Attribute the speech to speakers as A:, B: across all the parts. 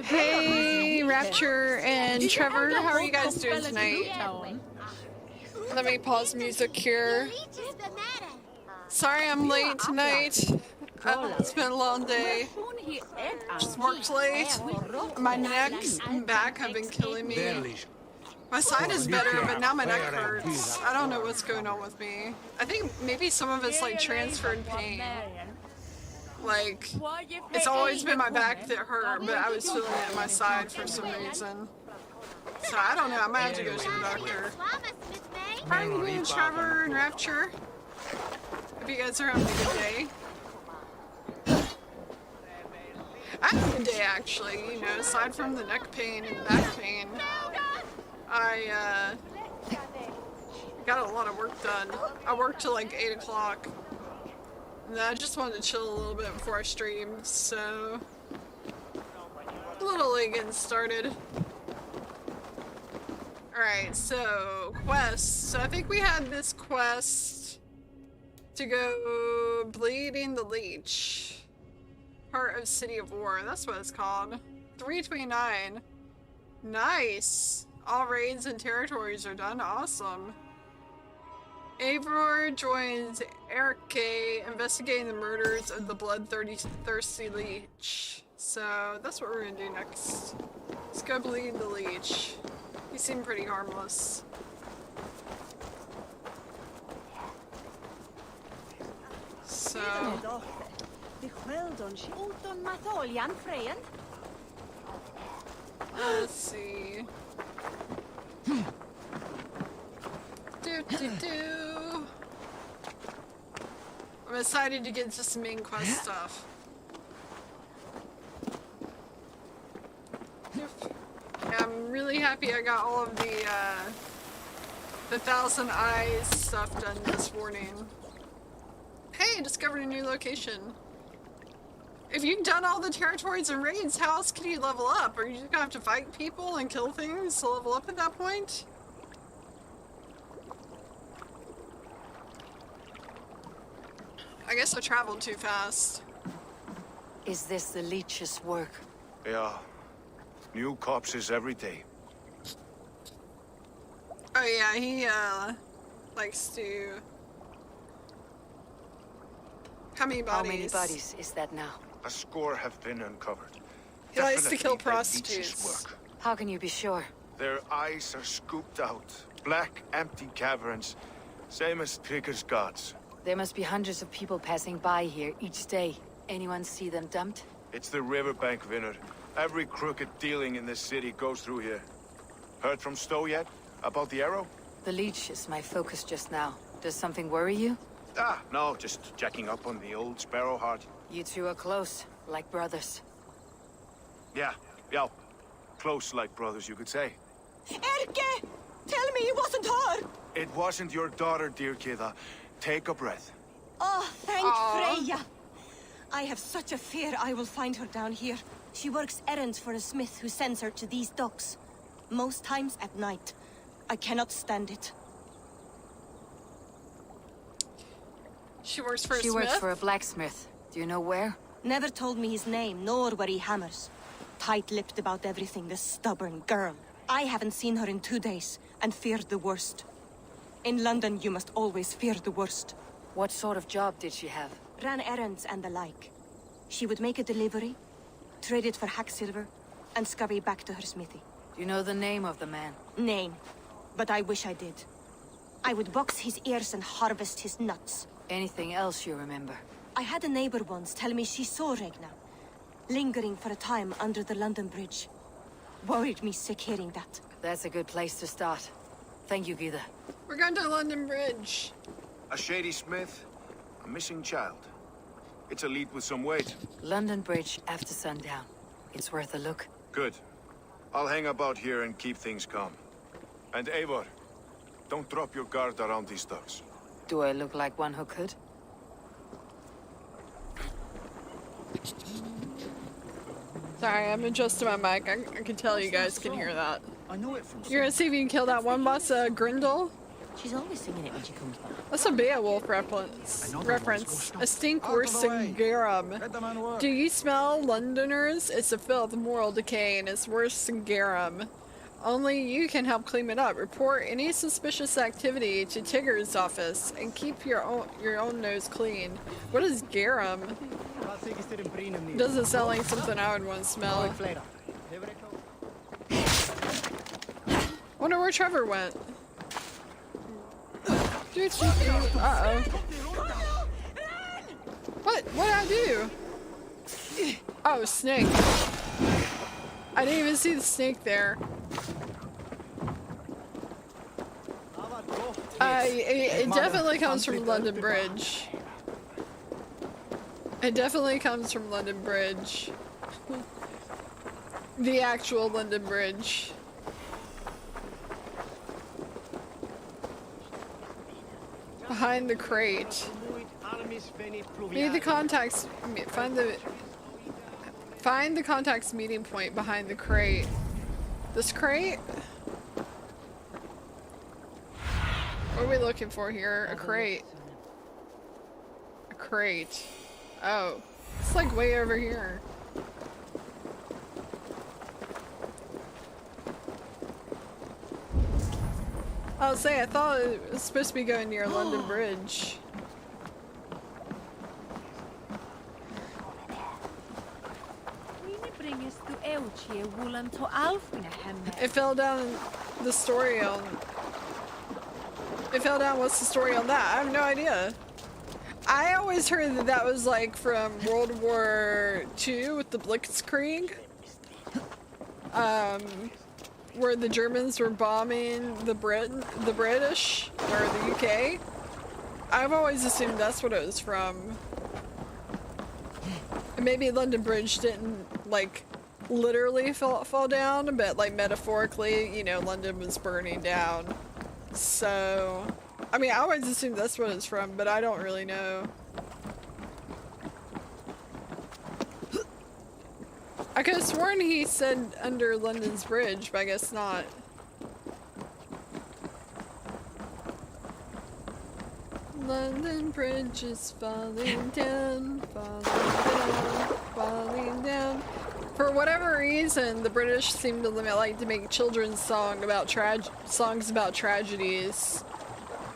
A: Hey, Rapture and Trevor, how are you guys doing tonight? Let me pause music here. Sorry I'm late tonight. It's been a long day. Just worked late. My neck and back have been killing me. My side is better, but now my neck hurts. I don't know what's going on with me. I think maybe some of it's like transferred pain. Like, it's always been my back that hurt, but I was feeling it in my side for some reason. So I don't know, I might have to go to the doctor. How are you doing, Trevor and Rapture? Hope you guys are having a good day. I had a good day actually, you know, aside from the neck pain and back pain. I got a lot of work done. I worked till like 8 o'clock. And I just wanted to chill a little bit before I streamed, so a little late getting started. Alright, so quests. So I think we had this quest to go bleeding the Leech. Part of City of War, that's what it's called. 329. Nice! All raids and territories are done, awesome. Eivor joins Eric K, investigating the murders of the bloodthirsty Leech. So that's what we're gonna do next. Let's go bleed the Leech. He seemed pretty harmless. So... let's see. I'm excited to get into some main quest stuff. Yeah, I'm really happy I got all of the Thousand Eyes stuff done this morning. Hey, discovered a new location. If you've done all the territories and raids, how else can you level up? Are you just gonna have to fight people and kill things to level up at that point? I guess I traveled too fast.
B: Is this the Leech's work?
C: Yeah. New corpses every day.
A: Oh yeah, he likes to... How many bodies?
B: How many bodies is that now?
C: A score have been uncovered.
A: He likes to kill
C: Definitely the Leech's
A: prostitutes.
C: work.
B: How can you be sure?
C: Their eyes are scooped out. Black, empty caverns. Same as Trigger's gods.
B: There must be hundreds of people passing by here each day. Anyone see them dumped?
C: It's the riverbank, Vinod. Every crooked dealing in this city goes through here. Heard from Stowe yet? About the arrow?
B: The Leech is my focus just now. Does something worry you?
C: Ah, no, just checking up on the old Sparrowheart.
B: You two are close, like brothers.
C: Yeah. Close like brothers, you could say.
D: Erke! Tell me it wasn't her!
C: It wasn't your daughter, dear Kida. Take a breath.
D: Oh, thank Freya! I have such a fear I will find her down here. She works errands for a smith who sends her to these docks. Most times at night. I cannot stand it.
A: She works for a smith?
B: She works for a blacksmith. Do you know where?
D: Never told me his name, nor where he hammers. Tight-lipped about everything, the stubborn girl. I haven't seen her in 2 days, and feared the worst. In London, you must always fear the worst.
B: What sort of job did she have?
D: Ran errands and the like. She would make a delivery, trade it for hack silver, and scurry back to her smithy.
B: Do you know the name of the man?
D: Name. But I wish I did. I would box his ears and harvest his nuts.
B: Anything else you remember?
D: I had a neighbor once tell me she saw Regna, lingering for a time under the London Bridge. Worried me sick hearing that.
B: That's a good place to start. Thank you, Gita.
A: We're going to London Bridge.
C: A shady smith, a missing child. It's a lead with some weight.
B: London Bridge after sundown. It's worth a look.
C: Good. I'll hang about here and keep things calm. And Eivor, don't drop your guard around these docks.
B: Do I look like one who could?
A: Sorry, I'm adjusting my mic. I can tell you guys can hear that.
E: I know it from
A: You're gonna see if you can kill that one boss, Grindel?
E: She's always singing it when she comes back.
A: That's a Beowulf reference. A stink worse than garum. Do you smell, Londoners? It's a filth, moral decay, and it's worse than garum. Only you can help clean it up. Report any suspicious activity to Tigger's office and keep your own nose clean. What is garum? Doesn't sound like something I would want to smell. Wonder where Trevor went. Uh-oh. What did I do? Oh, snake. I didn't even see the snake there. It definitely comes from London Bridge. It definitely comes from London Bridge. The actual London Bridge. Behind the crate. Find the contact's meeting point behind the crate. This crate? What are we looking for here? A crate. A crate. Oh. It's like way over here. I'll say, I thought it was supposed to be going near London Bridge. It fell down the story on... It fell down, what's the story on that? I have no idea. I always heard that that was like from World War II with the Blitzkrieg. Where the Germans were bombing the British, or the UK. I've always assumed that's what it was from. And maybe London Bridge didn't, like, literally fall down, but, like, metaphorically, you know, London was burning down. So, I mean, I always assumed that's what it's from, but I don't really know. I could have sworn he said under London's Bridge, but I guess not. London Bridge is falling down, falling down, falling down. For whatever reason, the British seem to like to make children's songs about tragedies.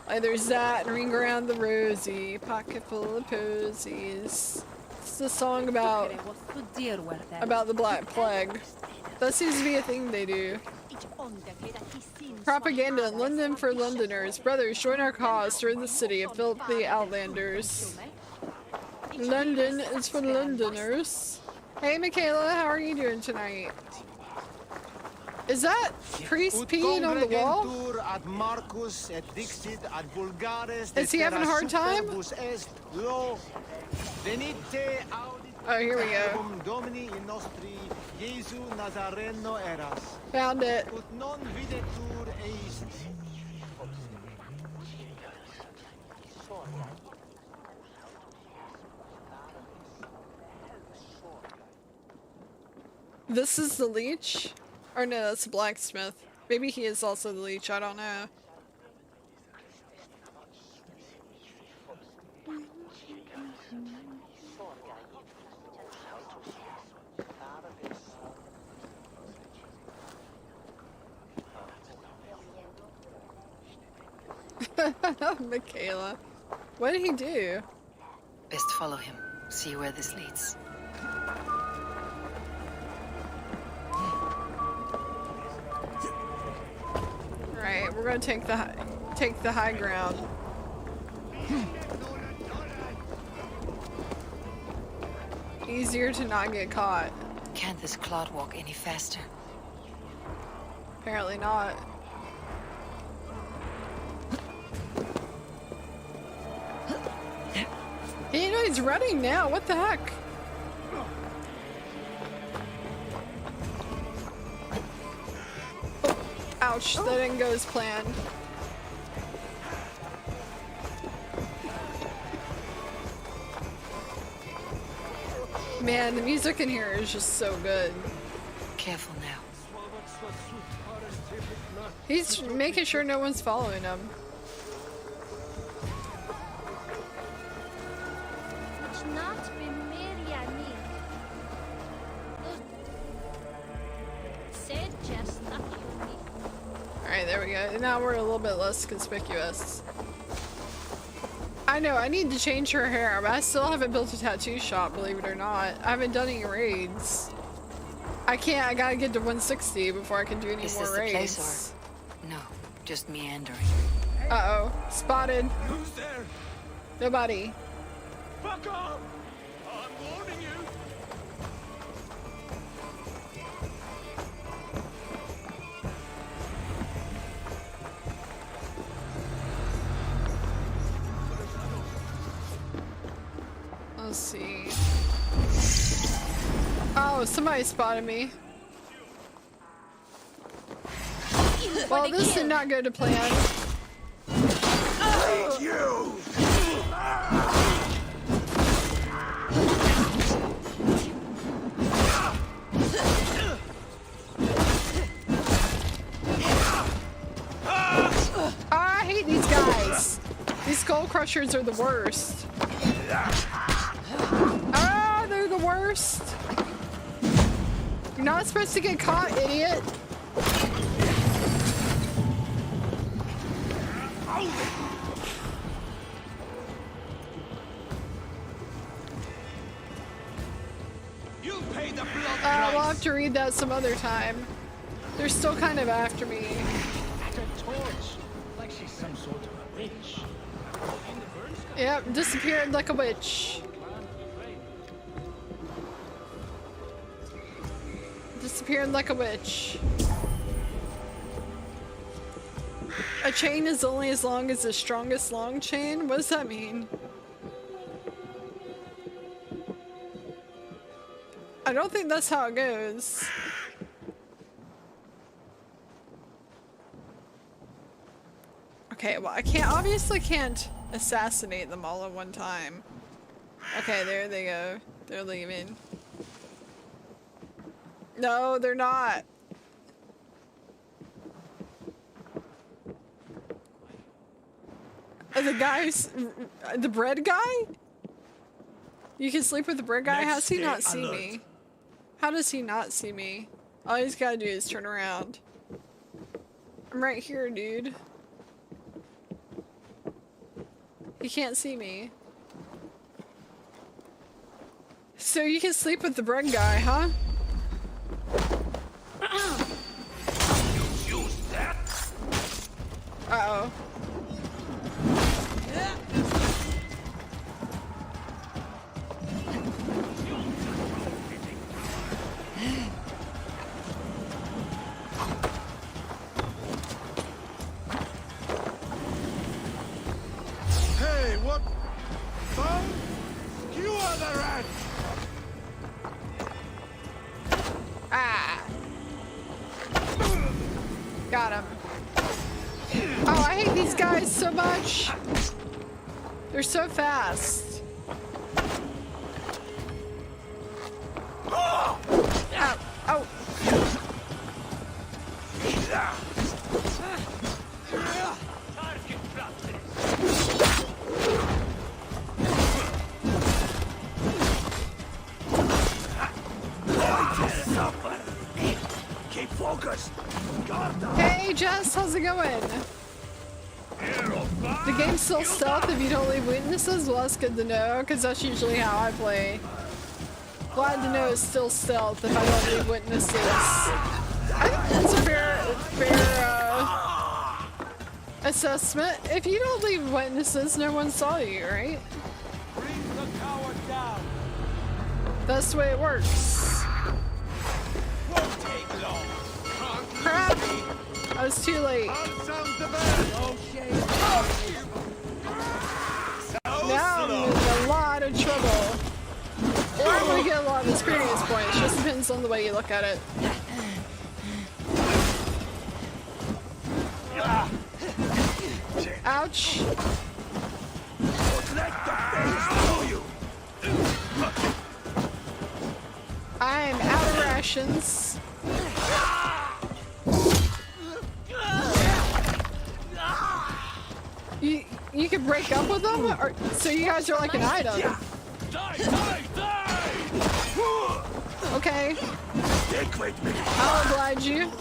A: Like there's that and Ring Around the Rosie, Pocket Full of Posies. It's a song about the Black Plague. That seems to be a thing they do. Propaganda in London for Londoners. Brothers, join our cause. Turn the city of filthy outlanders. London is for Londoners. Hey Michaela, how are you doing tonight? Is that priest peeing on the wall? Is he having a hard time? Oh, here we go. Found it. This is the Leech? Or no, that's the blacksmith. Maybe he is also the Leech, I don't know. Michaela. What did he do?
B: Best follow him. See where this leads.
A: Right, we're gonna take the high ground. Easier to not get caught.
B: Can't this clod walk any faster?
A: Apparently not. You know he's running now. What the heck? Oh, ouch, that didn't go as planned. Man, the music in here is just so good.
B: Careful now.
A: He's making sure no one's following him. there we go. Now we're a little bit less conspicuous. I know, I need to change her hair, but I still haven't built a tattoo shop, believe it or not. I haven't done any raids. I gotta get to 160 before I can do any more raids.
B: Is this the place or... No, just meandering.
A: Uh-oh. Spotted.
C: Who's there?
A: Nobody.
C: Fuck off! I'm warning you!
A: Let's see. Oh, somebody spotted me. Well, this did not go to plan.
C: You!
A: I hate these guys. These skull crushers are the worst. Ah, they're the worst. You're not supposed to get caught, idiot.
C: You'll pay the blood
A: We'll have to read that some other time. They're still kind of after me.
E: A torch, like she's some sort of a witch.
A: Yep, disappeared like a witch. Disappeared like a witch. A chain is only as long as the strongest long chain? What does that mean? I don't think that's how it goes. Okay, well, obviously can't assassinate them all at one time. Okay, there they go. They're leaving. No, they're not. The guys, the bread guy? You can sleep with the bread guy? How does he not see me? How does he not see me? All he's gotta do is turn around. I'm right here, dude. He can't see me. So you can sleep with the bread guy, huh? Uh-oh.
C: Hey, what? Phone? You are the rat!
A: Ah. Got him. Oh, I hate these guys so much. They're so fast. Ow. Oh.
C: Keep focused!
A: Hey, Jess, how's it going? The game's still stealth if you don't leave witnesses? Well, that's good to know, because that's usually how I play. Glad to know it's still stealth if I don't leave witnesses. I think that's a fair assessment. If you don't leave witnesses, no one saw you, right?
E: Bring the coward down.
A: That's the way it works.
C: Won't take long!
A: Crap! I was too late.
C: I'll sound the bell!
A: Now I'm in a lot of trouble. Or I'm gonna get a lot of experience points. Just depends on the way you look at it. Ouch.
C: Let the face through you!
A: I'm out of rations. You can break up with them? Or, so you guys are like an item.
C: Die, die, die!
A: Okay.
C: Stick with me!
A: I'll oblige you.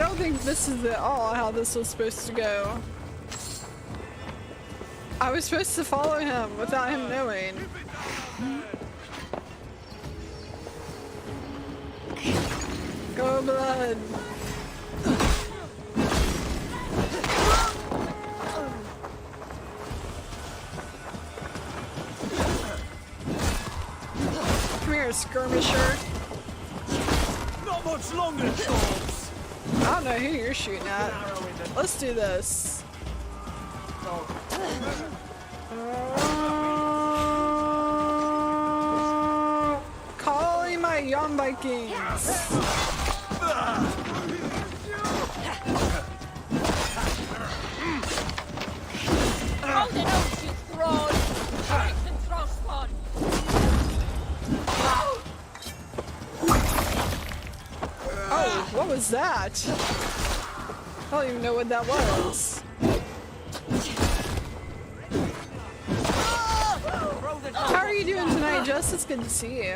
A: don't think this is at all how this was supposed to go. I was supposed to follow him without him knowing. Go blood. Come here, skirmisher.
E: Not much longer, Charles.
A: I don't know who you're shooting at. Let's do this. Calling my young Vikings. Oh, what was that? I don't even know what that was. How are you doing tonight, Jess? It's good to see you.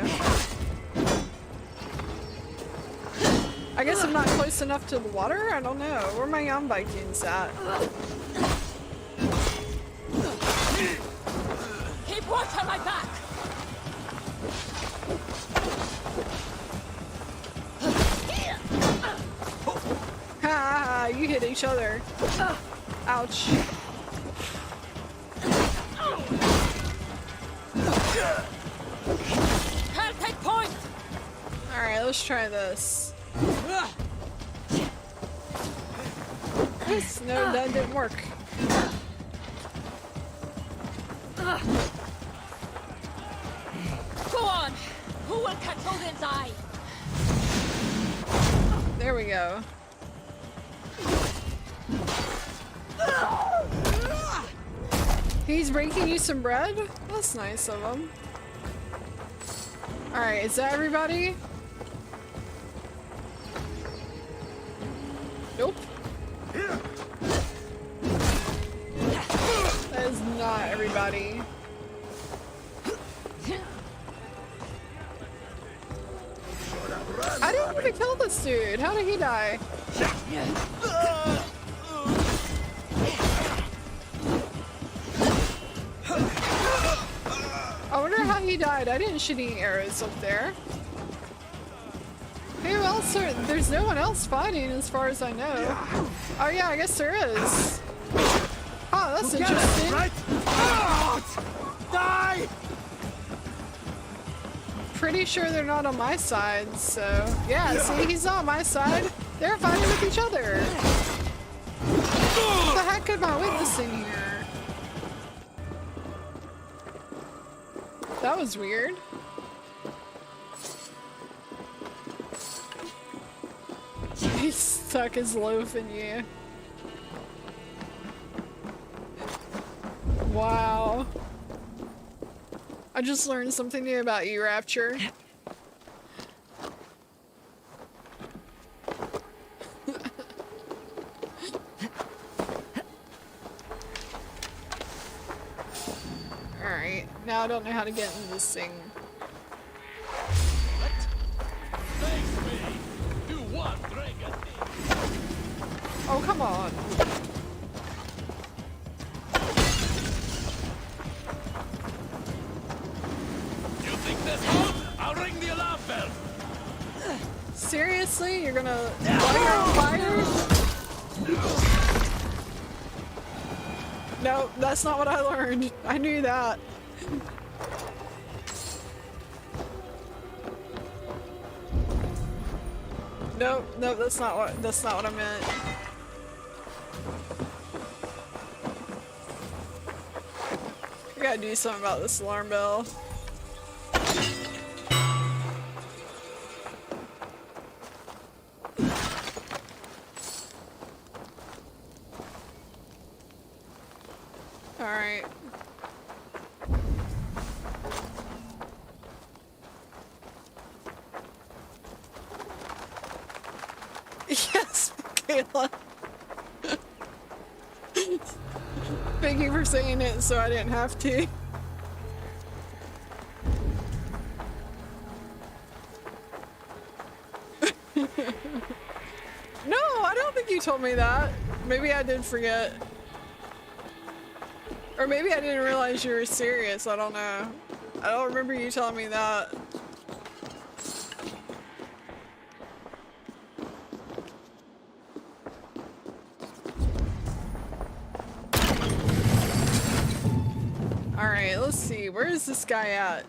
A: I guess I'm not close enough to the water? I don't know. Where are my young Vikings at?
F: Keep watch on my back!
A: Ha! You hit each other. Ouch.
F: Can't take point!
A: Alright, let's try this. Yes, no, that didn't work.
F: Go on! Who will catch Odin's eye?
A: There we go. He's breaking you some bread? That's nice of him. Alright, is that everybody? Nope. That is not everybody. I didn't even kill this dude. How did he die? I wonder how he died. I didn't shoot any arrows up there. Who else? There's no one else fighting as far as I know. Oh yeah, I guess there is. Oh, that's interesting.
E: Right? Die!
A: Pretty sure they're not on my side, so... Yeah, see, he's not on my side. They're fighting with each other. What the heck am I witnessing here? That was weird. He stuck his loaf in you. Wow. I just learned something new about you, Rapture. Alright, now I don't know how to get into this thing. Oh, come on.
E: You think this hold? I'll ring the alarm bell.
A: Seriously? You're gonna light your fire? No, that's not what I learned. I knew that. Nope, nope, that's not what I meant. We gotta do something about this alarm bell. Alright. Yes, Michaela. Thank you for saying it so I didn't have to. No, I don't think you told me that. Maybe I did forget. Or maybe I didn't realize you were serious. I don't know. I don't remember you telling me that. Alright, let's see. Where is this guy at?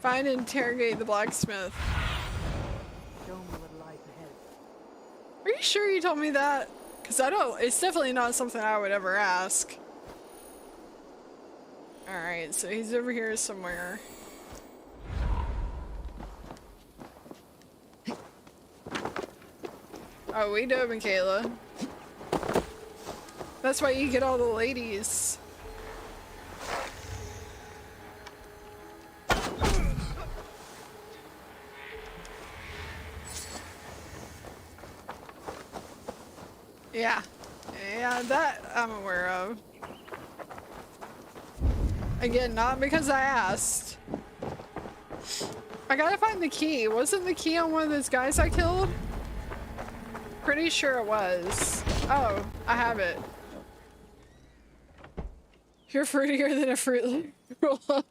A: Find and interrogate the blacksmith.
B: Show me what lies ahead.
A: Are you sure you told me that? Because I don't, it's definitely not something I would ever ask. Alright, so he's over here somewhere. Oh, we know Michaela. That's why you get all the ladies. Yeah. Yeah, that I'm aware of. Again, not because I asked. I gotta find the key. Wasn't the key on one of those guys I killed? Pretty sure it was. Oh, I have it. You're fruitier than a Fruit Roll-Up.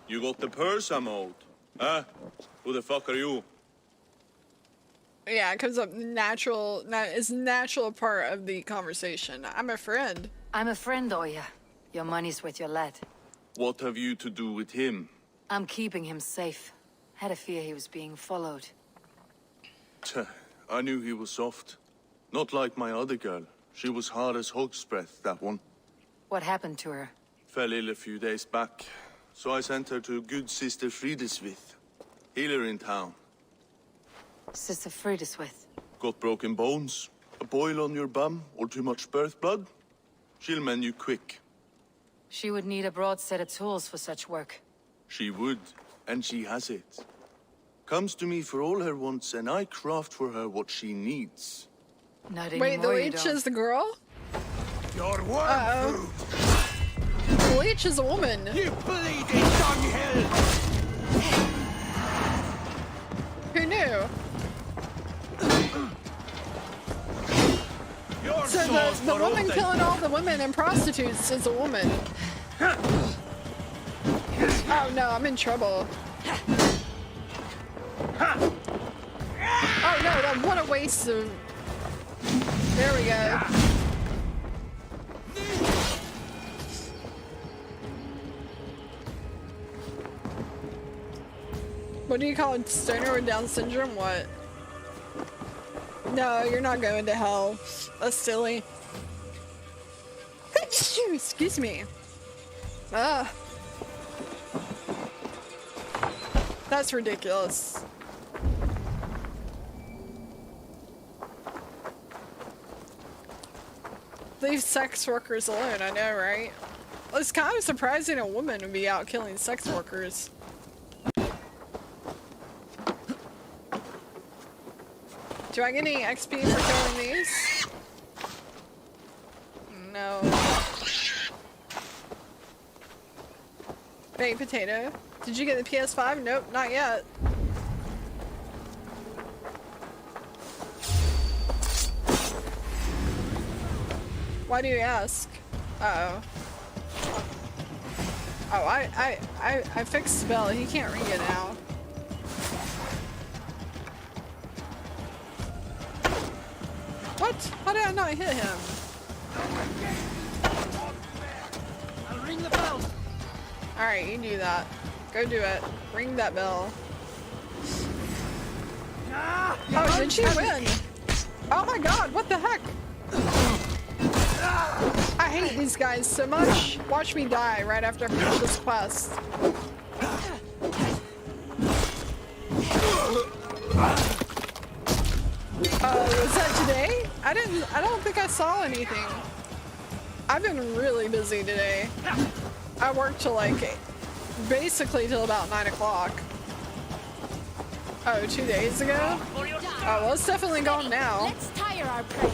G: You got the purse I'm owed? Huh? Who the fuck are you?
A: Yeah, it comes up natural. It's a natural part of the conversation. I'm a friend.
B: I'm a friend, Oya. Your money's with your lad.
G: What have you to do with him?
B: I'm keeping him safe. Had a fear he was being followed.
G: Tch, I knew he was soft. Not like my other girl. She was hard as hog's breath, that one.
B: What happened to her?
G: Fell ill a few days back. So I sent her to good Sister Frideswith. Healer in town.
B: Sister Frideswith.
G: Got broken bones, a boil on your bum, or too much birth blood? She'll mend you quick.
B: She would need a broad set of tools for such work.
G: She would, and she has it. Comes to me for all her wants, and I craft for her what she needs.
B: Not
A: Wait,
B: anymore,
A: the
B: you
A: leech
B: don't.
A: is the girl?
E: Your worm
A: Uh-oh. The leech is a woman.
E: You bleeding dunghill!
A: Who knew?
E: Your
A: So
E: soul's
A: the
E: for
A: woman
E: oathing.
A: killing all the women and prostitutes is a woman. Oh no, I'm in trouble. Oh no, what a waste of... There we go. What do you call it? Stoner with Down syndrome? What? No, you're not going to hell. That's silly. Excuse me. Ah. That's ridiculous. Leave sex workers alone, I know, right? Well, it's kind of surprising a woman would be out killing sex workers. Do I get any XP for killing these? No. Baked potato. Did you get the PS5? Nope, not yet. Why do you ask? Uh-oh. Oh, I fixed the spell. He can't read it now. What? How did I not hit him?
E: I'll ring the bell.
A: Alright, you do that. Go do it. Ring that bell. Oh, did she win? Oh my god, what the heck? I hate these guys so much. Watch me die right after I finish this quest. Was that today? I don't think I saw anything. I've been really busy today. I worked till like, basically till about 9 o'clock. Oh, 2 days ago? Oh, well, it's definitely gone now.
F: Let's tire our prey.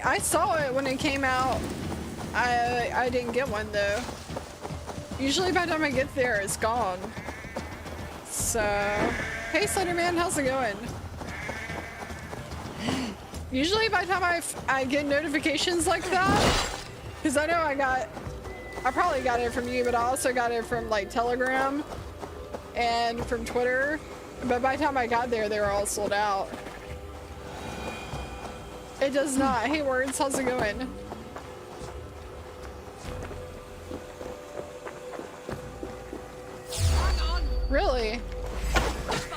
A: I saw it when it came out. I didn't get one though. Usually by the time I get there, it's gone. So, hey Slenderman, how's it going? Usually by the time I get notifications like that, because I know I probably got it from you, but I also got it from like Telegram and from Twitter. But by the time I got there, they were all sold out. It does not. Hey Words, how's it going? Really?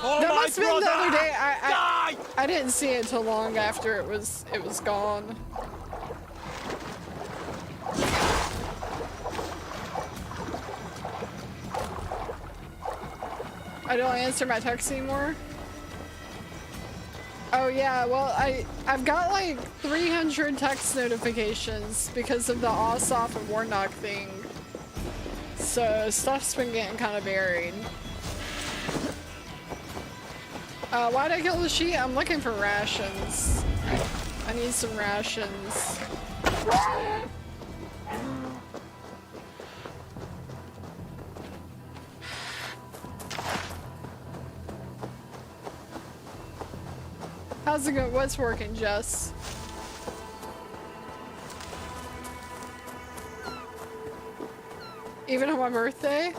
E: Oh,
A: that
E: my
A: must have been the other
E: brother!
A: day. I didn't see it till long after it was gone. I don't answer my texts anymore. Oh yeah, well I've got like 300 text notifications because of the Ossoff and Warnock thing. So stuff's been getting kind of buried. Why'd I kill the sheep? I'm looking for rations. I need some rations. How's it going? What's working, Jess? Even on my birthday?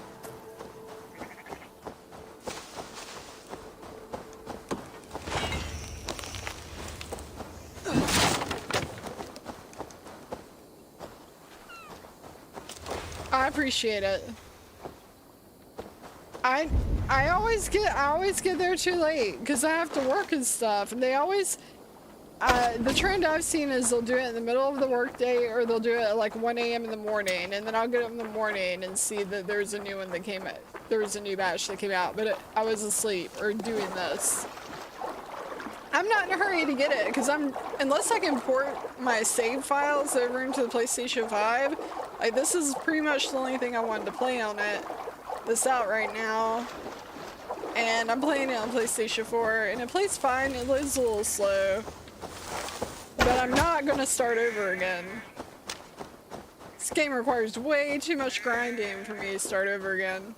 A: I appreciate it. I always get there too late because I have to work and stuff, and they always the trend I've seen is they'll do it in the middle of the workday or they'll do it at like 1 a.m. in the morning, and then I'll get up in the morning and see that there's a new one that came out. There was a new batch that came out, but I was asleep or doing this. I'm not in a hurry to get it because unless I can port my save files over into the PlayStation 5, like this is pretty much the only thing I wanted to play on it that's out right now. And I'm playing it on PlayStation 4 and it plays fine. It loads a little slow, but I'm not gonna start over again. This game requires way too much grinding for me to start over again.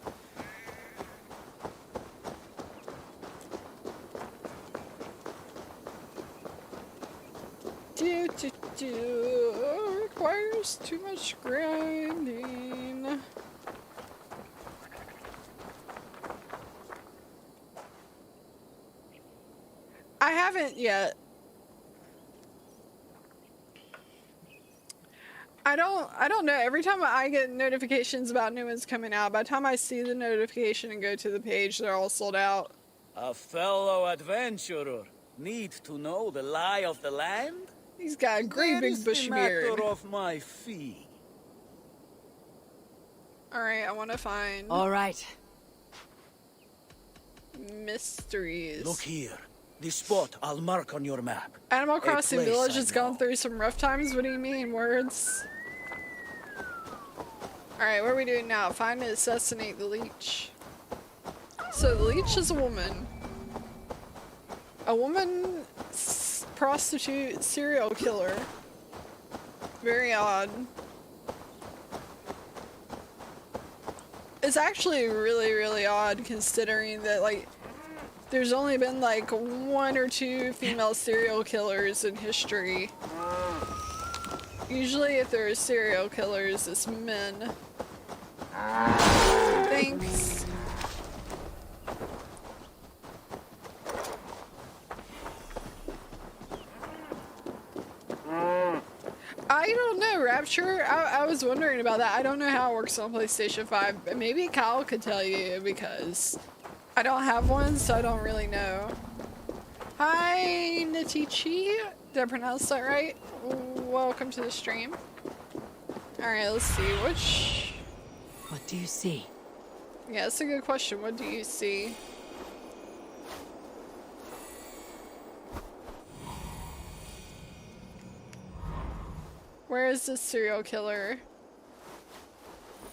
A: Requires too much grinding. I haven't yet. I don't know. Every time I get notifications about new ones coming out, by the time I see the notification and go to the page, they're all sold out.
H: A fellow adventurer need to know the lie of the land?
A: He's got a great big bushy beard.
H: Matter of my fee.
A: Alright, I want to find...
B: Alright.
A: mysteries.
H: Look here. This spot I'll mark on your map.
A: Animal Crossing
H: place
A: Village
H: I
A: has gone
H: know.
A: through some rough times. What do you mean, Words? Alright, what are we doing now? Find and assassinate the Leech. So the Leech is a woman. A woman prostitute serial killer. Very odd. It's actually really, really odd considering that, like, there's only been like 1 or 2 female serial killers in history. Usually if there's serial killers, it's men. Thanks. I don't know, Rapture. I was wondering about that. I don't know how it works on PlayStation 5. Maybe Kyle could tell you because I don't have one, so I don't really know. Hi, Natichi. Did I pronounce that right? Welcome to the stream. Alright, let's see. Which...
B: What do you see?
A: Yeah, that's a good question. What do you see? Where is this serial killer?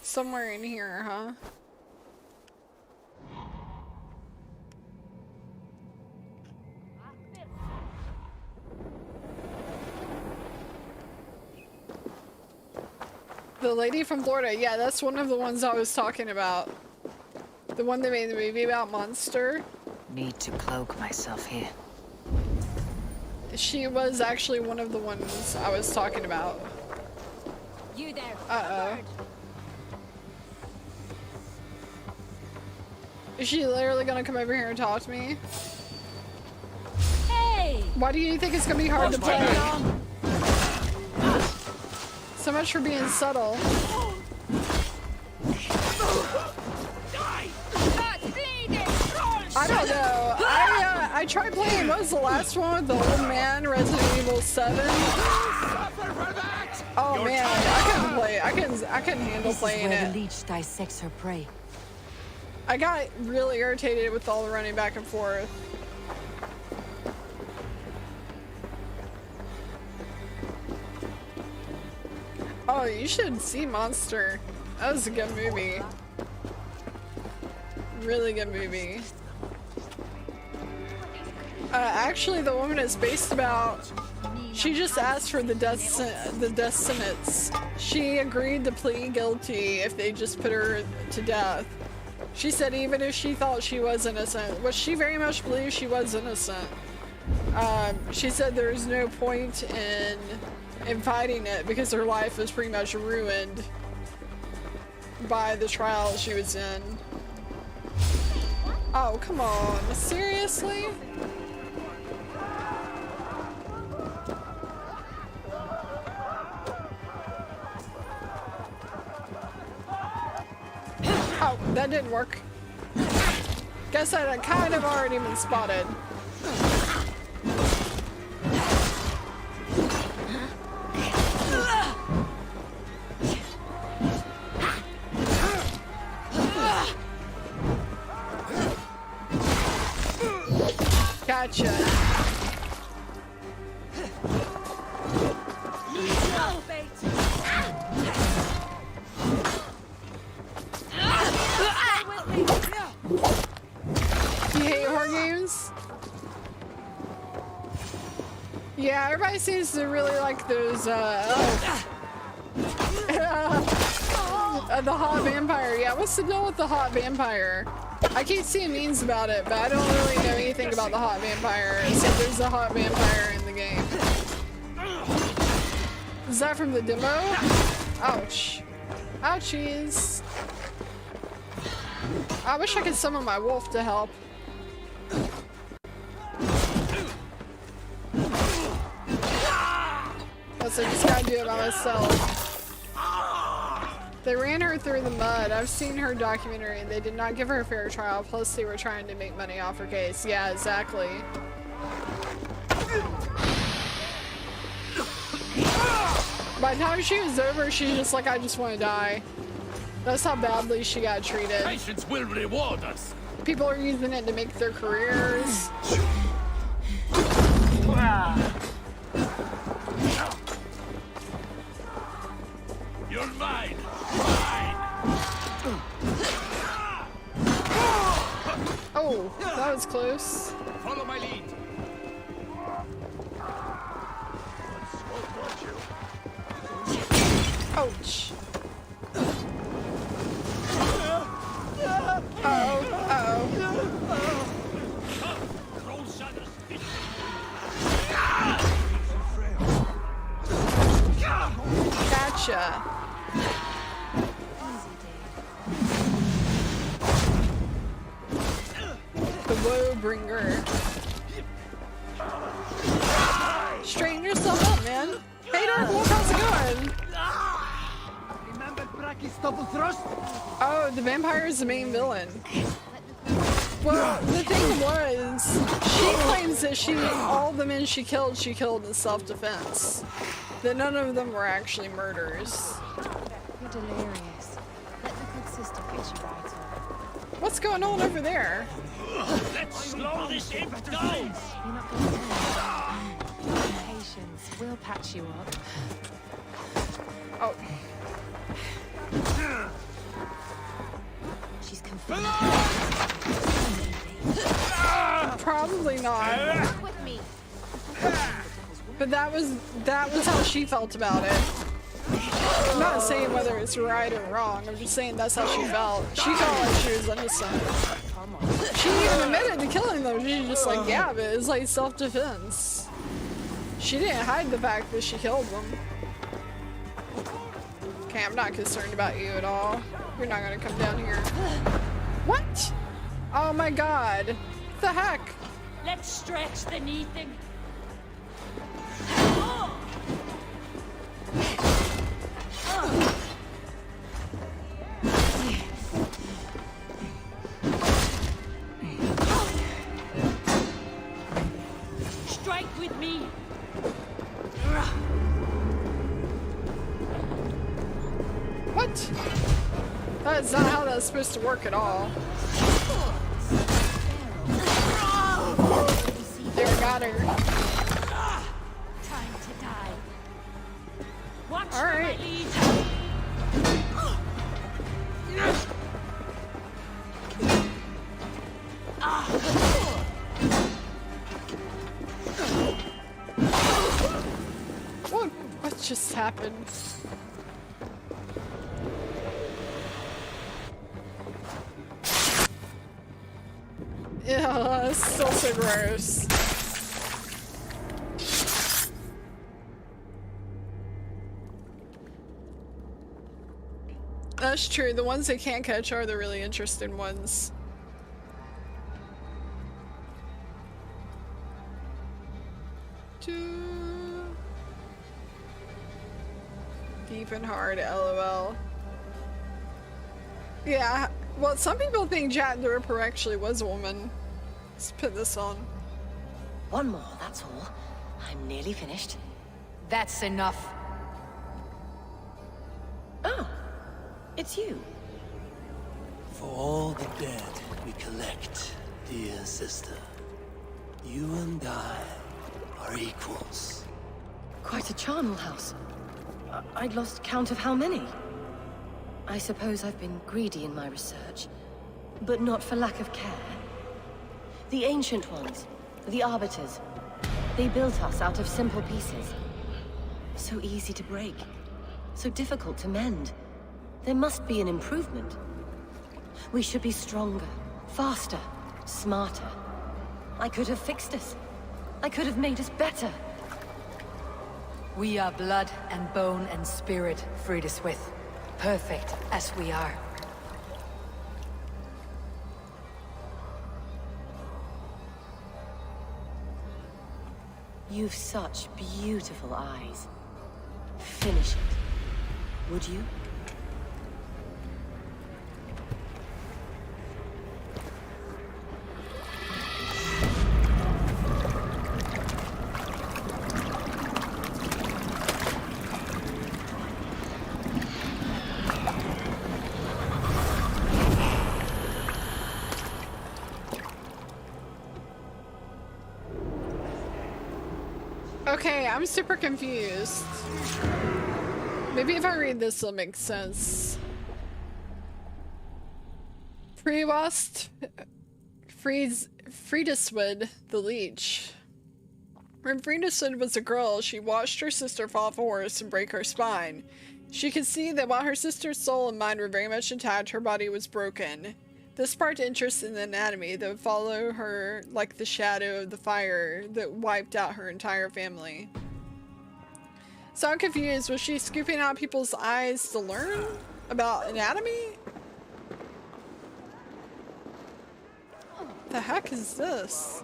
A: Somewhere in here, huh? The lady from Florida. Yeah, that's one of the ones I was talking about. The one that made the movie about Monster.
B: Need to cloak myself here.
A: She was actually one of the ones I was talking about.
F: You there.
A: Uh-oh. Is she literally gonna come over here and talk to me?
F: Hey!
A: Why do you think it's gonna be hard to play? So much for being subtle. I don't know. I tried playing, what was the last one with the old man, Resident Evil 7? Oh man, I couldn't play it. I couldn't handle playing
B: Where
A: it.
B: the leech dissects her prey.
A: I got really irritated with all the running back and forth. Oh, you should see Monster. That was a good movie. Really good movie. Actually, the woman is based about. She just asked for the death sentence. She agreed to plead guilty if they just put her to death. She said even if she thought she was innocent, which she very much believes she was innocent. She said there's no point in fighting it because her life was pretty much ruined by the trial she was in. Oh, come on. Seriously? Oh, that didn't work. Guess I had kind of already been spotted. Gotcha. You hate horror games? Yeah, everybody seems to really like those, the hot vampire. Yeah, what's the deal with the hot vampire? I keep seeing memes about it, but I don't really know anything about the hot vampire. So there's a hot vampire in the game. Is that from the demo? Ouch. Ouchies. I wish I could summon my wolf to help. Guess I just gotta do it by myself. They ran her through the mud. I've seen her documentary and they did not give her a fair trial. Plus they were trying to make money off her case. Yeah, exactly. By the time she was over, she was just like, I just want to die. That's how badly she got treated.
H: Patience will reward us.
A: People are using it to make their careers.
H: You're mine.
A: Oh, that was close.
H: Follow my lead.
A: Ouch. Uh-oh, uh-oh. Gotcha. The woe bringer. Straighten yourself up, man. Hey, Dark Wolf, how's it going?
E: Remember Braki's double thrust?
A: Oh, the vampire is the main villain. Well, the thing was, she claims that all the men she killed in self-defense. That none of them were actually murders.
I: You're delirious. Let the good sister fix you right up.
A: What's going on over there?
H: Let's slow this imp down.
I: You're not going to tell. Patience. We'll patch you up.
A: Oh.
I: She's confused.
A: Probably not.
I: With me.
A: But that was how she felt about it. I'm not saying whether it's right or wrong. I'm just saying that's how she felt. She felt like she was innocent. She even admitted to killing them. She's just like, yeah, but it's like self-defense. She didn't hide the fact that she killed them. Okay, I'm not concerned about you at all. You're not gonna come down here. What? Oh my god. What the heck?
F: Let's stretch the knee thing. Strike with me.
A: What? That's not how that's supposed to work at all. There, got her.
F: Time to die. Watch
A: All right.
F: for my lead.
A: What just happened? Yeah, it's still so gross. That's true. The ones they can't catch are the really interesting ones. Deep and hard, LOL. Yeah, well, some people think Jack the Ripper actually was a woman. Let's put this on.
B: One more, that's all. I'm nearly finished. That's enough.
D: Oh, it's you.
J: For all the dead we collect, dear sister, you and I are equals.
D: Quite a charnel house. I'd lost count of how many. I suppose I've been greedy in my research, but not for lack of care. The ancient ones, the arbiters, they built us out of simple pieces. So easy to break, so difficult to mend. There must be an improvement. We should be stronger, faster, smarter. I could have fixed us. I could have made us better.
B: We are blood and bone and spirit, Frida Swith. Perfect as we are.
D: You've such beautiful eyes. Finish it, would you?
A: Okay, I'm super confused. Maybe if I read this, it'll make sense. Frideswood the Leech. When Frideswood was a girl, she watched her sister fall off a horse and break her spine. She could see that while her sister's soul and mind were very much intact, her body was broken. This sparked interest in the anatomy that would follow her like the shadow of the fire that wiped out her entire family. So I'm confused. Was she scooping out people's eyes to learn about anatomy? The heck is this?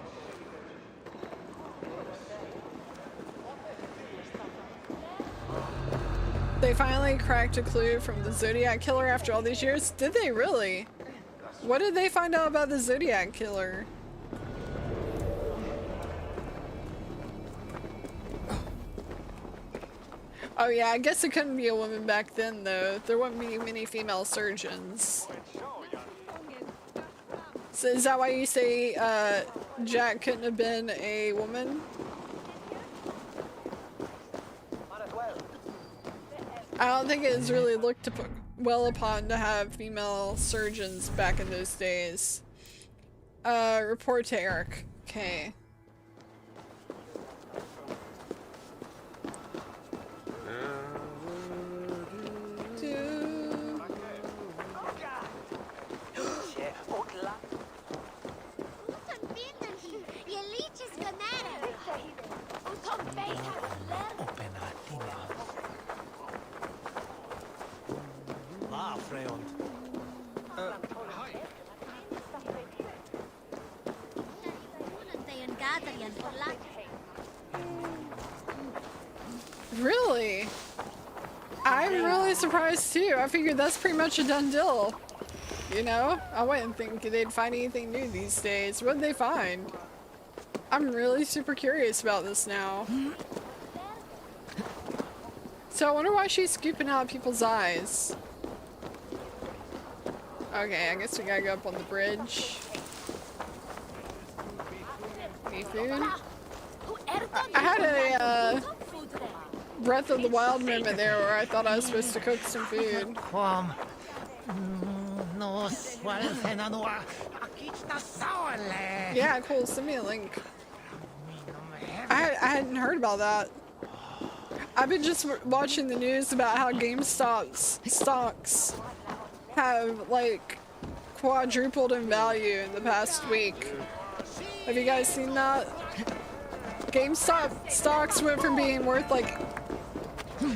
A: They finally cracked a clue from the Zodiac Killer after all these years? Did they really? What did they find out about the Zodiac Killer? Oh yeah, I guess it couldn't be a woman back then though. There wouldn't be many female surgeons. So is that why you say Jack couldn't have been a woman? I don't think it was really looked well upon to have female surgeons back in those days. Report to Eric. Okay.
J: friend.
A: Really? I'm really surprised too. I figured that's pretty much a done deal. You know? I wouldn't think they'd find anything new these days. What'd they find? I'm really super curious about this now. So I wonder why she's scooping out people's eyes. Okay, I guess we gotta go up on the bridge. Any food? I had a Breath of the Wild moment there where I thought I was supposed to cook some food. Yeah, cool. Send me a link. I hadn't heard about that. I've been just watching the news about how GameStop's stocks have like quadrupled in value in the past week. Have you guys seen that? GameStop stocks went from being worth like I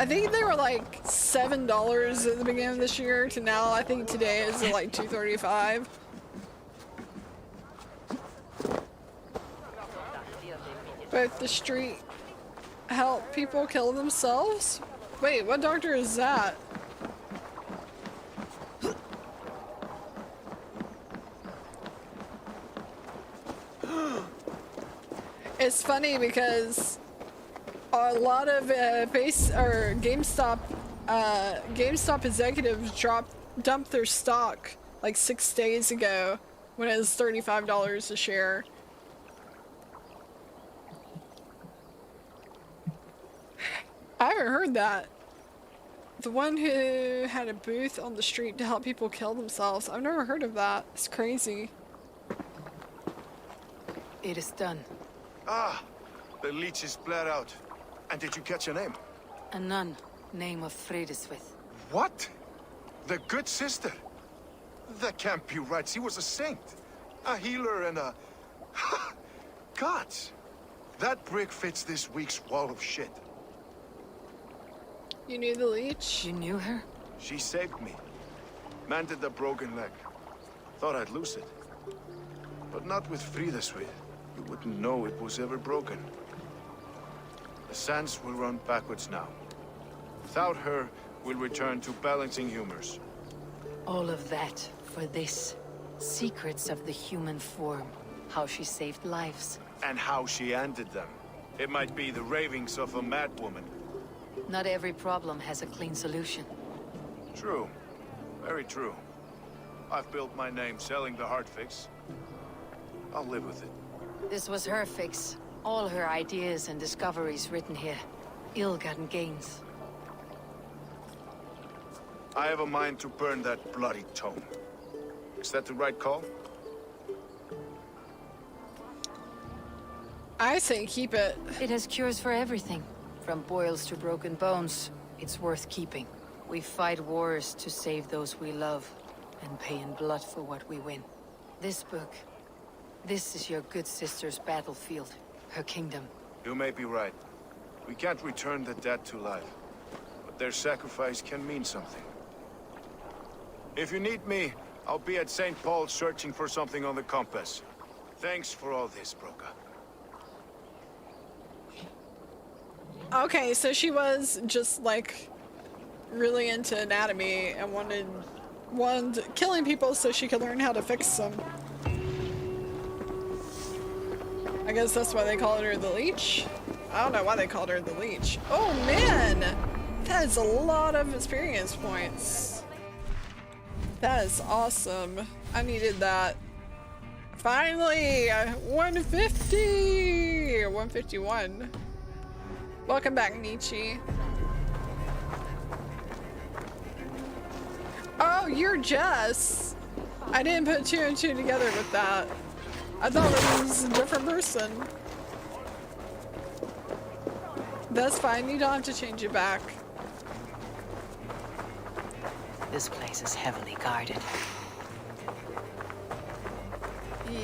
A: think they were like $7 at the beginning of this year to now I think today is like $2.35. Both the street help people kill themselves? Wait, what doctor is that? It's funny because a lot of GameStop executives dumped their stock like 6 days ago when it was $35 a share. I haven't heard that. The one who had a booth on the street to help people kill themselves. I've never heard of that. It's crazy.
B: It is done.
C: Ah, the Leech is bled out. And did you catch her name?
B: A nun, name of Frideswith.
C: What? The good sister? That can't be right. She was a saint. A healer and a... Gods! That brick fits this week's wall of shit.
A: You knew the Leech?
B: You knew her?
C: She saved me. Mended the broken leg. Thought I'd lose it. But not with Frideswith. You wouldn't know it was ever broken. The sands will run backwards now. Without her, we'll return to balancing humors.
B: All of that for this. Secrets of the human form. How she saved lives.
C: And how she ended them. It might be the ravings of a madwoman.
B: Not every problem has a clean solution.
C: True. Very true. I've built my name selling the heart fix. I'll live with it.
B: This was her fix. All her ideas and discoveries written here. Ill-gotten gains.
C: I have a mind to burn that bloody tome. Is that the right call?
A: I say keep it.
B: It has cures for everything. From boils to broken bones. It's worth keeping. We fight wars to save those we love. And pay in blood for what we win. This book. This is your good sister's battlefield. Her kingdom.
C: You may be right. We can't return the dead to life. But their sacrifice can mean something. If you need me, I'll be at St. Paul searching for something on the compass. Thanks for all this, Broca.
A: Okay, so she was just like really into anatomy and wanted killing people so she could learn how to fix them. I guess that's why they called her the Leech. I don't know why they called her the Leech. Oh man! That is a lot of experience points. That is awesome. I needed that. Finally! 150! 151. Welcome back, Nietzsche. Oh, you're Jess! I didn't put two and two together with that. I thought it was a different person. That's fine, you don't have to change it back.
B: This place is heavily guarded.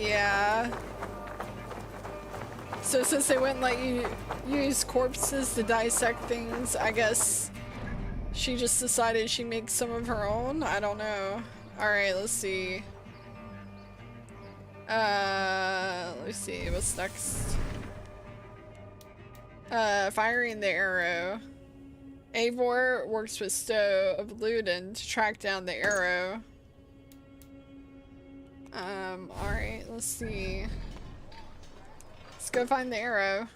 A: Yeah. So since they wouldn't let you use corpses to dissect things, I guess she she just decided she'd make some of her own? I don't know. Alright, let's see. Let's see, what's next? Firing the arrow. Eivor works with Stowe of Luden to track down the arrow. Alright, let's see. Let's go find the arrow.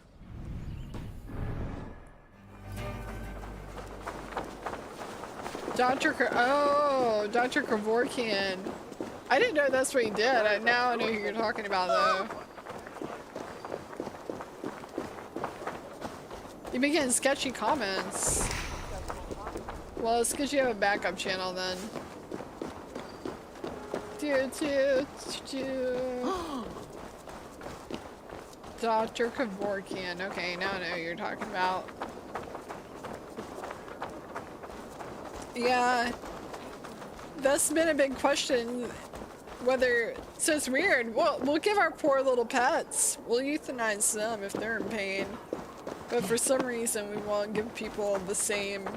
A: Dr. Kevorkian. I didn't know that's what he did. Now I know who you're talking about, though. You've been getting sketchy comments. Well, it's because you have a backup channel, then. Dr. Kevorkian. Okay, now I know who you're talking about. Yeah. That's been a big question. Whether... So it's weird. We'll give our poor little pets. We'll euthanize them if they're in pain. But for some reason, we won't give people the same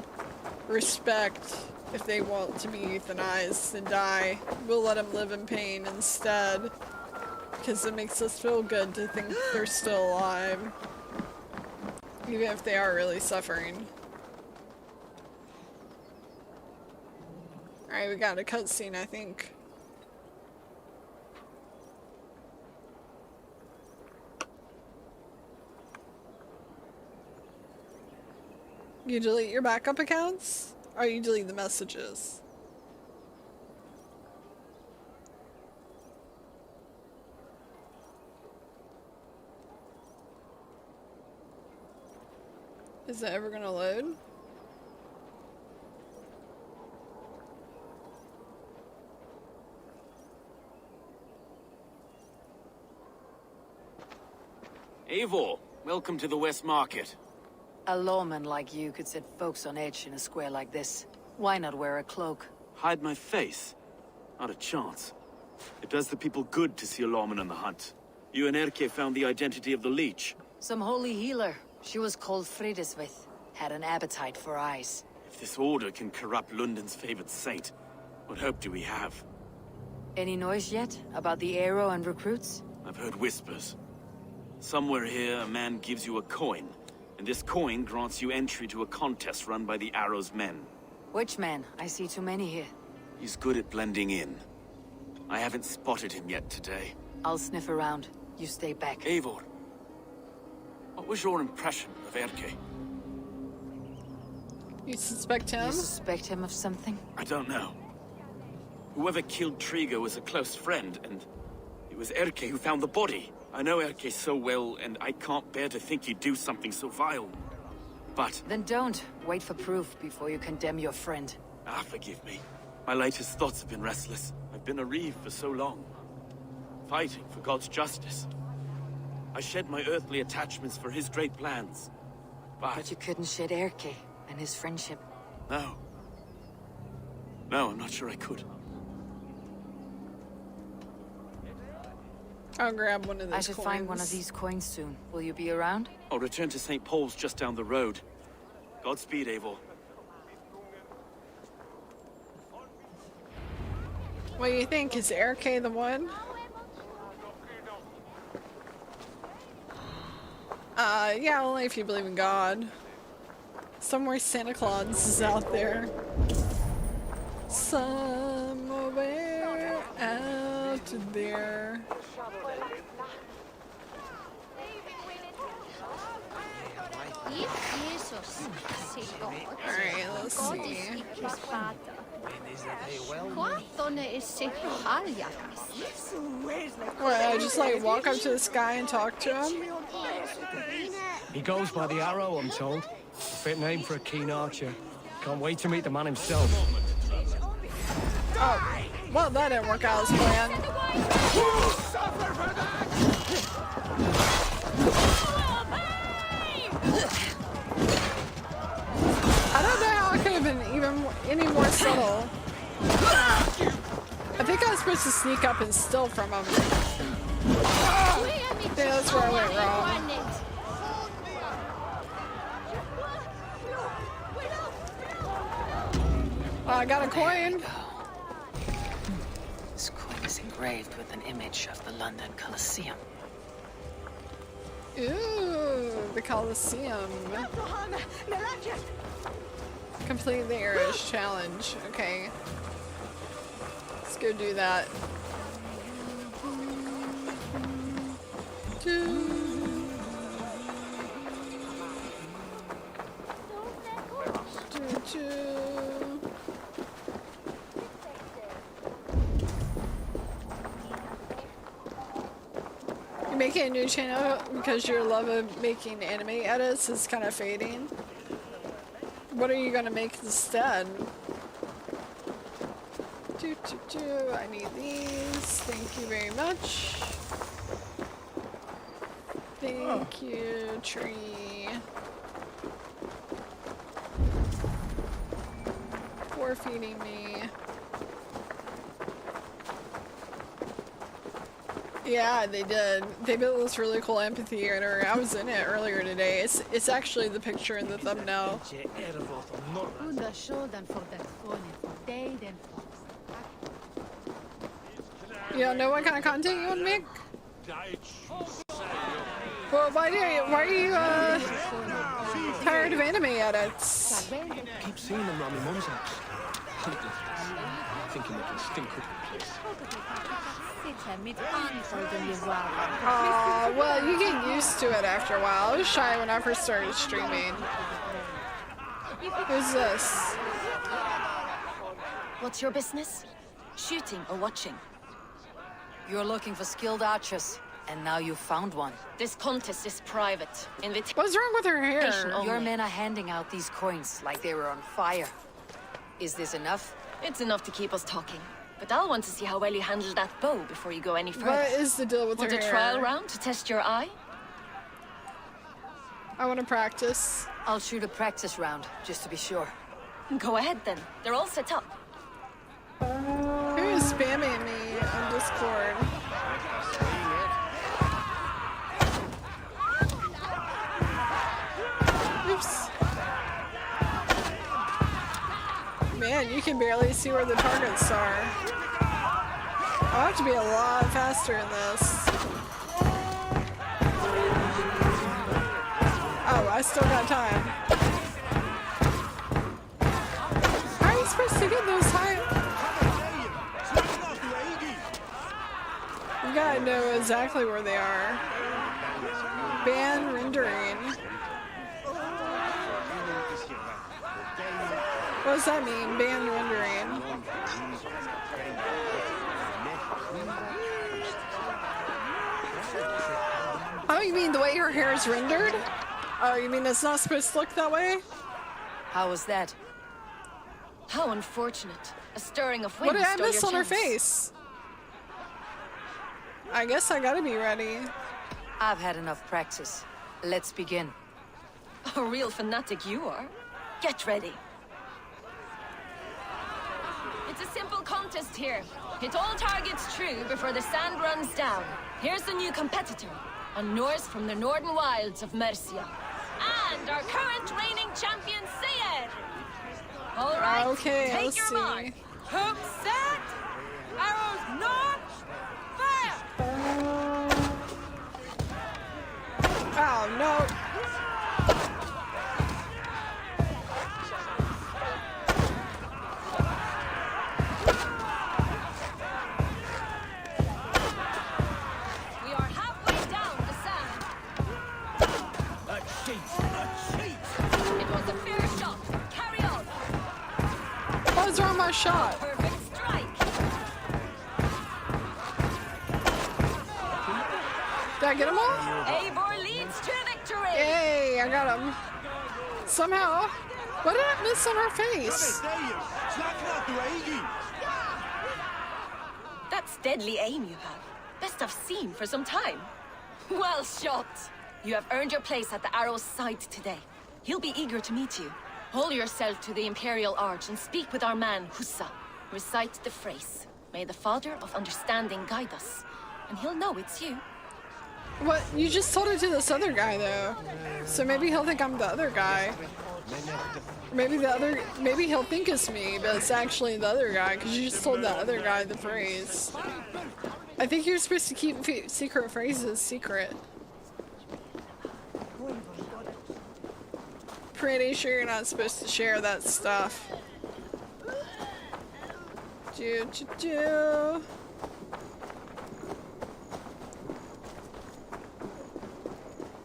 A: respect if they want to be euthanized and die. We'll let them live in pain instead. Because it makes us feel good to think they're still alive. Even if they are really suffering. Alright, we got a cutscene, I think. You delete your backup accounts? Or you delete the messages? Is it ever gonna load?
K: Eivor, welcome to the West Market.
B: A lawman like you could set folks on edge in a square like this. Why not wear a cloak?
K: Hide my face? Not a chance. It does the people good to see a lawman on the hunt. You and Erke found the identity of the Leech.
B: Some holy healer. She was called Fridesvith. Had an appetite for eyes.
K: If this order can corrupt London's favored saint, what hope do we have?
B: Any noise yet about the arrow and recruits?
K: I've heard whispers. Somewhere here, a man gives you a coin, and this coin grants you entry to a contest run by the Arrow's men.
B: Which man? I see too many here.
K: He's good at blending in. I haven't spotted him yet today.
B: I'll sniff around. You stay back.
K: Eivor, what was your impression of Erke?
A: You suspect him?
B: You suspect him of something?
K: I don't know. Whoever killed Trigo was a close friend, and it was Erke who found the body. I know Erke so well, and I can't bear to think he'd do something so vile. But...
B: Then don't. Wait for proof before you condemn your friend.
K: Ah, forgive me. My latest thoughts have been restless. I've been a reeve for so long. Fighting for God's justice. I shed my earthly attachments for his great plans.
B: But you couldn't shed Erke and his friendship.
K: No. No, I'm not sure I could.
A: I'll grab one of these
B: I should
A: coins.
B: find one of these coins soon. Will you be around?
K: I'll return to St. Paul's just down the road. Godspeed, Eivor.
A: What do you think? Is Erke the one? Yeah, only if you believe in God. Somewhere Santa Claus is out there. Somewhere out there. Alright, let's see. What, I just like walk up to this guy and talk to him?
E: He goes by the Arrow, I'm told. Fit name for a keen archer. Can't wait to meet the man himself.
A: Oh, well, that didn't work out as planned. I don't know how I could have been even any more subtle. I think I was supposed to sneak up and steal from him. Yeah, that's where I went wrong. I got a coin.
B: This coin is engraved with an image of the London Colosseum.
A: Ooh, the Colosseum. Complete the Irish challenge. Okay. Let's go do that. You're making a new channel because your love of making anime edits is kind of fading. What are you gonna make instead? I need these. Thank you very much. Thank you, tree. For feeding me. Yeah, they did. They built this really cool amphitheater. I was in it earlier today. It's actually the picture in the thumbnail. You don't know what kind of content you want to make? Well, why are you tired of anime edits?
E: Keep seeing them around my mum's house. Thinking they can stink up the place.
A: Aw, well, you get used to it after a while. I was shy when I first started streaming. Who's this?
D: What's your business? Shooting or watching?
B: You're looking for skilled archers, and now you've found one.
D: This contest is private.
A: What's wrong with her hair?
B: Your men are handing out these coins like they were on fire. Is this enough?
D: It's enough to keep us talking. But I'll want to see how well you handle that bow before you go any further.
A: What is the deal with her hair?
D: Want a trial round to test your eye?
A: I want to practice.
B: I'll shoot a practice round, just to be sure.
D: Go ahead then. They're all set up.
A: Who is spamming me on Discord? Oops. Man, you can barely see where the targets are. I'll have to be a lot faster in this. Oh, I still got time. How are you supposed to get those high? You gotta know exactly where they are. Ban rendering. What does that mean? Ban rendering. Oh, you mean the way her hair is rendered? Oh, you mean it's not supposed to look that way?
B: How was that?
D: How unfortunate. A stirring of wind.
A: What did I
D: stole
A: miss
D: your
A: on her
D: chance.
A: face? I guess I gotta be ready.
B: I've had enough practice. Let's begin.
D: A real fanatic you are. Get ready. It's a simple contest here. Hit all targets true before the sand runs down. Here's the new competitor. A Norse from the northern wilds of Mercia. And our current reigning champion, Seer. All right,
A: okay,
D: take
A: let's
D: your
A: see.
D: mark. Hook set. Arrows north. Fire.
A: Oh, no.
D: We are halfway down the sand.
E: A cheat!
D: It was a fair shot. Carry on.
A: What was wrong with my shot?
D: Perfect strike.
A: Did I get them all?
D: Eivor leads to victory.
A: Yay, I got them. Somehow. What did I miss on her face?
D: That's deadly aim you have. Best I've seen for some time. Well shot. You have earned your place at the Arrow's side today. He'll be eager to meet you. Hold yourself to the Imperial Arch and speak with our man, Hussa. Recite the phrase. May the Father of Understanding guide us. And he'll know it's you.
A: What? You just told it to this other guy, though. So maybe he'll think I'm the other guy. Maybe maybe he'll think it's me, but it's actually the other guy, because you just told that other guy the phrase. I think you're supposed to keep secret phrases secret. Pretty sure you're not supposed to share that stuff.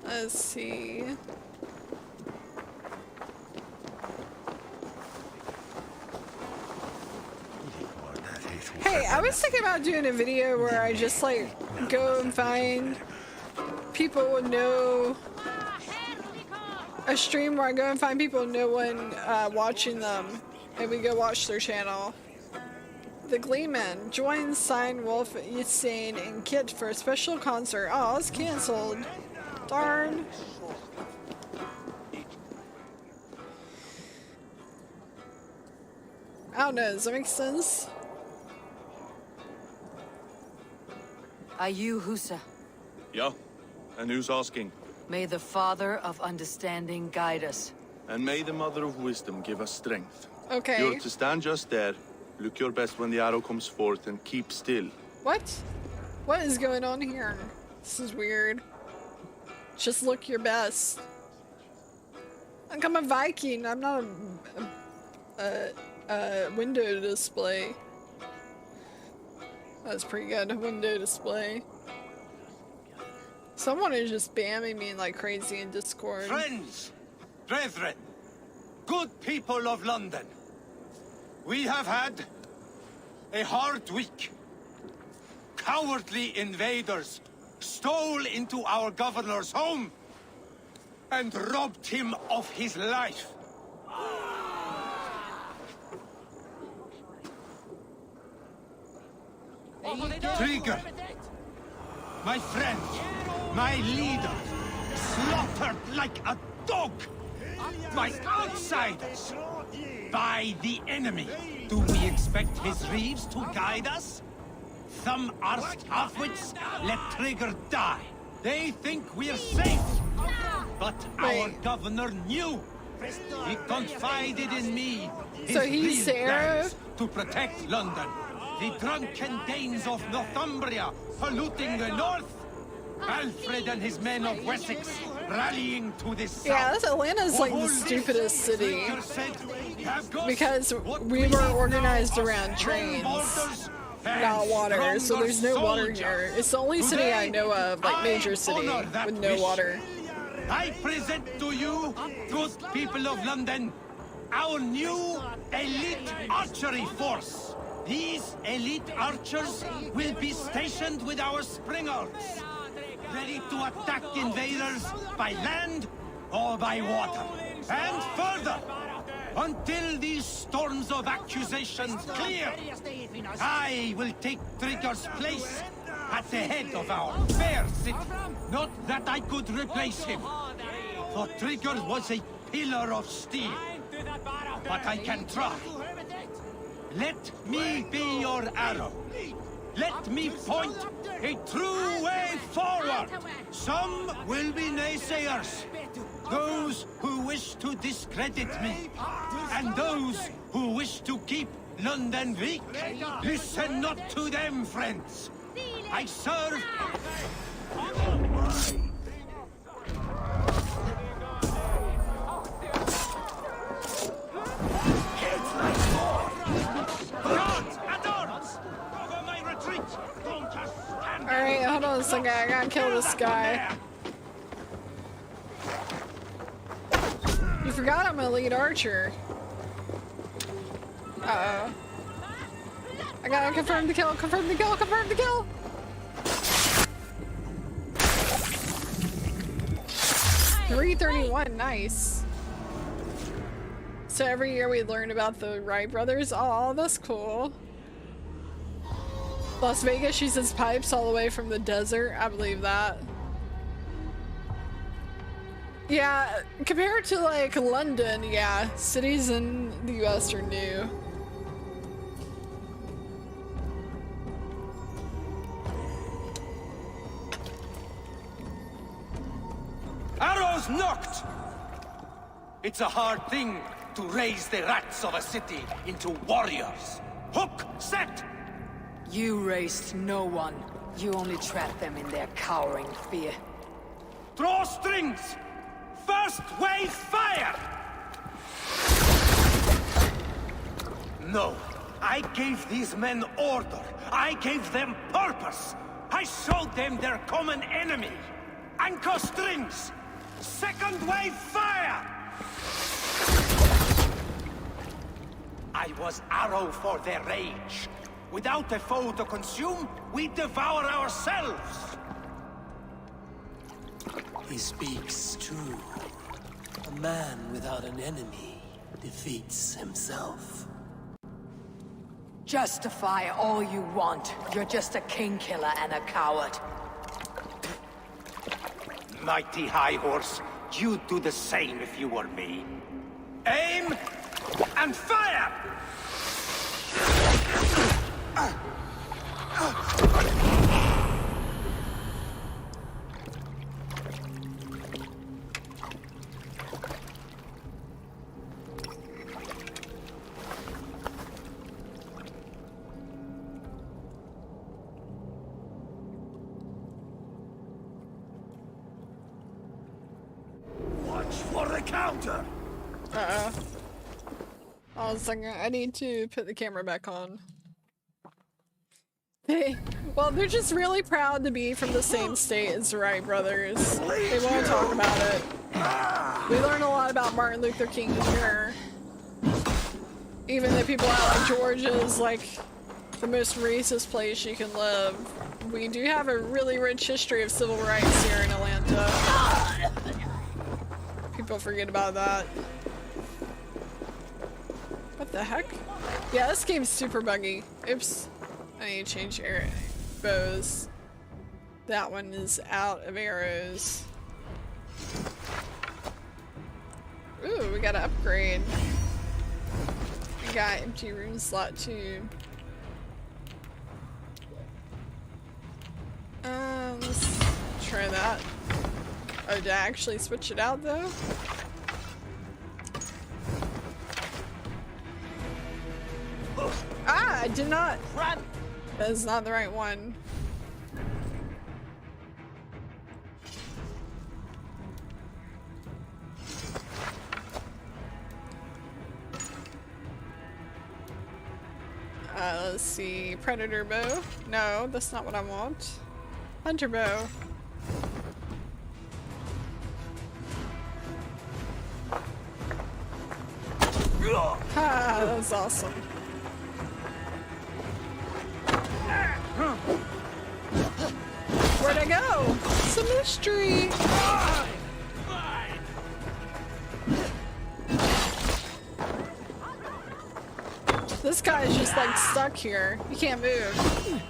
A: Let's see. Hey, I was thinking about doing a video where I just like go and find people with no... A stream where I go and find people no one watching them, and we go watch their channel. The Gleeman joins Sign, Wolf, Yitsane, and Kit for a special concert. Oh, it's cancelled. Darn. I don't know, does that make sense?
B: Are you Husa?
G: Yeah, and who's asking?
B: May the Father of Understanding guide us.
G: And may the Mother of Wisdom give us strength.
A: Okay.
G: You're to stand just there, look your best when the arrow comes forth, and keep still.
A: What? What is going on here? This is weird. Just look your best. I'm a Viking. I'm not a window display. That's pretty good. A window display. Someone is just spamming me like crazy in Discord.
L: Friends, brethren, good people of London, we have had a hard week. Cowardly invaders stole into our governor's home and robbed him of his life. Trigger, my friend, my leader, slaughtered like a dog by outsiders, by the enemy. Do we expect his reeves to guide us? Some arsed halfwits let Trigger die. They think we're safe. But our governor knew. He confided in me. His
A: So he's
L: real
A: Sarah?
L: plans to protect London. The drunken Danes of Northumbria polluting the north. Alfred and his men of Wessex rallying to the south.
A: Yeah, this Atlanta's like the stupidest city. Because we were organized around trains, not water, so there's no water here. It's the only city I know of, like major city, with no water.
L: I present to you, good people of London, our new elite archery force. These elite archers will be stationed with our springers, ready to attack invaders by land or by water. And further, until these storms of accusations clear, I will take Trigger's place at the head of our fair city. Not that I could replace him, for Trigger was a pillar of steel. But I can try. Let me be your arrow. Let me point a true way forward. Some will be naysayers. Those who wish to discredit me. And those who wish to keep London weak. Listen not to them, friends. I serve...
A: Alright, hold on a second, I gotta kill this guy. You forgot I'm a lead archer. Uh-oh. I gotta confirm the kill, confirm the kill, confirm the kill! 331, nice. So every year we learn about the Wright brothers. Oh, that's cool. Las Vegas uses pipes all the way from the desert. I believe that. Yeah, compared to like London, yeah, cities in the US are new.
L: Arrows knocked! It's a hard thing to raise the rats of a city into warriors. Hook, set!
B: You raised no one. You only trapped them in their cowering fear.
L: Draw strings! First wave fire! No, I gave these men order. I gave them purpose. I showed them their common enemy. Anchor strings! Second wave fire! I was arrow for their rage. Without a foe to consume, we devour ourselves.
J: He speaks true. A man without an enemy defeats himself.
B: Justify all you want. You're just a king killer and a coward.
L: Mighty High Horse, you'd do the same if you were me. Aim and fire!
C: Watch for the counter!
A: Uh-oh. I was thinking I need to put the camera back on. Well, they're just really proud to be from the same state as the Wright brothers. They won't talk about it. We learn a lot about Martin Luther King here. Even the people out like Georgia is like the most racist place you can live. We do have a really rich history of civil rights here in Atlanta. People forget about that. What the heck? Yeah, this game's super buggy. Oops. I need to change bows. That one is out of arrows. Ooh, we got an upgrade. We got empty room slot too. Let's try that. Oh, did I actually switch it out though? Ah, I did not. That is not the right one. Let's see. Predator bow. No, that's not what I want. Hunter bow. Ah, that was awesome. Where'd I go? It's a mystery. This guy is just like stuck here. He can't move.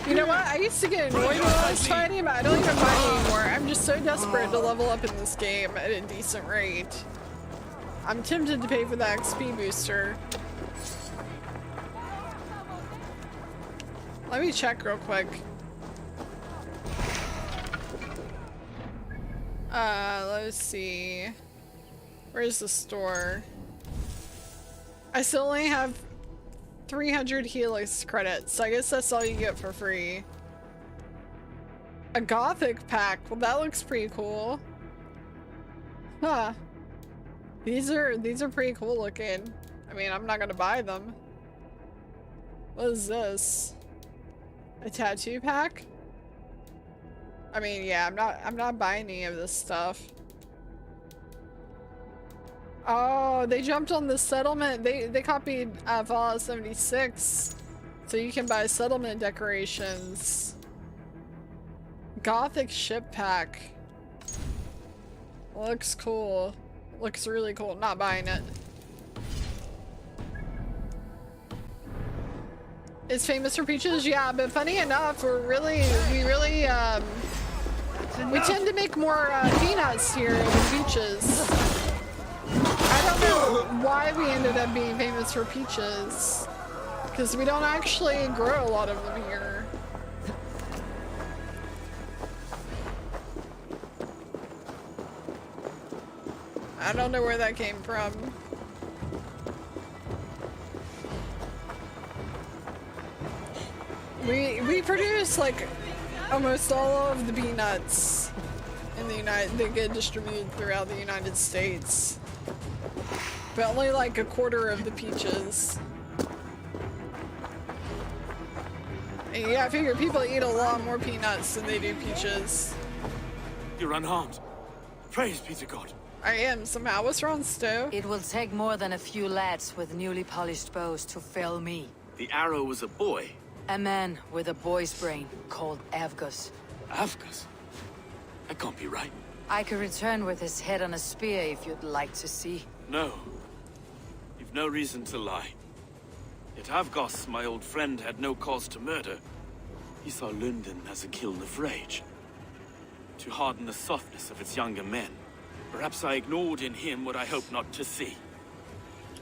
A: You know what? I used to get annoyed when I was fighting, but I don't even fight anymore. I'm just so desperate to level up in this game at a decent rate. I'm tempted to pay for the XP booster. Let me check real quick. Let's see. Where's the store? I still only have 300 Helix credits, so I guess that's all you get for free. A Gothic pack. Well, that looks pretty cool. Huh. These are pretty cool looking. I mean, I'm not gonna buy them. What is this? A tattoo pack? I mean, yeah, I'm not buying any of this stuff. Oh, they jumped on the settlement. They copied Valhalla 76. So you can buy settlement decorations. Gothic ship pack. Looks cool. Looks really cool. Not buying it. It's famous for peaches? Yeah, but funny enough, we tend to make more peanuts here than peaches. I don't know why we ended up being famous for peaches, because we don't actually grow a lot of them here. I don't know where that came from. We produce like almost all of the peanuts in the they get distributed throughout the United States, but only like a quarter of the peaches. And yeah, I figure people eat a lot more peanuts than they do peaches.
K: You're unharmed. Praise be to God.
A: I am somehow. What's wrong, Stowe?
B: It will take more than a few lads with newly polished bows to fell me.
K: The arrow was a boy.
B: A man with a boy's brain called Avgus.
K: Avgus? That can't be right.
B: I could return with his head on a spear if you'd like to see.
K: No. You've no reason to lie. Yet Avgos, my old friend, had no cause to murder. He saw London as a kiln of rage. To harden the softness of its younger men. Perhaps I ignored in him what I hoped not to see.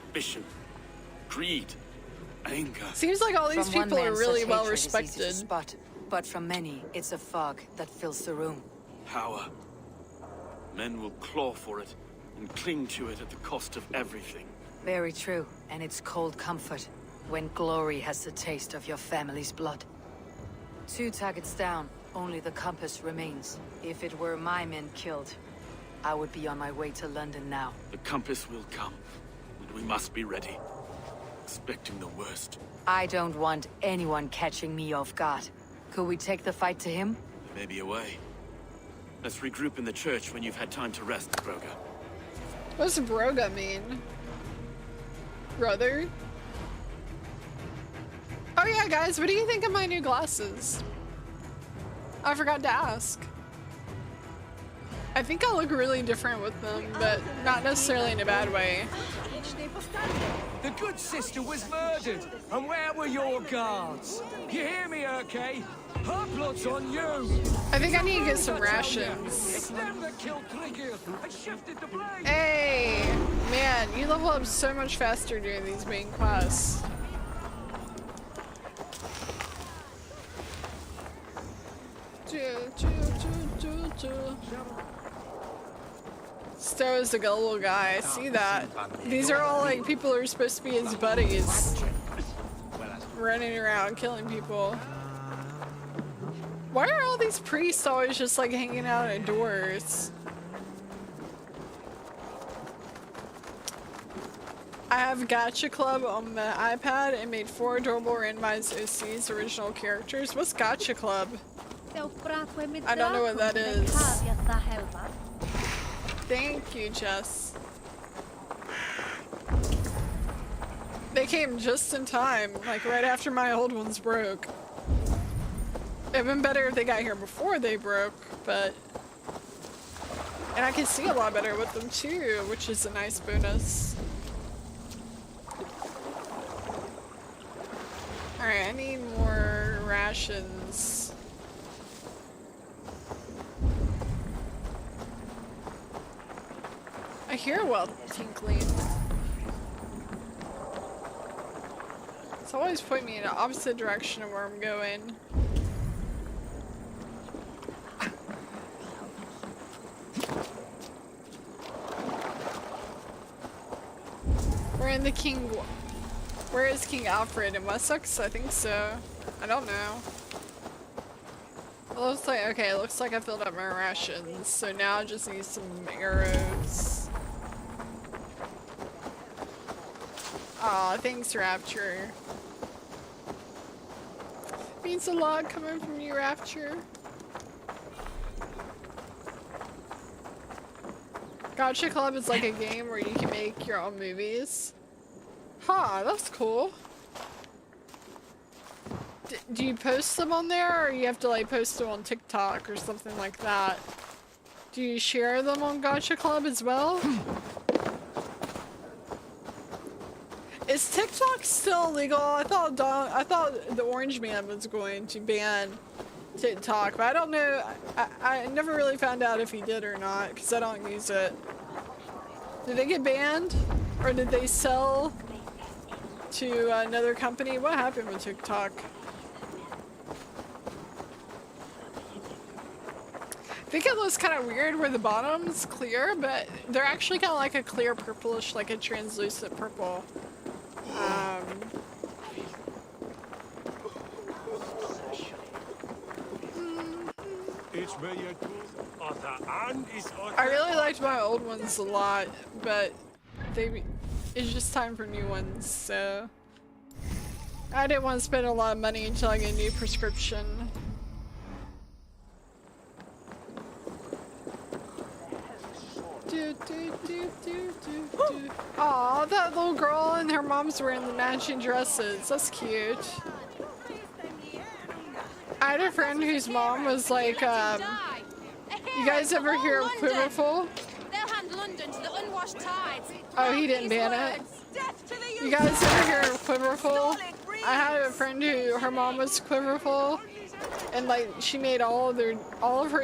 K: Ambition, greed, anger.
A: Seems like all these people are really well
B: Easy to
A: respected.
B: spot, but from many, it's a fog that fills the room.
K: Power. Men will claw for it and cling to it at the cost of everything.
B: Very true, and it's cold comfort when glory has the taste of your family's blood. 2 targets down, only the compass remains. If it were my men killed, I would be on my way to London now.
K: The compass will come, and we must be ready. Expecting the worst.
B: I don't want anyone catching me off guard. Could we take the fight to him?
K: There may be a way. Let's regroup in the church when you've had time to rest, Broga.
A: What does Broga mean? Brother? Oh yeah, guys, what do you think of my new glasses? I forgot to ask. I think I look really different with them, but not necessarily in a bad way.
E: The good sister was murdered, and where were your guards? You hear me, Urke? Her blood's on you!
A: I think I need to get some rations.
E: It's them that killed Trigger and shifted the blame!
A: Hey! Man, you level up so much faster doing these main quests. Stowe is the gullible guy, I see that. These are all like people who are supposed to be his buddies. Running around killing people. Why are all these priests always just like hanging out indoors? I have Gacha Club on the iPad and made 4 adorable randomized OCs, original characters. What's Gacha Club? I don't know what that is. Thank you, Jess. They came just in time, like right after my old ones broke. It'd been better if they got here before they broke, but... And I can see a lot better with them too, which is a nice bonus. Alright, I need more rations. I hear a well tinkling. It's always putting me in the opposite direction of where I'm going. We're in the King... Where is King Alfred? In Wessex? I think so. I don't know. It looks like... Okay, it looks like I filled up my rations. So now I just need some arrows. Aw, thanks, Rapture. Means a lot coming from you, Rapture. Gacha Club is like a game where you can make your own movies. Huh, that's cool. Do you post them on there, or you have to like post them on TikTok or something like that? Do you share them on Gacha Club as well? Is TikTok still illegal? I thought the Orange Man was going to ban TikTok, but I don't know. I never really found out if he did or not, because I don't use it. Did they get banned? Or did they sell to another company? What happened with TikTok? I think it looks kind of weird where the bottom's clear, but they're actually kind of like a clear purplish, like a translucent purple. I really liked my old ones a lot, but it's just time for new ones, so I didn't want to spend a lot of money until I get a new prescription. Aw, that little girl and her mom's wearing the matching dresses. That's cute. I had a friend whose mom was like, you guys ever hear of Quiverful?
I: They'll hand London to the unwashed tides.
A: Oh, he didn't ban it. You guys ever hear of Quiverful? I had a friend who her mom was Quiverful, and like she made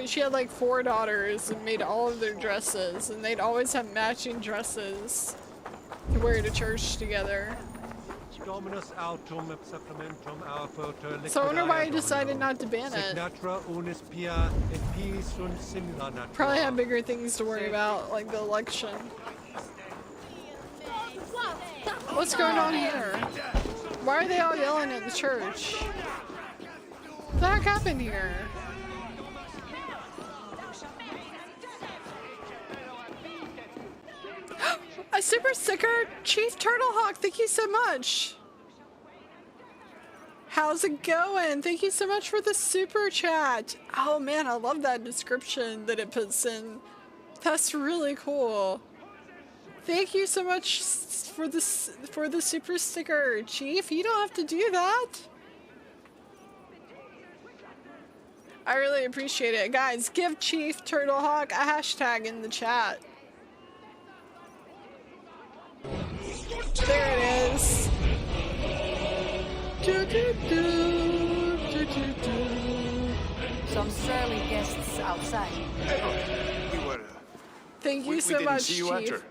A: she had like 4 daughters and made all of their dresses, and they'd always have matching dresses to wear to church together. So I wonder why he decided not to ban it. Probably had bigger things to worry about, like the election. What's going on here? Why are they all yelling at the church? What the heck happened here? A super sticker, Chief Turtlehawk, thank you so much. How's it going? Thank you so much for the super chat. Oh man, I love that description that it puts in. That's really cool. Thank you so much for the super sticker, Chief. You don't have to do that. I really appreciate it. Guys, give Chief Turtlehawk a hashtag in the chat. There it is.
B: Some surly guests outside.
A: Thank you so much,
C: see you
A: Chief.
C: enter.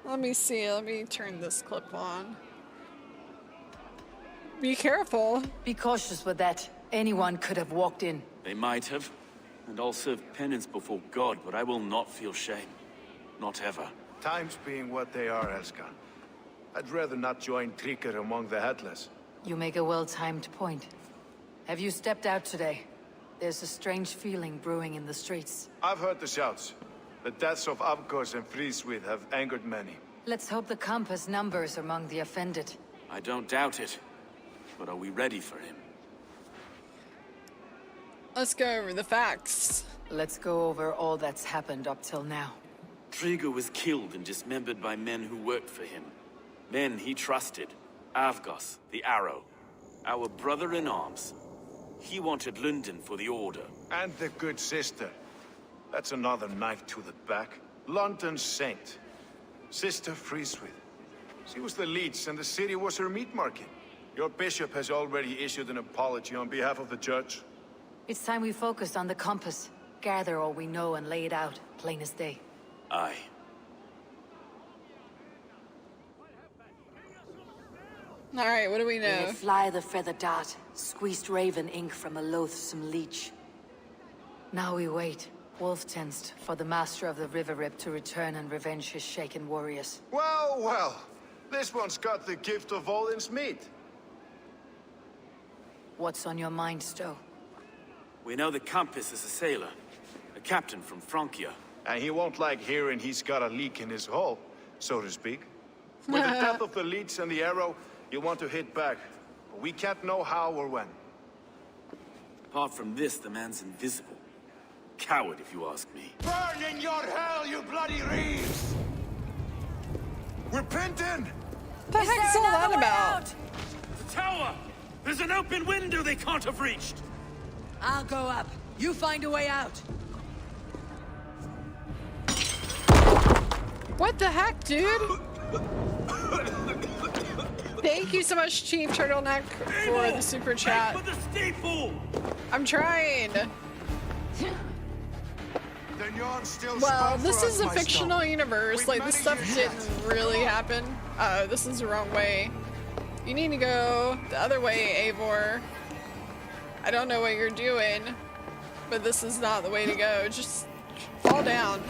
A: Let me see. Let me turn this clip on. Be careful.
B: Be cautious with that. Anyone could have walked in.
K: They might have, and I'll serve penance before God, but I will not feel shame. Not ever.
C: Times being what they are, Elska. I'd rather not join Tricker among the headless.
B: You make a well-timed point. Have you stepped out today? There's a strange feeling brewing in the streets.
C: I've heard the shouts. The deaths of Avgos and Frieswith have angered many.
B: Let's hope the Camp has numbers among the offended.
K: I don't doubt it. But are we ready for him?
A: Let's go over the facts.
B: Let's go over all that's happened up till now.
K: Trigo was killed and dismembered by men who worked for him. Men he trusted. Avgos, the Arrow. Our brother-in-arms. He wanted London for the Order.
C: And the good sister. That's another knife to the back. London's saint. Sister Frieswith. She was the Leech and the city was her meat market. Your bishop has already issued an apology on behalf of the church.
B: It's time we focused on the compass. Gather all we know and lay it out, plain as day.
K: Aye.
A: Alright, what do we
B: May
A: know?
B: it fly the feather dart, squeezed raven ink from a loathsome leech. Now we wait, wolf-tensed, for the master of the River Rip to return and revenge his shaken warriors.
C: Well, well. This one's got the gift of Odin's meat.
B: What's on your mind, Stowe?
K: We know the Compass is a sailor. A captain from Francia.
C: And he won't like hearing he's got a leak in his hull, so to speak. With the death of the Leech and the Arrow, you want to hit back. But we can't know how or when.
K: Apart from this, the man's invisible. Coward, if you ask me.
L: Burn in your hell, you bloody reeves!
C: We're pinned in!
A: What the heck's all that about?
K: The tower! There's an open window they can't have reached!
B: I'll go up. You find a way out.
A: What the heck, dude? Thank you so much, Chief Turtleneck, for the super chat.
K: For the steeple!
A: I'm trying.
C: Still
A: Well, this
C: for
A: is
C: us,
A: a
C: my
A: fictional
C: stone.
A: universe. Like, this stuff didn't really happen. This is the wrong way. You need to go the other way, Eivor. I don't know what you're doing. but this is not the way to go. Just fall down.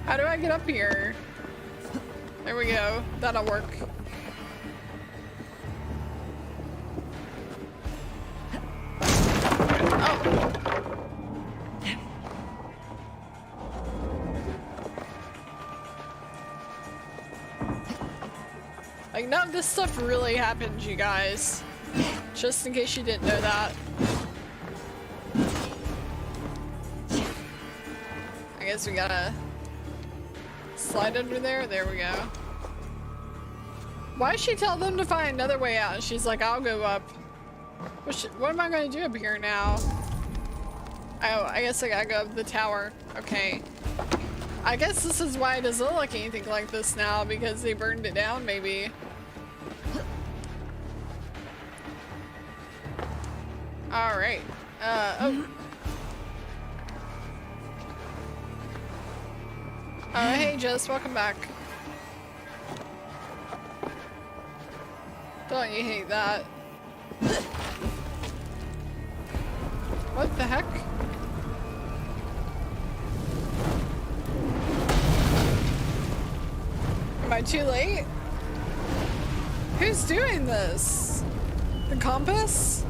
A: How do I get up here? There we go. That'll work. Oh. Like, none of this stuff really happened, you guys. Just in case you didn't know that. I guess we gotta slide under there. There we go. Why did she tell them to find another way out? She's like, I'll go up. What am I gonna do up here now? Oh, I guess I gotta go up the tower. Okay. I guess this is why it doesn't look like anything like this now, because they burned it down, maybe. Alright. Oh. Hey Jess, welcome back. Don't you hate that? What the heck? Am I too late? Who's doing this? The compass?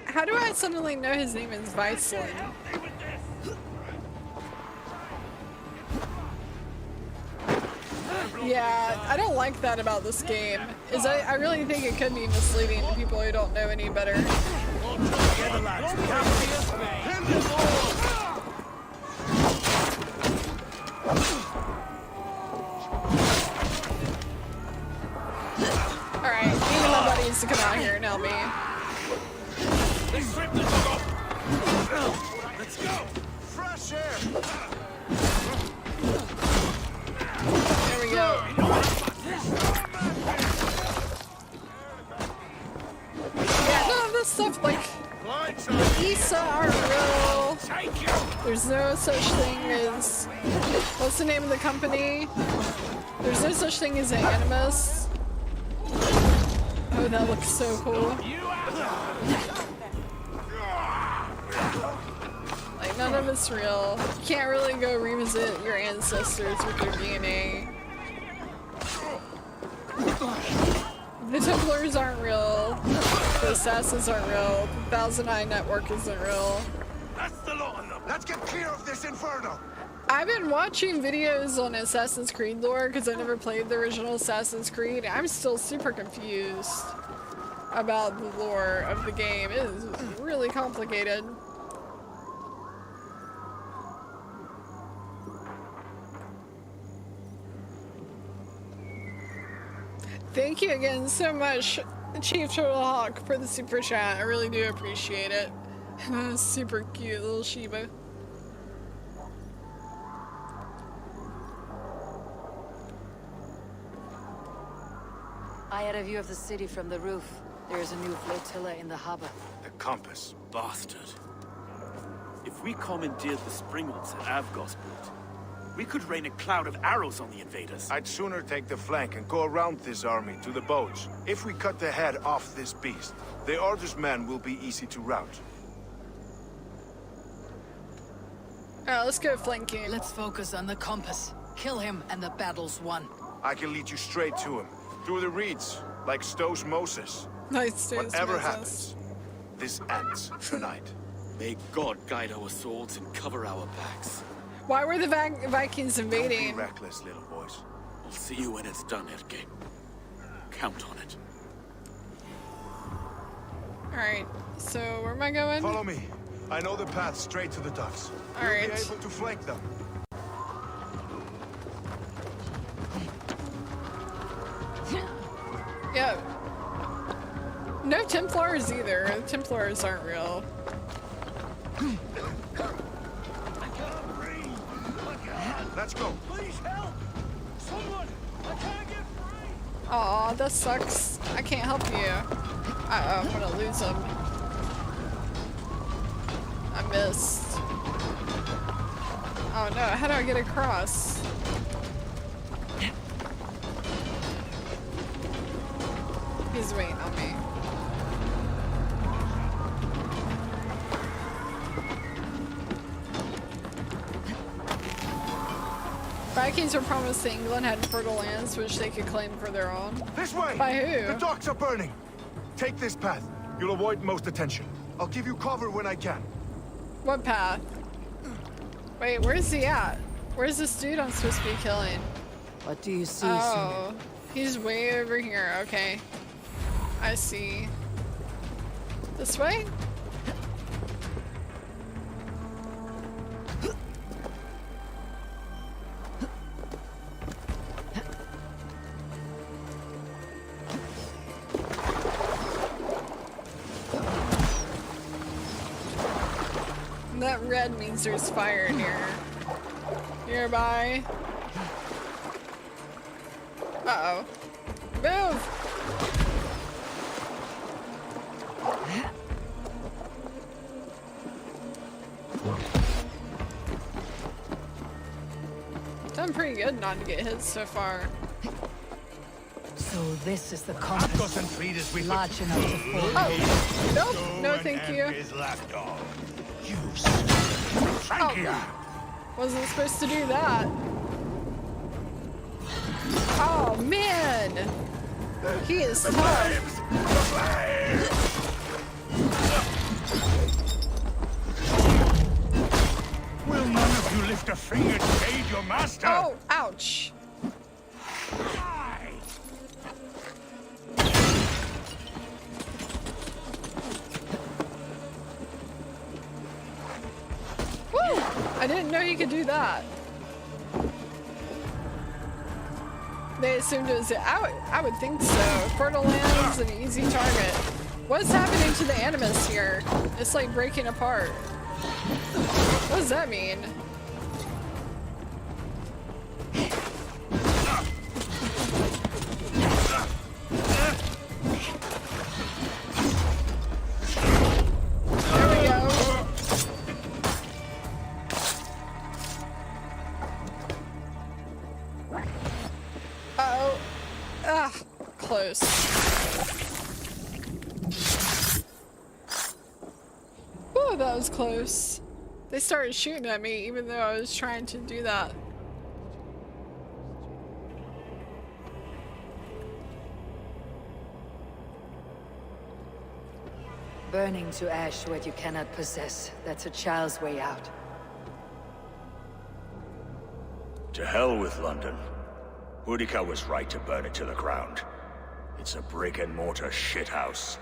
A: How do I suddenly know his name is Viceland? Yeah, I don't like that about this game. I really think it could be misleading to people who don't know any better. Alright, even my buddies to come out here and help me.
C: Let's go! Fresh air!
A: There we go. Yeah, none of this stuff, like, the Issa aren't real. There's no such thing as, what's the name of the company? There's no such thing as an animus. Oh, that looks so cool. Like, none of it's real. You can't really go revisit your ancestors with their DNA. The Templars aren't real. The Assassins aren't real. The Thousand Eye Network isn't real.
C: That's the lot of them. Let's get clear of this inferno.
A: I've been watching videos on Assassin's Creed lore because I never played the original Assassin's Creed. I'm still super confused about the lore of the game. It is really complicated. Thank you again so much, Chief Turtlehawk, for the super chat. I really do appreciate it. Super cute little Shiba.
B: I had a view of the city from the roof. There is a new flotilla in the harbor.
C: The compass.
K: Bastard. If we commandeered the springboards at Avgosport, we could rain a cloud of arrows on the invaders.
C: I'd sooner take the flank and go around this army to the boats. If we cut the head off this beast, the Order's men will be easy to rout.
A: Alright, let's go flanking.
B: Let's focus on the compass. Kill him and the battle's won.
C: I can lead you straight to him. Through the reeds, like Stowe's Moses.
A: Nice, Stowe's
C: Whatever
A: Moses.
C: happens, this ends tonight.
K: May God guide our swords and cover our backs.
A: Why were the Vikings invading?
C: Don't be reckless, little boys.
K: I'll see you when it's done, Erke. Count on it.
A: Alright, so where am I going?
C: Follow me. I know the path straight to the docks.
A: Alright.
C: You'll be able to flank them.
A: Yeah. No Templars either. The Templars aren't real.
C: Let's go.
E: Please help! Someone! I can't get free!
A: Aw, that sucks. I can't help you. I'm gonna lose him. I missed. Oh no, how do I get across? He's waiting on me. Vikings were promised that England had fertile lands which they could claim for their own.
C: This way!
A: By who?
C: The docks are burning! Take this path. You'll avoid most attention. I'll give you cover when I can.
A: What path? Wait, where's he at? Where's this dude I'm supposed to be killing?
B: What do you see,
A: Oh, he's way over here. Okay. I see. This way? That red means there's fire here. Nearby. Uh-oh. Move! Done pretty good not to get hit so far.
B: So this is the
L: Large enough to fall.
A: Oh! Nope! No thank you. Oh. Wasn't supposed to do that. Oh man! He is tough.
L: Will none of you lift a finger to aid your master?
A: Oh, ouch. Woo! I didn't know you could do that. They assumed it was I would think so. Fertile lands, an easy target. What's happening to the animus here? It's like breaking apart. What does that mean? There we go. Uh-oh. Ah, close. Oh, that was close. They started shooting at me even though I was trying to do that.
B: Burning to ash what you cannot possess. That's a child's way out.
M: To hell with London. Boudica was right to burn it to the ground. It's a brick-and-mortar shithouse.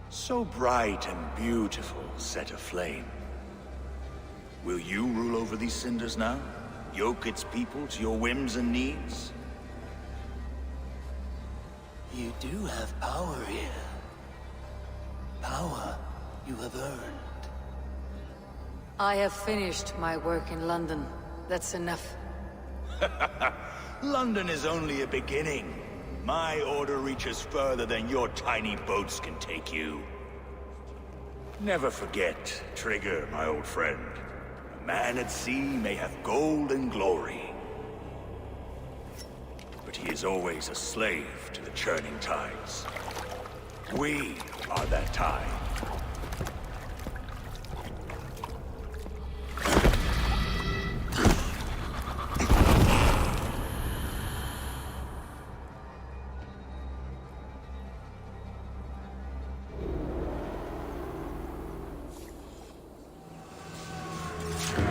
M: So bright and beautiful, set aflame. Will you rule over these cinders now? Yoke its people to your whims and needs?
J: You do have power here. Power you have earned.
B: I have finished my work in London. That's enough.
M: London is only a beginning. My order reaches further than your tiny boats can take you. Never forget, Trigger, my old friend. A man at sea may have gold and glory, but he is always a slave to the churning tides. We are that tide.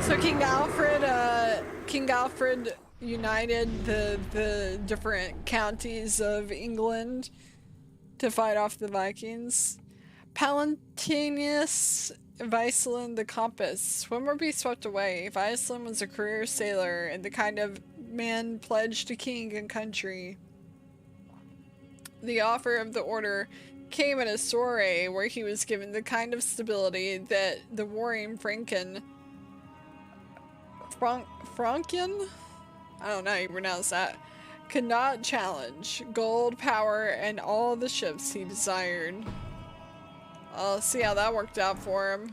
A: So King Alfred united the different counties of England to fight off the Vikings. Palatinius Viceland the Compass. Swim or be swept away. Viceland was a career sailor and the kind of man pledged to king and country. The offer of the order came at a soiree where he was given the kind of stability that the warring Frankian I don't know how you pronounce that, could not challenge gold, power, and all the ships he desired. I'll see how that worked out for him.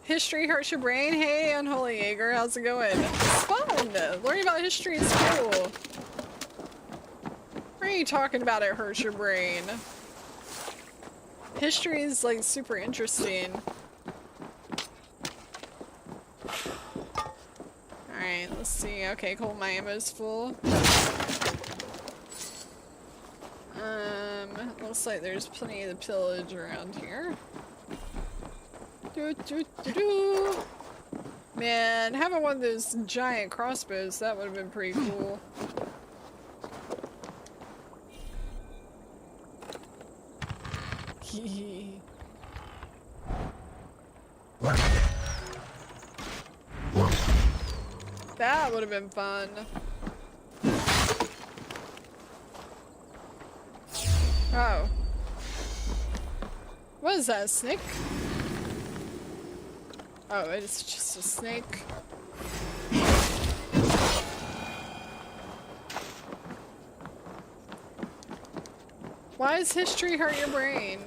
A: History hurts your brain? Hey, Unholy Jaeger, how's it going? It's fun! Learning about history is cool. What are you talking about it hurts your brain? History is like super interesting. Alright, let's see. Okay, cool, my ammo's full. Looks like there's plenty of the pillage around here. Man, having one of those giant crossbows, that would have been pretty cool. That would have been fun. Oh. What is that, a snake? Oh, it's just a snake. Why does history hurt your brain?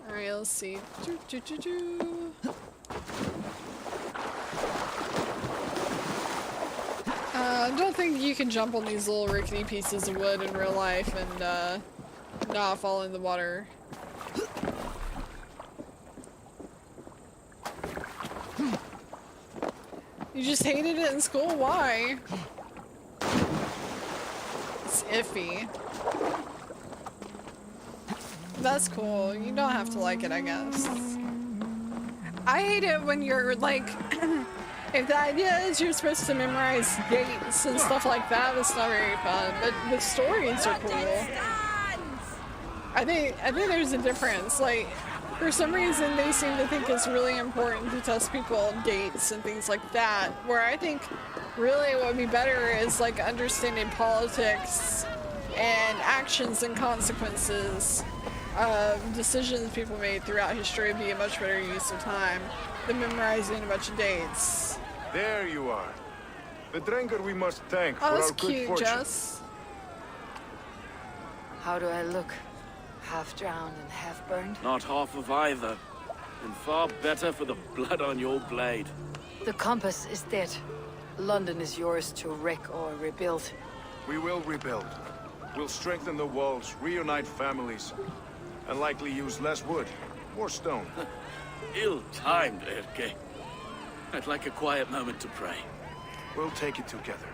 A: Alright, let's see. I don't think you can jump on these little rickety pieces of wood in real life and not fall in the water. You just hated it in school? Why? It's iffy. That's cool. You don't have to like it, I guess. I hate it when you're like, if the idea is you're supposed to memorize dates and stuff like that, it's not very fun. But the stories are cool. I think there's a difference. Like, for some reason, they seem to think it's really important to test people on dates and things like that. Where I think really what would be better is like understanding politics and actions and consequences of decisions people made throughout history would be a much better use of time than memorizing a bunch of dates.
C: There you are. The drinker we must thank for
A: Oh,
C: our
A: that's
C: good
A: cute,
C: fortune.
A: Jess.
B: How do I look? Half drowned and half burned?
K: Not half of either. And far better for the blood on your blade.
B: The compass is dead. London is yours to wreck or rebuild.
C: We will rebuild. We'll strengthen the walls, reunite families, and likely use less wood, more stone.
K: Ill-timed, Erke. I'd like a quiet moment to pray.
C: We'll take it together.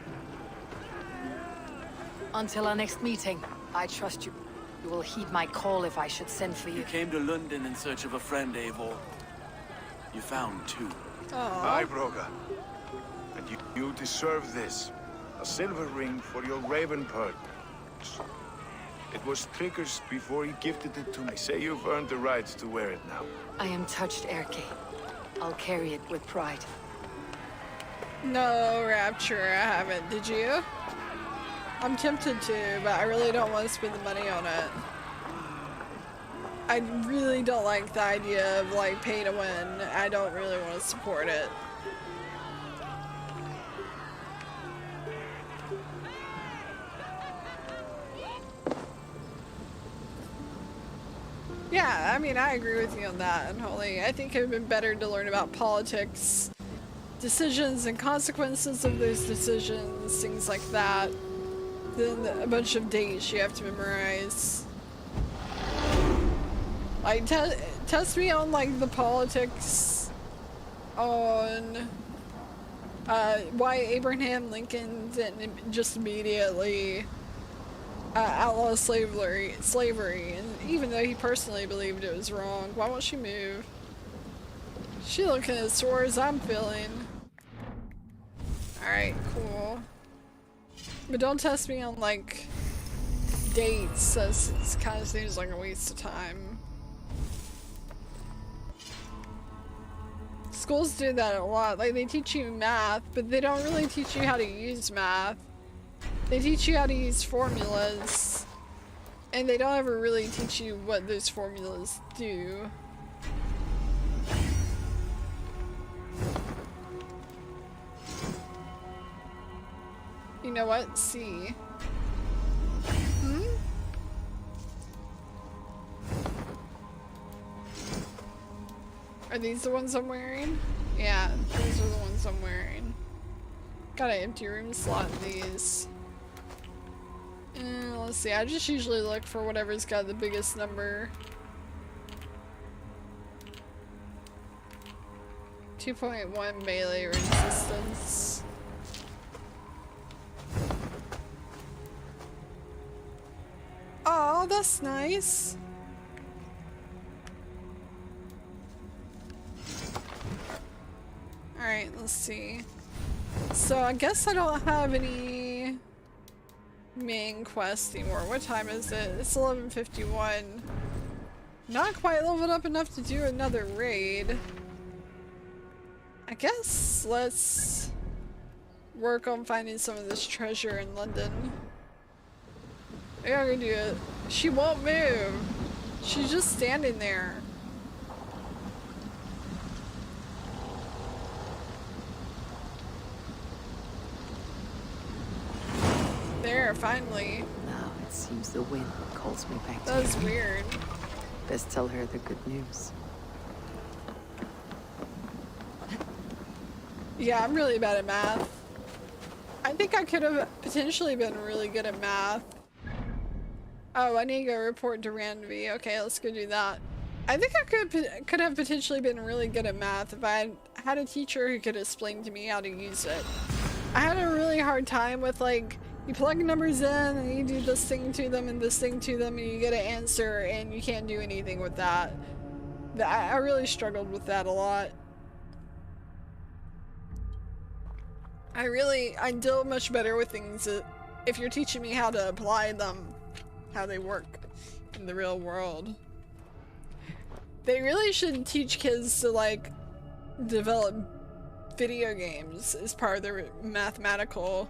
B: Until our next meeting, I trust you. You will heed my call if I should send for you.
K: You came to London in search of a friend, Eivor. You found two.
C: Aye, Broga. And you deserve this. A silver ring for your raven perch. It was Trigger's before he gifted it to me. I say you've earned the right to wear it now.
B: I am touched, Erke. I'll carry it with pride.
A: No, Rapture, I haven't. Did you? I'm tempted to, but I really don't want to spend the money on it. I really don't like the idea of like pay to win. I don't really want to support it. Yeah, I mean, I agree with you on that, Unholy. I think it would have been better to learn about politics, decisions and consequences of those decisions, things like that, than a bunch of dates you have to memorize. Like, test me on, like, the politics on why Abraham Lincoln didn't just immediately outlaw slavery, and even though he personally believed it was wrong. Why won't she move? She looking as sore as I'm feeling. Alright, cool. But don't test me on, like, dates. It kind of seems like a waste of time. Schools do that a lot. Like, they teach you math, but they don't really teach you how to use math. They teach you how to use formulas, and they don't ever really teach you what those formulas do. You know what? C. Hmm? Are these the ones I'm wearing? Yeah, these are the ones I'm wearing. Got an empty room slot in these. Let's see, I just usually look for whatever's got the biggest number. 2.1 melee resistance. Oh, that's nice. Alright, let's see. So I guess I don't have any main quest anymore. What time is it? It's 11:51. Not quite leveled up enough to do another raid. I guess let's work on finding some of this treasure in London. Maybe I'm gonna do it. She won't move. She's just standing there. There, finally.
B: Now it seems the wind calls me back to
A: That's
B: you.
A: weird.
B: Best tell her the good news.
A: Yeah, I'm really bad at math. I think I could have potentially been really good at math. Oh, I need to go report to Randvi. Okay, let's go do that. I think I could have potentially been really good at math if I had a teacher who could explain to me how to use it. I had a really hard time with, like, you plug numbers in and you do this thing to them and this thing to them and you get an answer and you can't do anything with that. I really struggled with that a lot. I deal much better with things that, if you're teaching me how to apply them, how they work in the real world. They really should teach kids to, like, develop video games as part of their mathematical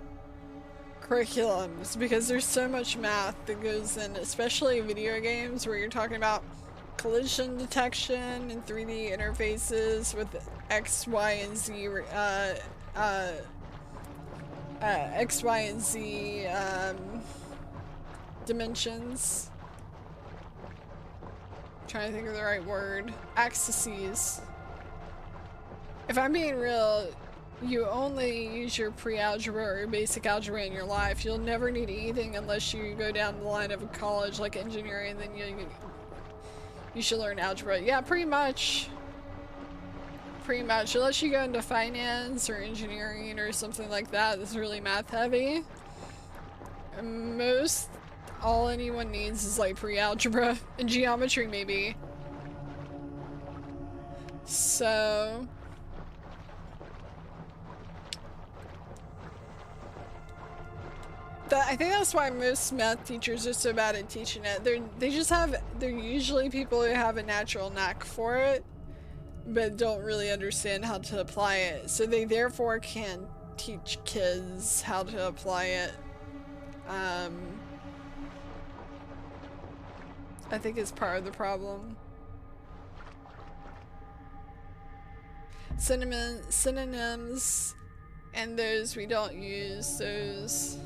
A: curriculums, because there's so much math that goes in, especially video games where you're talking about collision detection and 3D interfaces with X, Y, and Z X, Y, and Z dimensions. I'm trying to think of the right word. Axes. If I'm being real, you only use your pre-algebra or your basic algebra in your life. You'll never need anything unless you go down the line of a college like engineering, then you should learn algebra. Yeah, pretty much. Pretty much, unless you go into finance or engineering or something like that that's really math heavy. All anyone needs is like pre-algebra and geometry maybe. So I think that's why most math teachers are so bad at teaching it. They're usually people who have a natural knack for it, but don't really understand how to apply it. So they therefore can't teach kids how to apply it. I think it's part of the problem. Synonyms, and those we don't use, those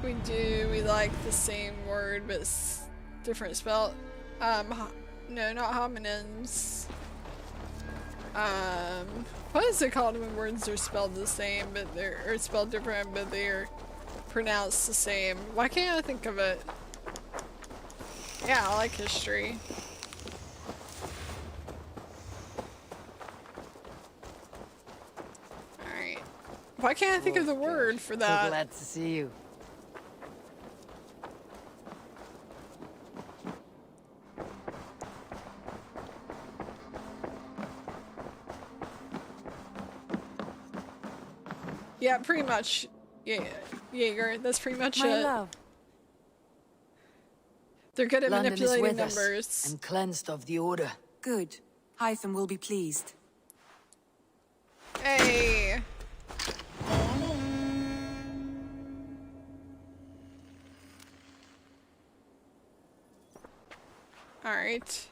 A: we do, we like the same word but it's different spell. No, not homonyms. What is it called when words are spelled the same but or spelled different but they're pronounced the same? Why can't I think of it? Yeah, I like history. Alright. Why can't I think of the word for that?
B: So glad to see you.
A: Yeah, pretty much. Yeah, Jaeger. That's pretty much
B: My
A: it.
B: love.
A: They're good at
B: London
A: manipulating
B: is with
A: numbers.
B: us and cleansed of the order.
D: Good. Hytham will be pleased.
A: Hey. Alright.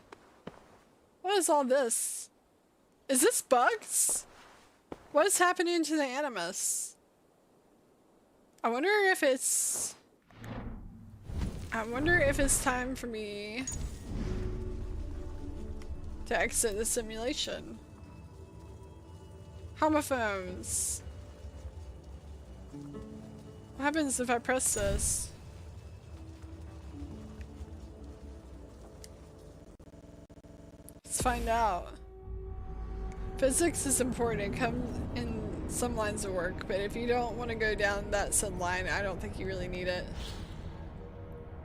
A: What is all this? Is this bugs? What is happening to the Animus? I wonder if it's time for me to exit the simulation. Homophones. What happens if I press this? Let's find out. Physics is important. It comes in some lines of work, but if you don't want to go down that said line, I don't think you really need it.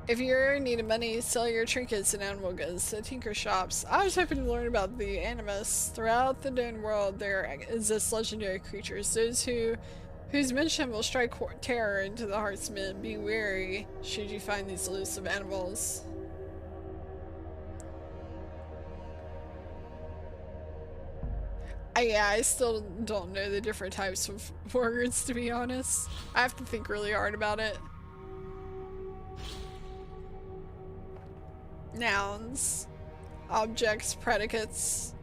A: If you're in need of money, sell your trinkets and animal goods to tinker shops. I was hoping to learn about the animus. Throughout the known world, there exist legendary creatures, those whose mention will strike terror into the hearts of men. Be wary should you find these elusive animals. Yeah, I still don't know the different types of words, to be honest. I have to think really hard about it. Nouns, objects, predicates,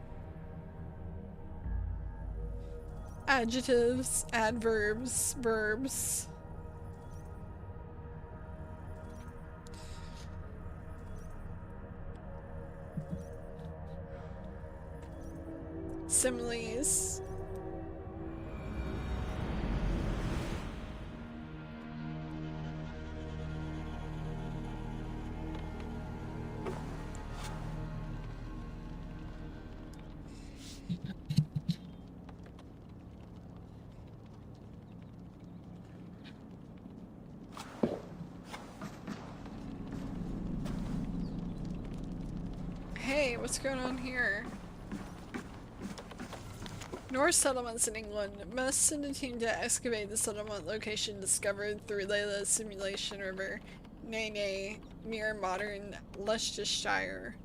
A: adjectives, adverbs, verbs. Similes. Hey, what's going on here? Norse settlements in England must send a team to excavate the settlement location discovered through Layla's simulation river, Nene, near modern Leicestershire.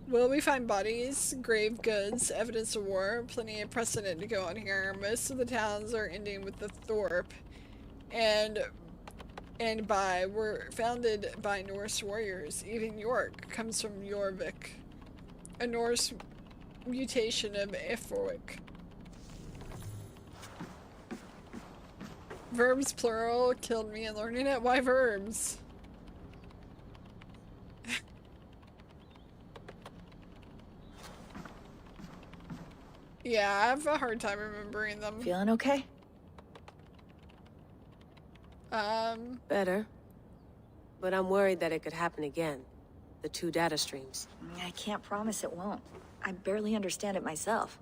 A: Will we find bodies, grave goods, evidence of war? Plenty of precedent to go on here. Most of the towns are ending with the Thorpe, and were founded by Norse warriors. Even York comes from Jorvik, a Norse mutation of Eforwick. Verbs plural killed me in learning it. Why verbs? Yeah, I have a hard time remembering them.
N: Feeling okay?
O: Better. But I'm worried that it could happen again. The two data streams.
N: I can't promise it won't. I barely understand it myself.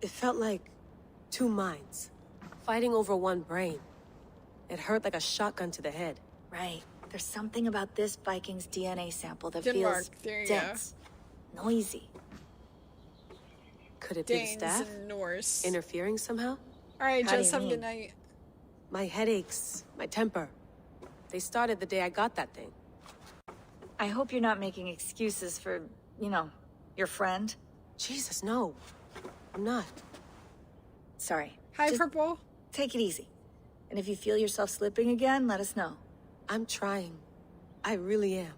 O: It felt like two minds, fighting over one brain. It hurt like a shotgun to the head.
N: Right. There's something about this Viking's DNA sample that
A: Denmark,
N: feels dense, noisy.
O: Could it be the
A: Danes
O: staff?
A: and Norse.
O: Interfering somehow?
A: Alright,
N: How do
A: just
N: you
A: have a
N: mean?
A: good night.
O: My headaches, my temper. They started the day I got that thing.
N: I hope you're not making excuses for, you know, your friend.
O: Jesus, no. I'm not.
N: Sorry.
A: Hi,
N: Just
A: Purple.
N: take it easy. And if you feel yourself slipping again, let us know.
O: I'm trying. I really am.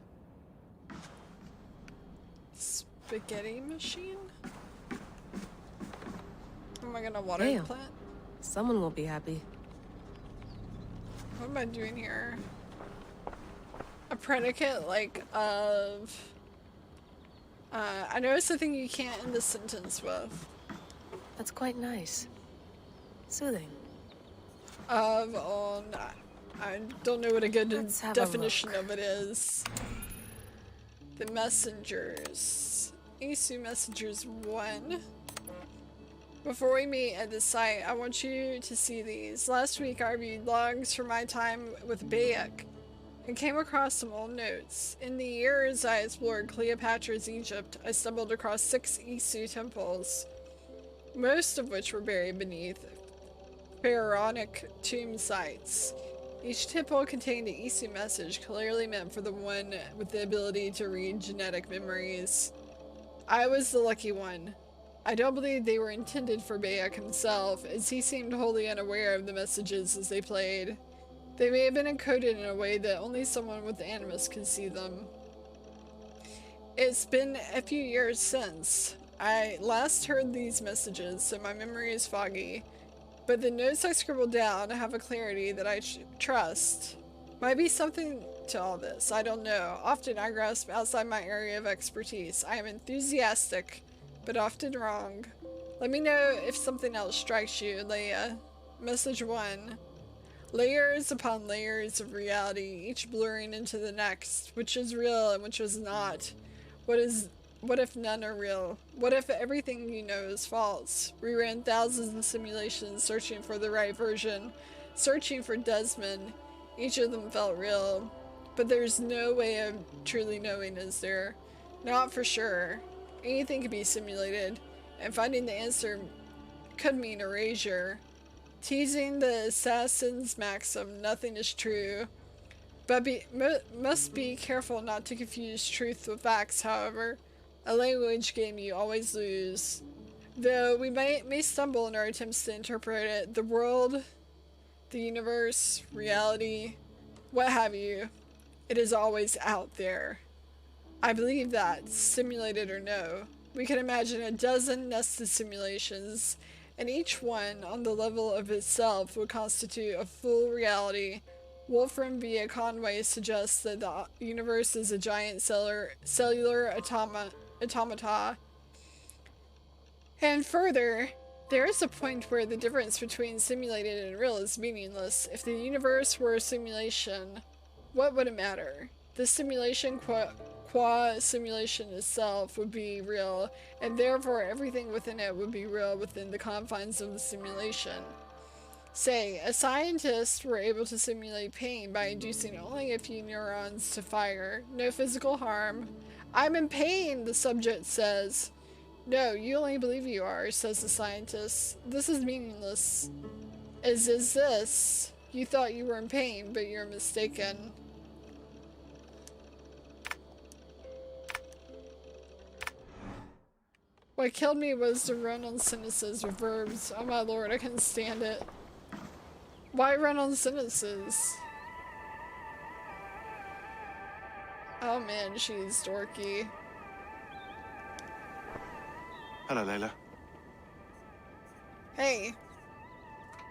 A: Spaghetti machine? Am I gonna water
O: Damn.
A: the plant?
O: Someone will be happy.
A: What am I doing here? A predicate, like, of... I noticed a thing you can't end the sentence with.
O: That's quite nice. Soothing.
A: Of, on... I don't know what a good
O: Let's have a
A: definition
O: look.
A: of it is. The messengers. Isu Messengers 1. Before we meet at the site, I want you to see these. Last week I reviewed logs from my time with Bayek and came across some old notes. In the years I explored Cleopatra's Egypt, I stumbled across 6 Isu temples, most of which were buried beneath pharaonic tomb sites. Each temple contained an Isu message clearly meant for the one with the ability to read genetic memories. I was the lucky one. I don't believe they were intended for Bayek himself, as he seemed wholly unaware of the messages as they played. They may have been encoded in a way that only someone with animus could see them. It's been a few years since I last heard these messages, so my memory is foggy. But the notes I scribbled down have a clarity that I trust. Might be something to all this, I don't know. Often I grasp outside my area of expertise. I am enthusiastic, but often wrong. Let me know if something else strikes you, Leia. Message 1. Layers upon layers of reality, each blurring into the next. Which is real and which is not? What if none are real? What if everything you know is false? We ran thousands of simulations searching for the right version, searching for Desmond. Each of them felt real. But there's no way of truly knowing, is there? Not for sure. Anything can be simulated, and finding the answer could mean erasure. Teasing the assassin's maxim, nothing is true. But must be careful not to confuse truth with facts, however. A language game you always lose. Though we may stumble in our attempts to interpret it, the world, the universe, reality, what have you, it is always out there. I believe that, simulated or no. We can imagine a dozen nested simulations, and each one, on the level of itself, would constitute a full reality. Wolfram via Conway suggests that the universe is a giant cellular automata. And further, there is a point where the difference between simulated and real is meaningless. If the universe were a simulation, what would it matter? The simulation qua simulation itself would be real, and therefore everything within it would be real within the confines of the simulation. Say, a scientist were able to simulate pain by inducing only a few neurons to fire. No physical harm. I'm in pain, the subject says. No, you only believe you are, says the scientist. This is meaningless. Is this? You thought you were in pain, but you're mistaken. What killed me was to run on sentences with verbs. Oh my lord, I couldn't stand it. Why run on sentences? Oh man, she's dorky.
P: Hello, Layla.
A: Hey.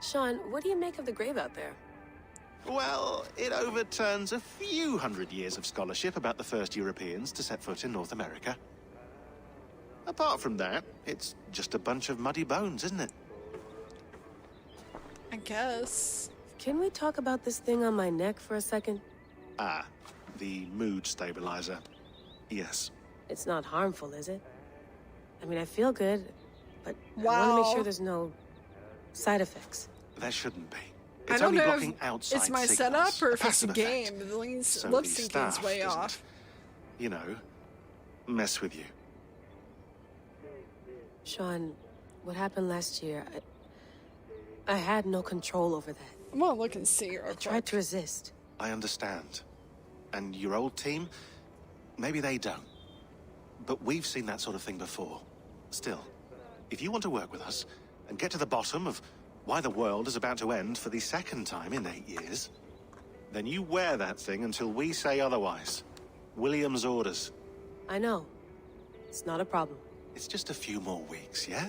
O: Sean, what do you make of the grave out there?
P: Well, it overturns a few hundred years of scholarship about the first Europeans to set foot in North America. Apart from that, it's just a bunch of muddy bones, isn't it?
A: I guess.
O: Can we talk about this thing on my neck for a second?
P: Ah, the mood stabilizer. Yes.
O: It's not harmful, is it? I mean, I feel good, but
A: wow.
O: I want to make sure there's no side effects.
P: There shouldn't be.
A: I
P: It's
A: don't
P: only
A: know
P: blocking
A: if
P: outside
A: it's my
P: signals,
A: setup or if it's a
P: passive
A: game.
P: effect.
A: The
P: So
A: lip
P: the
A: syncing's
P: staff
A: way
P: doesn't,
A: off.
P: you know, mess with you.
O: Sean, what happened last year, I had no control over that.
A: I'm gonna look and see.
O: I tried to resist.
P: I understand. And your old team, maybe they don't. But we've seen that sort of thing before. Still, if you want to work with us and get to the bottom of why the world is about to end for the second time in 8 years, then you wear that thing until we say otherwise. William's orders.
O: I know. It's not a problem.
P: It's just a few more weeks, yeah?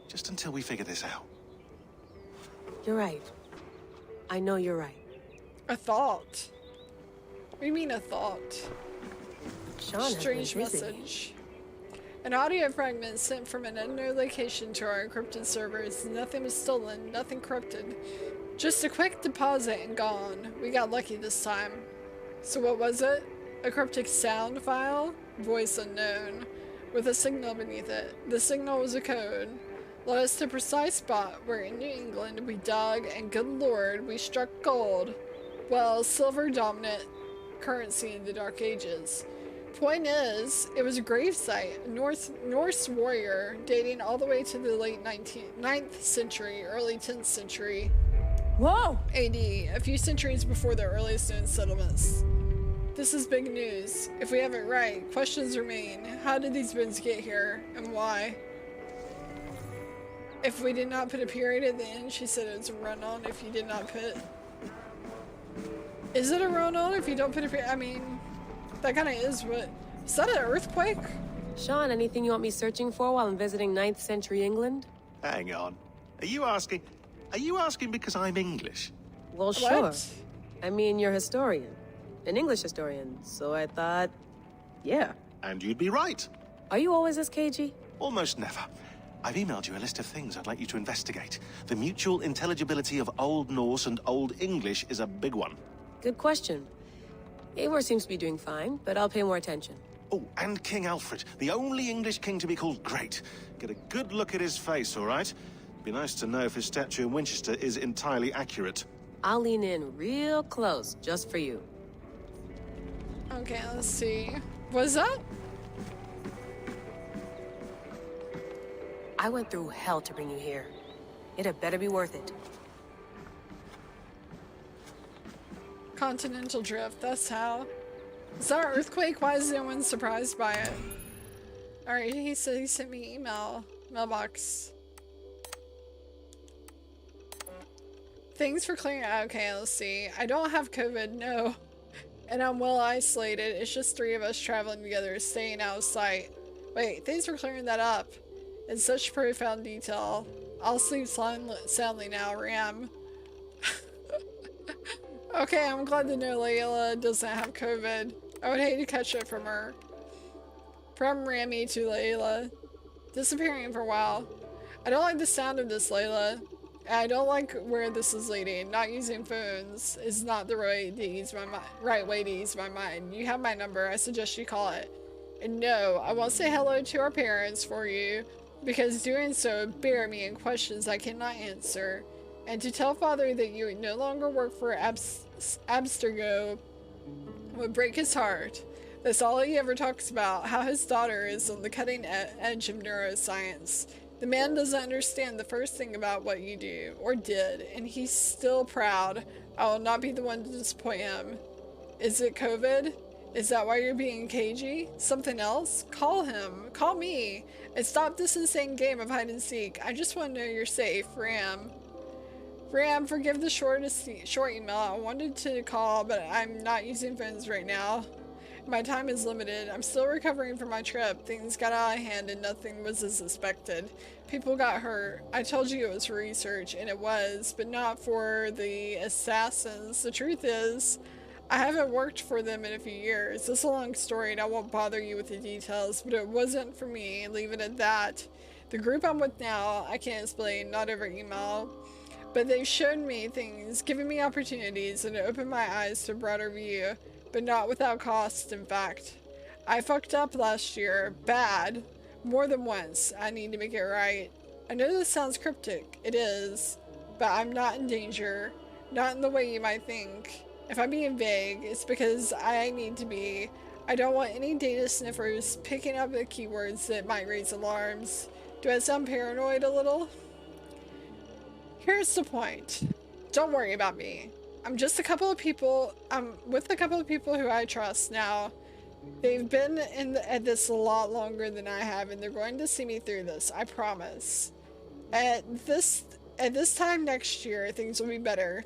P: Just until we figure this out.
O: You're right. I know you're right.
A: A thought. What do you mean a thought?
O: Sean
A: Strange
O: has been busy.
A: message. An audio fragment sent from an unknown location to our encrypted servers. Nothing was stolen, nothing corrupted. Just a quick deposit and gone. We got lucky this time. So what was it? A cryptic sound file? Voice unknown. With a signal beneath it. The signal was a code. Led us to a precise spot where in New England we dug and good lord we struck gold. Well, silver dominant currency in the Dark Ages. Point is, it was a gravesite, a Norse warrior dating all the way to the late 9th century, early 10th century.
O: Whoa!
A: AD, a few centuries before the earliest known settlements. This is big news. If we have it right, questions remain. How did these bones get here, and why? If we did not put a period at the end, she said it's a run-on if you did not put... Is it a run-on if you don't put a period? I mean, that kind of is what... Is that an earthquake?
O: Sean, anything you want me searching for while I'm visiting 9th century England?
P: Hang on. Are you asking... Are you asking because I'm English?
O: Well, sure. I mean, you're a historian. An English historian, so I thought, yeah.
P: And you'd be right.
O: Are you always this cagey?
P: Almost never. I've emailed you a list of things I'd like you to investigate. The mutual intelligibility of Old Norse and Old English is a big one.
O: Good question. Eivor seems to be doing fine, but I'll pay more attention.
P: Oh, and King Alfred, the only English king to be called great. Get a good look at his face, all right? Be nice to know if his statue in Winchester is entirely accurate.
O: I'll lean in real close, just for you.
A: Okay, let's see. What's that?
O: I went through hell to bring you here. It had better be worth it.
A: Continental drift, that's how. Is that an earthquake? Why is no one surprised by it? Alright, he said he sent me email. Mailbox. Thanks for clearing. Okay, let's see. I don't have COVID, no. And I'm well isolated. It's just 3 of us traveling together, staying out of sight. Wait, thanks for clearing that up. In such profound detail. I'll sleep soundly now, Ram. Okay, I'm glad to know Layla doesn't have COVID. I would hate to catch it from her. From Rami to Layla. Disappearing for a while. I don't like the sound of this, Layla. I don't like where this is leading. Not using phones is not the right way to ease my mind. You have my number. I suggest you call it. And no, I won't say hello to our parents for you, because doing so would bury me in questions I cannot answer. And to tell Father that you no longer work for Abstergo would break his heart. That's all he ever talks about, how his daughter is on the cutting edge of neuroscience. The man doesn't understand the first thing about what you do, or did, and he's still proud. I will not be the one to disappoint him. Is it COVID? Is that why you're being cagey? Something else? Call him. Call me. And stop this insane game of hide and seek. I just want to know you're safe, Ram. Ram, forgive the short email. I wanted to call, but I'm not using phones right now. My time is limited. I'm still recovering from my trip. Things got out of hand and nothing was as expected. People got hurt. I told you it was for research, and it was, but not for the assassins. The truth is, I haven't worked for them in a few years. It's a long story and I won't bother you with the details, but it wasn't for me. Leave it at that. The group I'm with now, I can't explain, not over email. But they've shown me things, given me opportunities, and it opened my eyes to a broader view. But not without cost, in fact. I fucked up last year. Bad. More than once. I need to make it right. I know this sounds cryptic. It is. But I'm not in danger. Not in the way you might think. If I'm being vague, it's because I need to be. I don't want any data sniffers picking up the keywords that might raise alarms. Do I sound paranoid a little? Here's the point. Don't worry about me. I'm just a couple of people. I'm with a couple of people who I trust now. They've been at this a lot longer than I have, and they're going to see me through this. I promise. At this time next year, things will be better.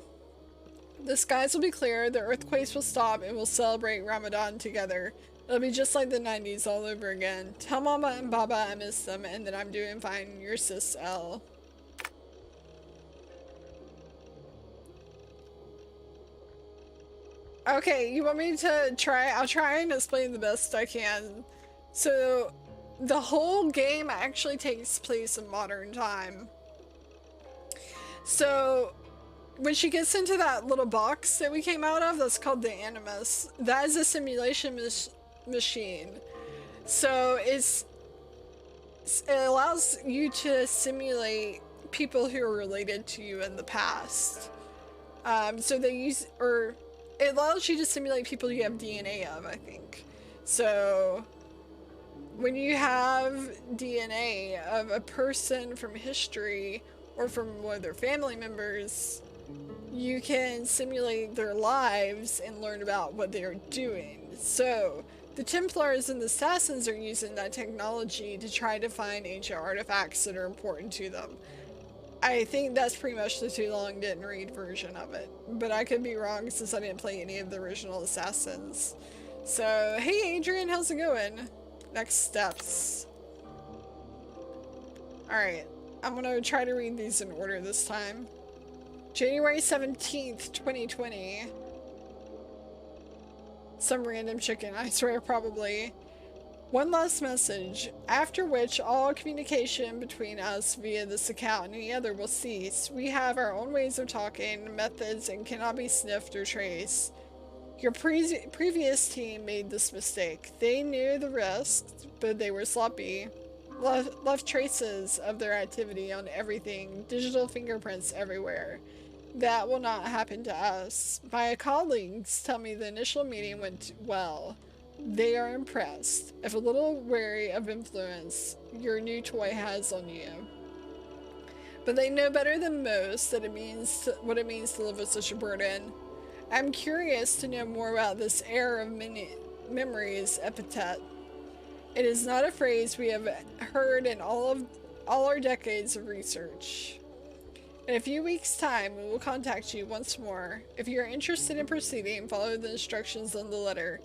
A: The skies will be clear, the earthquakes will stop, and we'll celebrate Ramadan together. It'll be just like the 90s all over again. Tell Mama and Baba I miss them, and that I'm doing fine. Your sis, L. Okay, you want me to try? I'll try and explain the best I can. So, the whole game actually takes place in modern time. So, when she gets into that little box that we came out of, that's called the Animus, that is a simulation machine. So, it allows you to simulate people who are related to you in the past. So they use, or it allows you to simulate people you have DNA of, I think. So when you have DNA of a person from history or from one of their family members, you can simulate their lives and learn about what they're doing. So the Templars and the Assassins are using that technology to try to find ancient artifacts that are important to them. I think that's pretty much the too long didn't read version of it, but I could be wrong since I didn't play any of the original Assassins. So, hey Adrian, how's it going? Next steps. Alright, I'm gonna try to read these in order this time. January 17th, 2020. Some random chicken, I swear, probably. One last message, after which all communication between us via this account and any other will cease. We have our own ways of talking, methods, and cannot be sniffed or traced. Your previous team made this mistake. They knew the risks, but they were sloppy. Left traces of their activity on everything, digital fingerprints everywhere. That will not happen to us. My colleagues tell me the initial meeting went well. They are impressed, if a little wary of influence your new toy has on you. But they know better than most that what it means to live with such a burden. I'm curious to know more about this heir of memories epithet. It is not a phrase we have heard in all our decades of research. In a few weeks' time, we will contact you once more. If you are interested in proceeding, follow the instructions on the letter.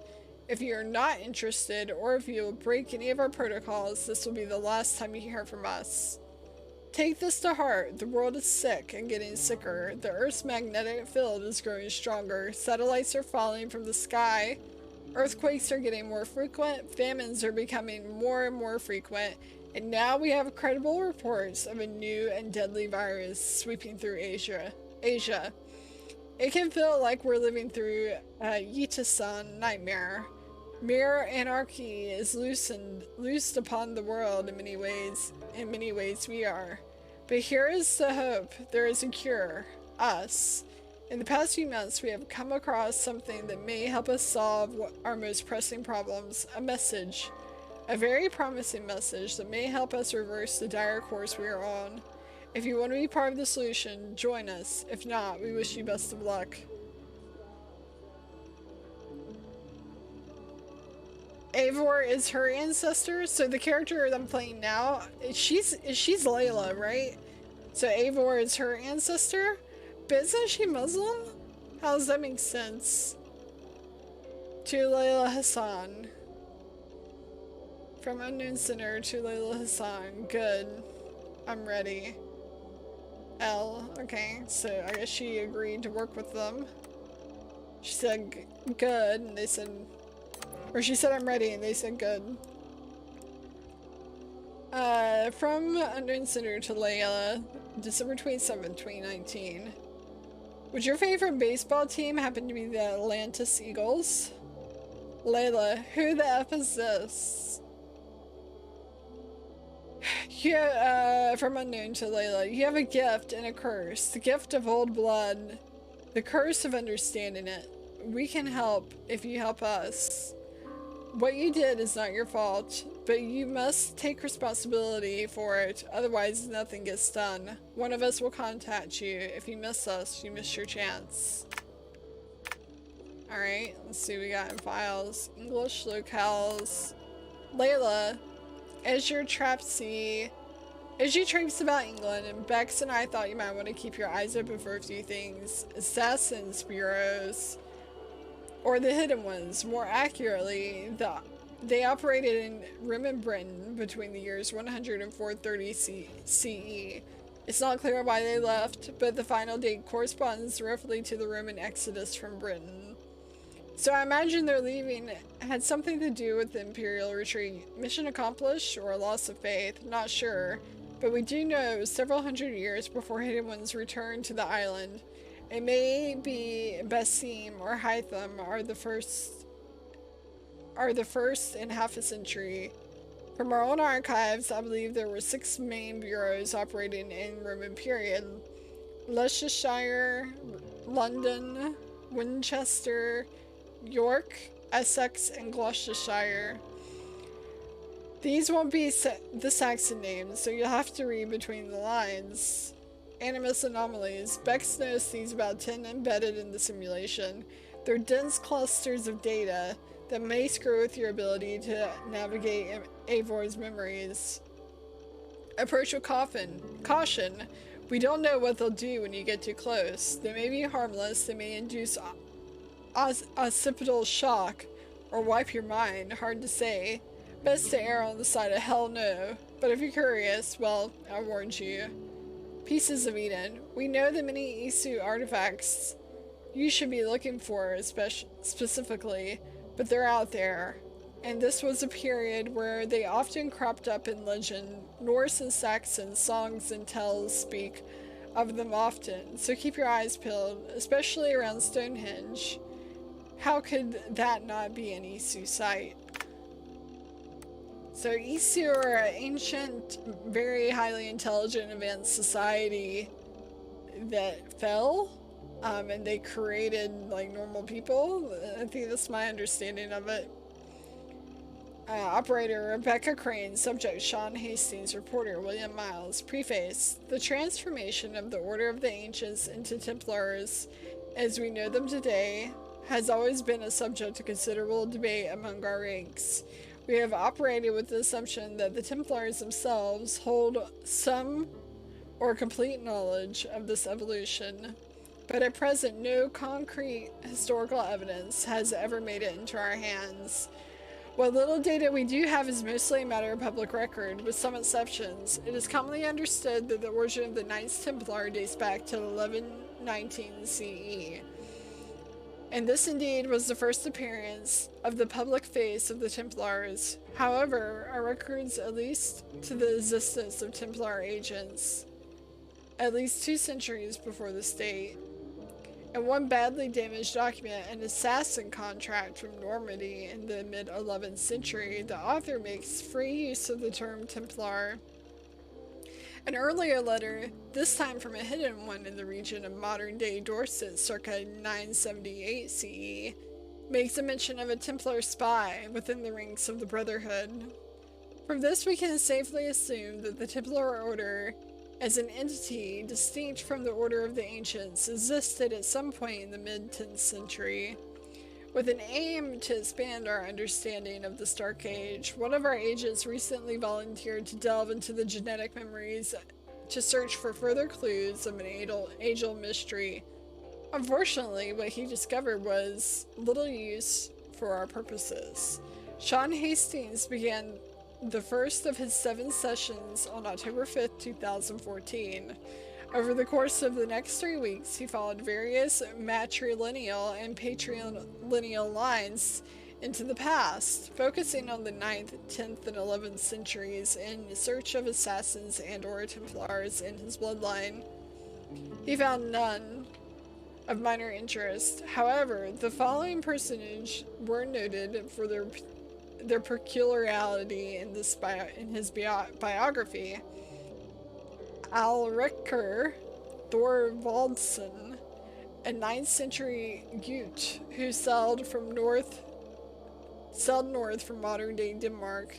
A: If you are not interested, or if you will break any of our protocols, this will be the last time you hear from us. Take this to heart. The world is sick and getting sicker. The Earth's magnetic field is growing stronger. Satellites are falling from the sky. Earthquakes are getting more frequent. Famines are becoming more and more frequent. And now we have credible reports of a new and deadly virus sweeping through Asia. It can feel like we're living through a Yitasan nightmare. Mere anarchy is loosed upon the world in many ways. In many ways we are. But here is the hope. There is a cure. Us. In the past few months, we have come across something that may help us solve our most pressing problems. A message. A very promising message that may help us reverse the dire course we are on. If you want to be part of the solution, join us. If not, we wish you best of luck. Eivor is her ancestor, so the character that I'm playing now, she's Layla, right? So Eivor is her ancestor, but isn't she Muslim? How does that make sense? To Layla Hassan. From Unknown Sinner to Layla Hassan. Good. I'm ready. L. Okay, so I guess she agreed to work with them. She said good, and they said... Or she said I'm ready, and they said good. From Unknown Sinner to Layla, December 27th, 2019. Would your favorite baseball team happen to be the Atlantis Eagles? Layla, who the F is this? From Unknown to Layla, you have a gift and a curse. The gift of old blood. The curse of understanding it. We can help if you help us. What you did is not your fault, but you must take responsibility for it, otherwise nothing gets done. One of us will contact you. If you miss us, you miss your chance. Alright, let's see what we got in files. English locales. Layla, as you traipse about England, and Bex and I thought you might want to keep your eyes open for a few things. Assassins bureaus. Or the hidden ones. More accurately, they operated in Roman Britain between the years 100 and 430 CE. It's not clear why they left, but the final date corresponds roughly to the Roman exodus from Britain. So I imagine their leaving had something to do with the Imperial retreat. Mission accomplished or a loss of faith? Not sure. But we do know it was several hundred years before Hidden Ones returned to the island. It may be Basim or Hytham are the first in half a century. From our own archives, I believe there were 6 main bureaus operating in Roman period. Leicestershire, London, Winchester, York, Essex, and Gloucestershire. These won't be the Saxon names, so you'll have to read between the lines. Animus anomalies. Bex noticed these about 10 embedded in the simulation. They're dense clusters of data that may screw with your ability to navigate Eivor's memories. Approach with caution. We don't know what they'll do when you get too close. They may be harmless, they may induce occipital shock, or wipe your mind. Hard to say. Best to err on the side of hell no. But if you're curious, well, I warned you. Pieces of Eden. We know the many Isu artifacts you should be looking for specifically, but they're out there. And this was a period where they often cropped up in legend. Norse and Saxon songs and tales speak of them often, so keep your eyes peeled, especially around Stonehenge. How could that not be an Isu site? So Isu are an ancient, very highly intelligent, advanced society that fell, and they created like normal people. I think that's my understanding of it. Operator Rebecca Crane, subject Sean Hastings, reporter William Miles. Preface: the transformation of the Order of the Ancients into Templars, as we know them today, has always been a subject of considerable debate among our ranks. We have operated with the assumption that the Templars themselves hold some or complete knowledge of this evolution, but at present no concrete historical evidence has ever made it into our hands. What little data we do have is mostly a matter of public record, with some exceptions. It is commonly understood that the origin of the Knights Templar dates back to 1119 CE. And this indeed was the first appearance of the public face of the Templars. However, our records at least to the existence of Templar agents, at least 2 centuries before the state. In one badly damaged document, an assassin contract from Normandy in the mid-11th century, the author makes free use of the term Templar. An earlier letter, this time from a hidden one in the region of modern-day Dorset circa 978 CE, makes a mention of a Templar spy within the ranks of the Brotherhood. From this we can safely assume that the Templar Order, as an entity distinct from the Order of the Ancients, existed at some point in the mid-10th century. With an aim to expand our understanding of the Stark Age, one of our agents recently volunteered to delve into the genetic memories to search for further clues of an age-old mystery. Unfortunately, what he discovered was little use for our purposes. Sean Hastings began the first of his 7 sessions on October 5th, 2014. Over the course of the next 3 weeks, he followed various matrilineal and patrilineal lines into the past, focusing on the 9th, 10th, and 11th centuries in search of assassins and/or Templars in his bloodline. He found none of minor interest. However, the following personages were noted for their peculiarity in his biography. Alrikur Thorvaldsen, a 9th century Ute who sailed north from modern-day Denmark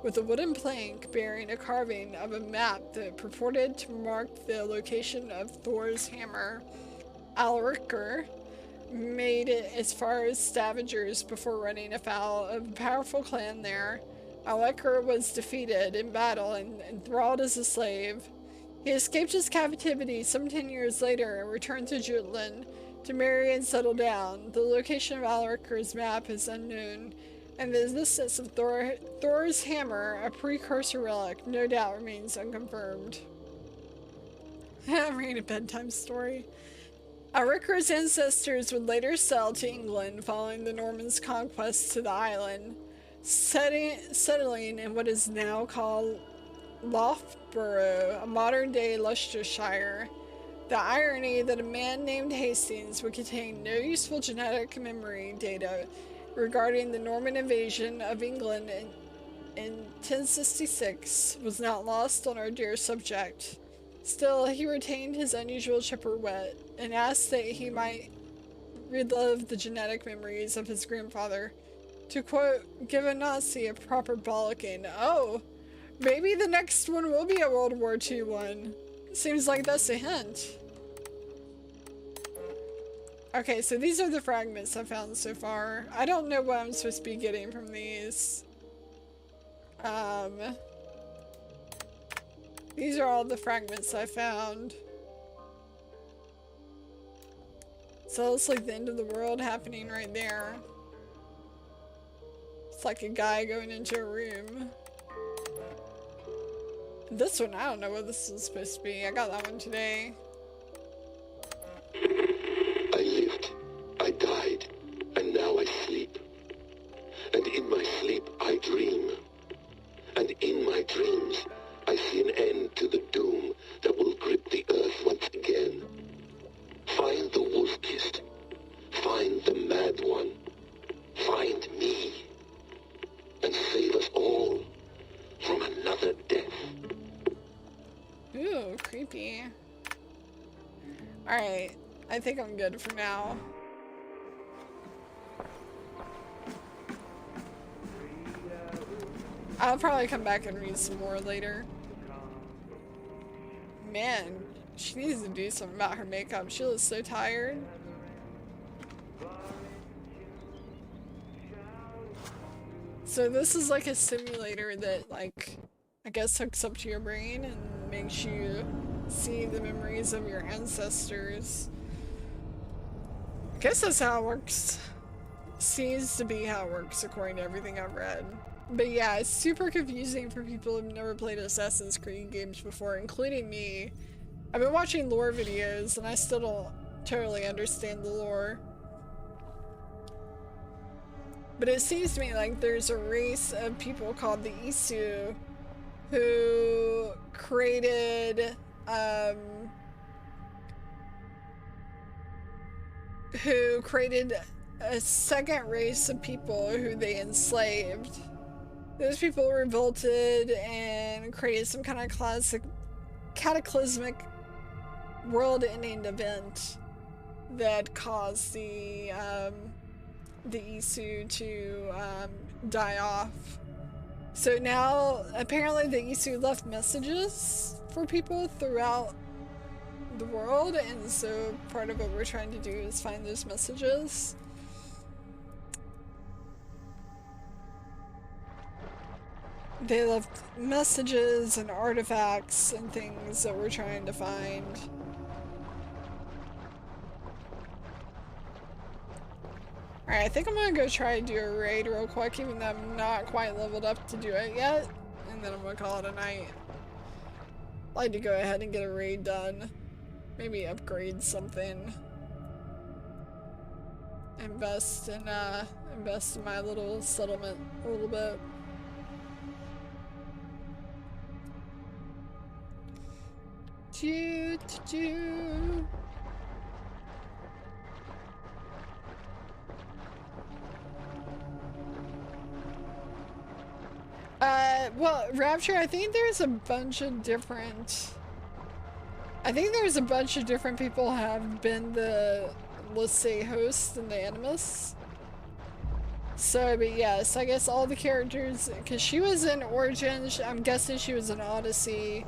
A: with a wooden plank bearing a carving of a map that purported to mark the location of Thor's hammer. Alrikur made it as far as Stavengers before running afoul of a powerful clan there. Alrikur was defeated in battle and enthralled as a slave. He escaped his captivity some 10 years later and returned to Jutland to marry and settle down. The location of Alrikur's map is unknown, and the existence of Thor's hammer, a precursor relic, no doubt remains unconfirmed. I'm reading a bedtime story. Alrikur's ancestors would later sail to England following the Normans' conquest to the island, settling in what is now called Loughborough, a modern-day Leicestershire. The irony that a man named Hastings would contain no useful genetic memory data regarding the Norman invasion of England in 1066 was not lost on our dear subject. Still, he retained his unusual chipper wit and asked that he might relive the genetic memories of his grandfather. To quote, give a Nazi a proper bollocking. Oh, maybe the next one will be a World War II one. Seems like that's a hint. Okay, so these are the fragments I found so far. I don't know what I'm supposed to be getting from these. These are all the fragments I found. So it looks like the end of the world happening right there. It's like a guy going into a room. This one, I don't know what this is supposed to be. I got that one today.
Q: I lived, I died, and now I sleep. And in my sleep I dream. And in my dreams I see an end to the doom that will grip the earth once again. Find the wolf-kissed. Find the mad one. Find me. And save us all from another death.
A: Ooh, creepy. Alright, I think I'm good for now. I'll probably come back and read some more later. Man, she needs to do something about her makeup. She looks so tired. So this is like a simulator that, like, I guess hooks up to your brain and makes you see the memories of your ancestors. I guess that's how it works. Seems to be how it works according to everything I've read. But yeah, it's super confusing for people who've never played Assassin's Creed games before, including me. I've been watching lore videos and I still don't totally understand the lore. But it seems to me like there's a race of people called the Isu who created a second race of people who they enslaved. Those people revolted and created some kind of cataclysmic world-ending event that caused the Isu to die off. So now, apparently the Isu left messages for people throughout the world, and so part of what we're trying to do is find those messages. They left messages and artifacts and things that we're trying to find. Alright, I think I'm gonna go try to do a raid real quick, even though I'm not quite leveled up to do it yet. And then I'm gonna call it a night. I'd like to go ahead and get a raid done. Maybe upgrade something. Invest in my little settlement a little bit. Well, Rapture, I think there's a bunch of different people have been the, let's say, hosts and the Animus. So, but yes, I guess all the characters, because she was in Origin, I'm guessing she was in Odyssey,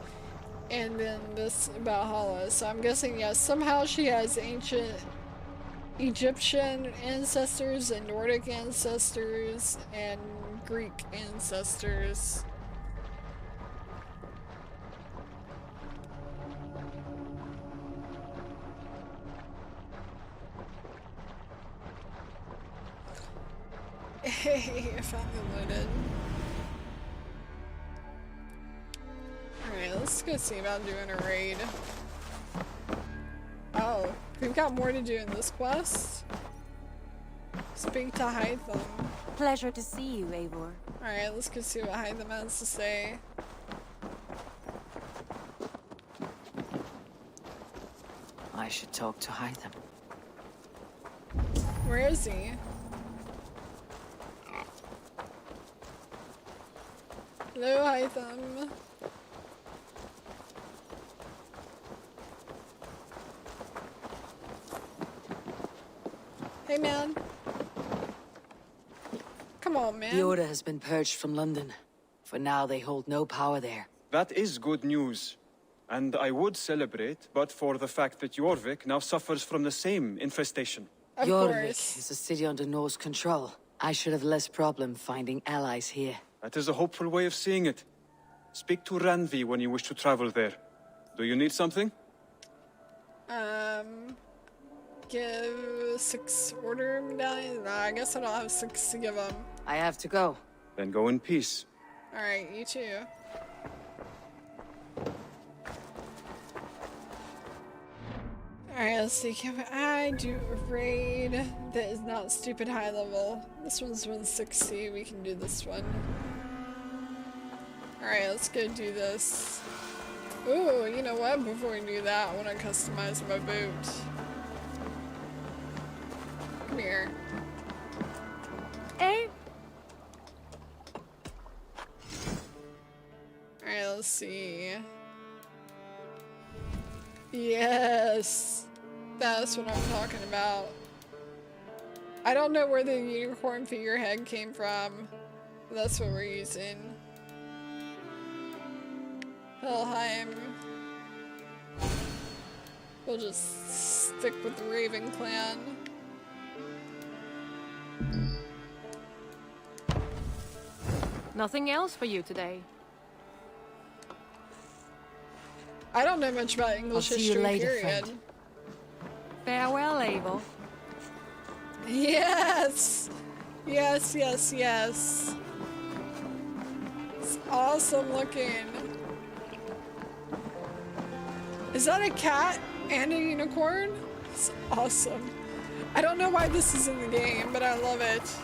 A: and then this Valhalla. So I'm guessing, yes, somehow she has ancient Egyptian ancestors and Nordic ancestors and Greek ancestors. Hey, I finally loaded. Alright, let's go see about doing a raid. Oh, we've got more to do in this quest. Speak to Hytham.
R: Pleasure to see you, Eivor.
A: Alright, let's go see what Hytham has to say.
B: I should talk to Hytham.
A: Where is he? Hello, Hytham. Hey, man. Come on, man.
S: The Order has been purged from London. For now, they hold no power there.
T: That is good news. And I would celebrate, but for the fact that Jorvik now suffers from the same infestation.
S: Jorvik is a city under Norse control. I should have less problem finding allies here.
T: That is a hopeful way of seeing it. Speak to Ranvi when you wish to travel there. Do you need something?
A: Give 6 order medallions? Nah, I guess I don't have 6 to give them.
S: I have to go.
T: Then go in peace.
A: Alright, you too. Alright, let's see. Can I do a raid that is not stupid high level? This one's 160. We can do this one. Alright, let's go do this. Ooh, you know what? Before we do that, I want to customize my boat. Come here.
I: Hey.
A: Alright, let's see. Yes! That's what I'm talking about. I don't know where the unicorn figurehead came from, but that's what we're using. Helheim. We'll just stick with the Raven clan.
I: Nothing else for you today.
A: I don't know much about English history, period.
I: Friend. Farewell, Eivor.
A: Yes! Yes, yes, yes. It's awesome looking. Is that a cat and a unicorn? It's awesome. I don't know why this is in the game, but I love it.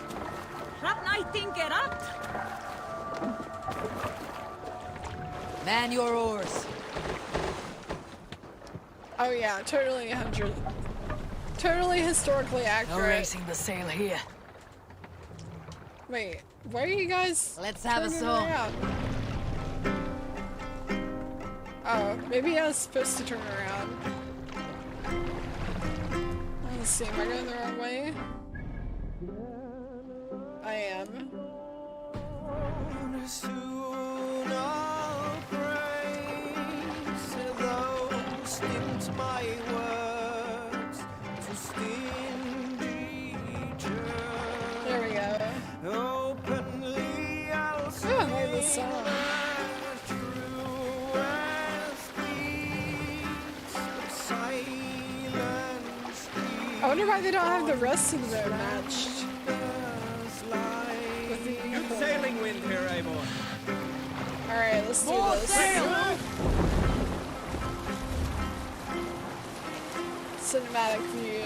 S: Man your oars.
A: Oh yeah, totally 100. Totally historically accurate.
S: No raising the sail here.
A: Wait, why are you guys?
S: Let's have a song.
A: Around? Oh, maybe I was supposed to turn around. Let's see, am I going the wrong way? I am. There we go. Oh, I like this song. I wonder why they don't have the rest of the boat matched. With the
E: Good sailing wind here, Eivor.
A: Alright, let's do
E: More
A: this.
E: sail!
A: Cinematic view.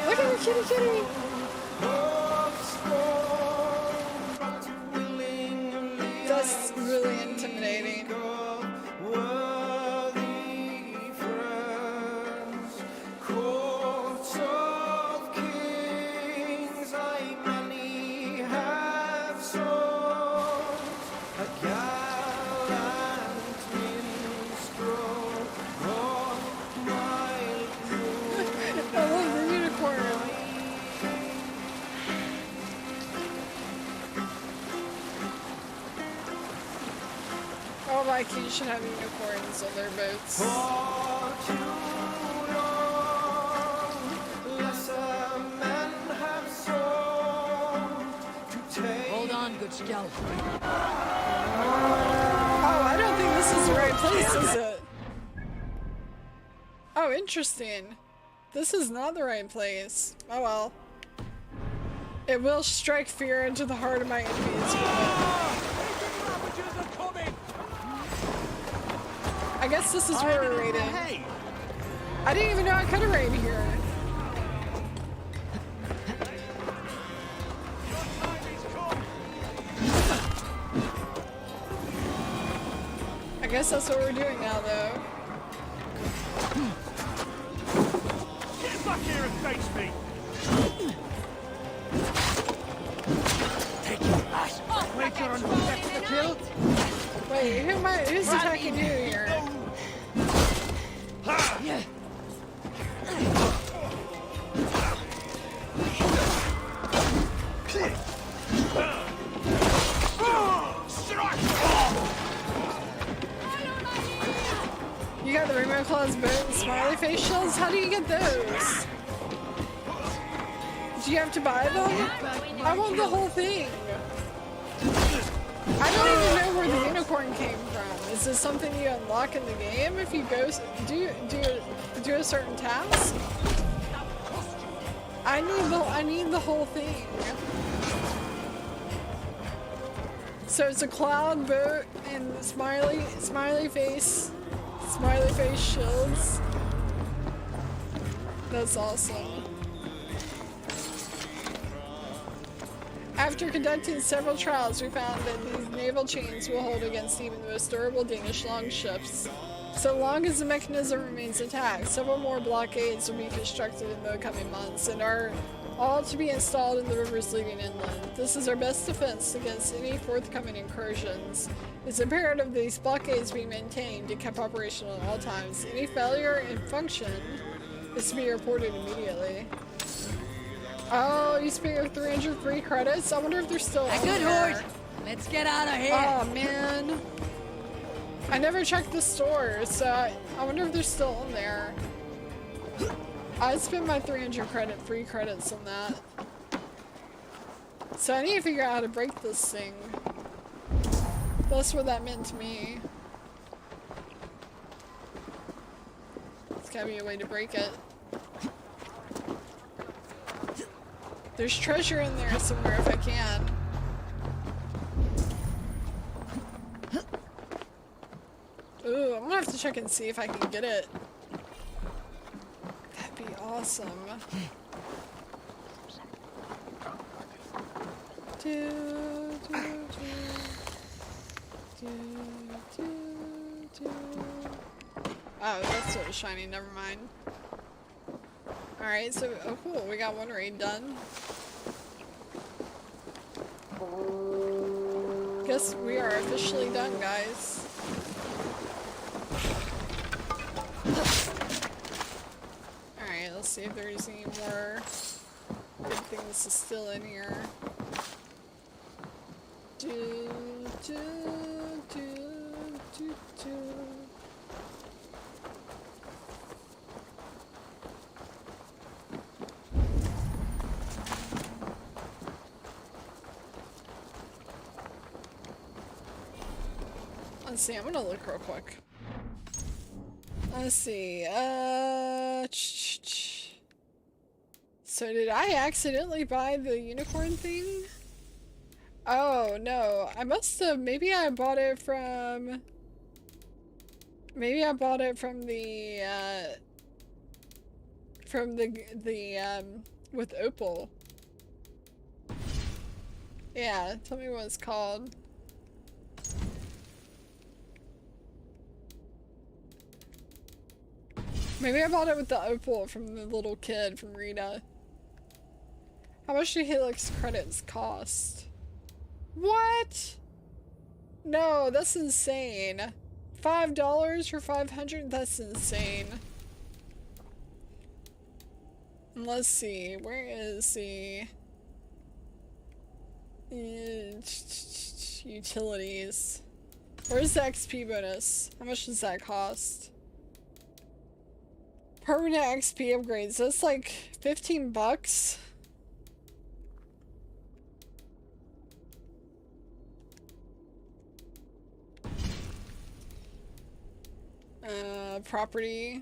A: Look at the kitty kitty! That's really intimidating. All Vikings should have unicorns on their boats.
S: Hold on, good scout.
A: Oh, I don't think this is the right place, is it? Oh, interesting. This is not the right place. Oh well. It will strike fear into the heart of my enemies. I guess this is where we're raiding. I didn't even know I could have raided here. I guess that's what we're doing now, though.
E: Get back here and face me!
L: Take your ass. Wait, you're on the kill.
A: Wait, who's attacking you here?
L: Yeah.
A: You got the Rainbow Claws boat and smiley face shells? How do you get those? Do you have to buy them? I want the whole thing. I don't even know where the unicorn came from. Is this something you unlock in the game if you go do a certain task? I need the whole thing. So it's a cloud boat and smiley face shields. That's awesome. After conducting several trials, we found that these naval chains will hold against even the most durable Danish longships. So long as the mechanism remains intact, several more blockades will be constructed in the coming months and are all to be installed in the rivers leading inland. This is our best defense against any forthcoming incursions. It's imperative these blockades be maintained and kept operational at all times. Any failure in function is to be reported immediately. Oh, you spent your 303 credits? I wonder if they're still on
F: Good
A: there.
F: horse. Let's get out of here.
A: Oh man. I never checked the store, so I wonder if they're still on there. I spent my 300 free credits on that. So I need to figure out how to break this thing. That's what that meant to me. There's gotta be a way to break it. There's treasure in there somewhere if I can. Ooh, I'm gonna have to check and see if I can get it. That'd be awesome. Oh, that's what was shiny, never mind. Alright, so, oh cool, we got one raid done. Guess we are officially done, guys. Alright, let's see if there's any more good things still in here. Let's see, I'm gonna look real quick. Let's see, so did I accidentally buy the unicorn thing? Oh, no, I must have, maybe I bought it from with Opal. Yeah, tell me what it's called. Maybe I bought it with the opal from the little kid from Rita. How much do Helix credits cost? What? No, that's insane. $5 for 500? That's insane. And let's see, where is the utilities? Where's the XP bonus? How much does that cost? Permanent XP upgrades, that's like 15 bucks. Property.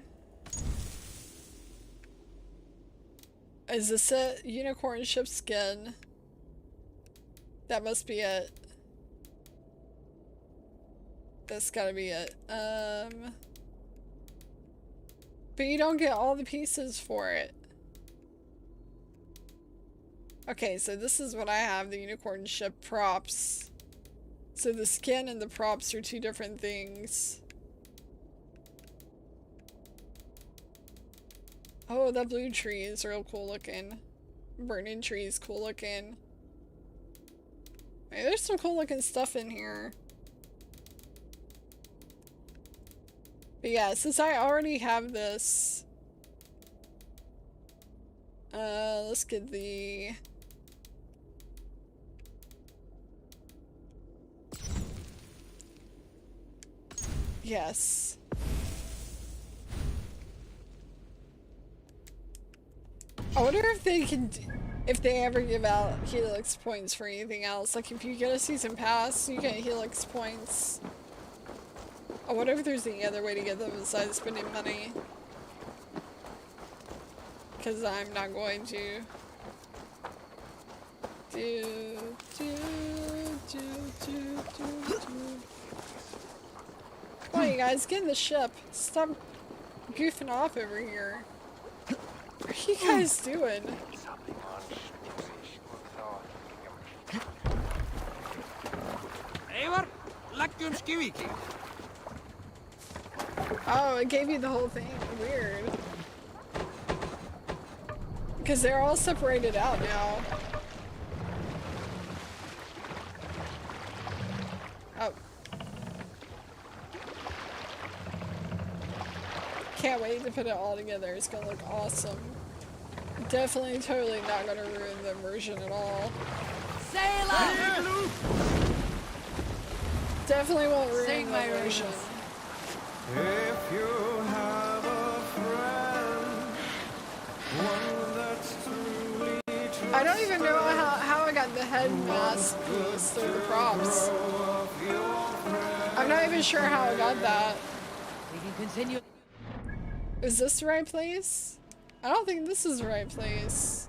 A: Is this it? Unicorn ship skin. That must be it. That's gotta be it. But you don't get all the pieces for it. Okay, so this is what I have, the unicorn ship props. So the skin and the props are two different things. Oh, that blue tree is real cool looking. Burning tree is cool looking. Hey, there's some cool looking stuff in here. But yeah, since I already have this, let's get the yes. I wonder if they can, if they ever give out Helix points for anything else. Like if you get a season pass, you get Helix points. I wonder if there's any other way to get them besides spending money. Because I'm not going to. you guys, get in the ship. Stop goofing off over here. What are you guys doing? Oh, it gave you the whole thing. Weird. Because they're all separated out now. Oh. Can't wait to put it all together. It's gonna look awesome. Definitely, totally not gonna ruin the immersion at all.
F: Sailor!
A: Definitely won't ruin the immersion.
E: If you have a friend, one that's truly
A: I don't even know how I got the head mask piece through the props. I'm not even sure how I got that.
F: We can continue.
A: Is this the right place? I don't think this is the right place.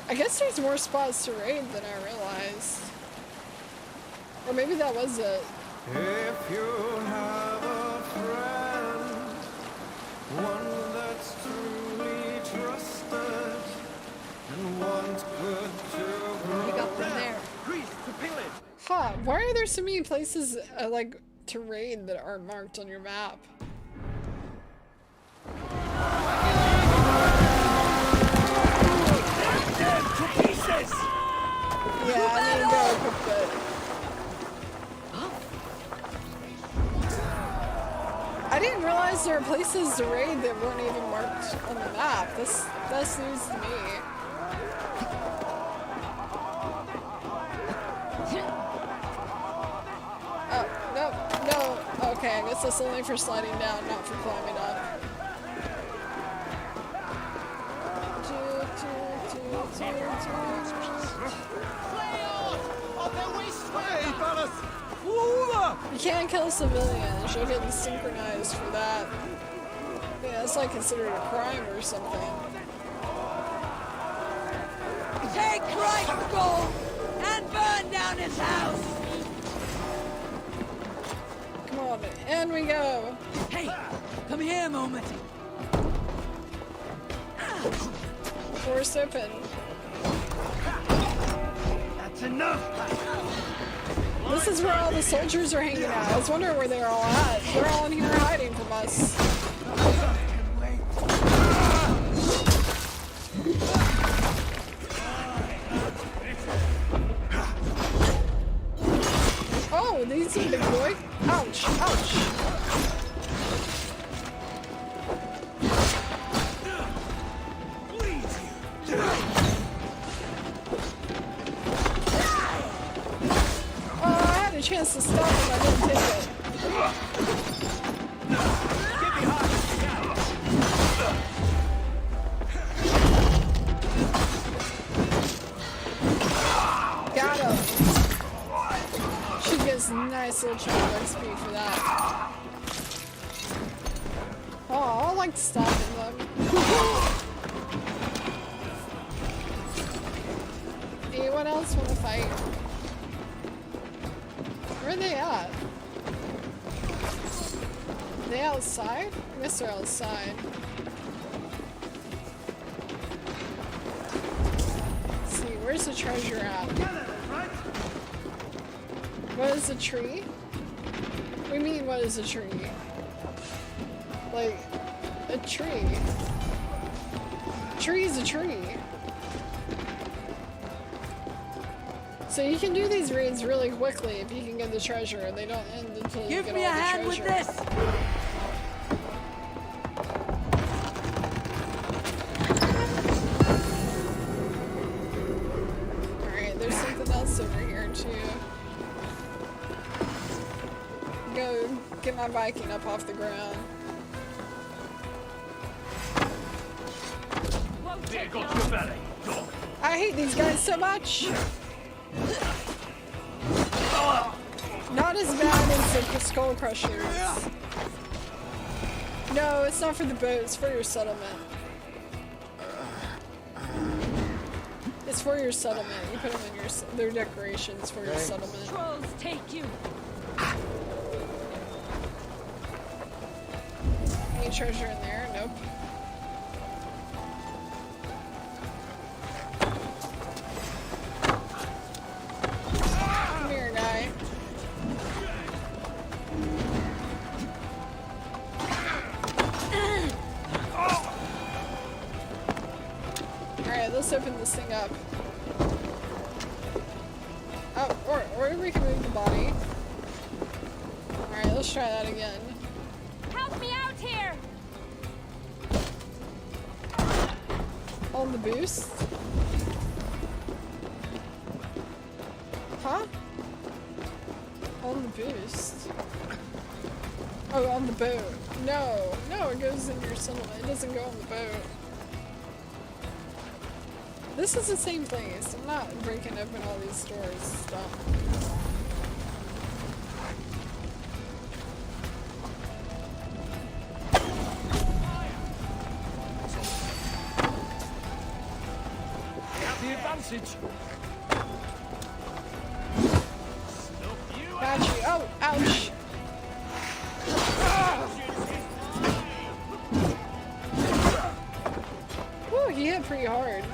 A: I guess there's more spots to raid than I realized. Or maybe that was it.
E: If you have a friend, one that's truly trusted, and wants good to
F: Pick up from there.
A: Huh, why are there so many places like to raid that are marked on your map? Yeah, I need to go equip it. I didn't realize there were places to raid that weren't even marked on the map. That's news to me. Oh, no. Okay, I guess that's only for sliding down, not for climbing up. You can't kill civilians, you'll get synchronized for that. Yeah, that's like considered a crime or something.
F: Take Christ's gold and burn down his house!
A: Come on, in we go!
F: Hey, come here a moment.
A: Force open.
L: That's enough!
A: This is where all the soldiers are hanging out. I was wondering where they're all at. They're all in here hiding from us. Oh, these are big boy. Ouch, ouch. Chance to stop him, I didn't take it. Got him. Should get us a nice little chunk of XP for that. Oh, I like stopping them. Anyone else want to fight? Where are they at? Are they outside? I guess they're outside. Let's see, where's the treasure at? What is a tree? What do you mean, what is a tree? Like, a tree. A tree is a tree. So you can do these raids really quickly if you can get the treasure. They don't end until you get all the treasure. Give me a hand with this! Alright, there's something else over here too. Go get my Viking up off the ground. I hate these guys so much! Not as bad as the skull crushers. No, it's not for the boat, it's for your settlement. It's for your settlement. You put them in your their decorations for your settlement.
F: Trolls take you.
A: Any treasure in there? Nope. Come here, guy. Alright, let's open this thing up. Oh, or we can move the body. Alright, let's try that again.
F: Help me out here.
A: On the boost? Huh? On the boost? Oh, on the boat. No, it goes in your settlement. It doesn't go on the boat. This is the same place. I'm not breaking open all these doors. Stop.
E: The advantage.
A: Got you. Oh, ouch. Whew, he hit pretty hard.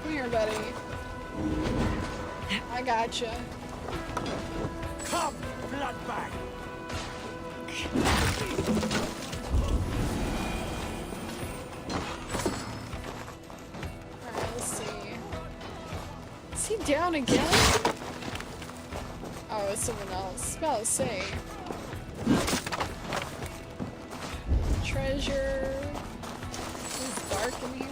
A: Come here, buddy. I gotcha.
E: Come, bloodbag.
A: Alright, let's see. Is he down again? Oh, it's someone else. About to say. Treasure. It's dark in here.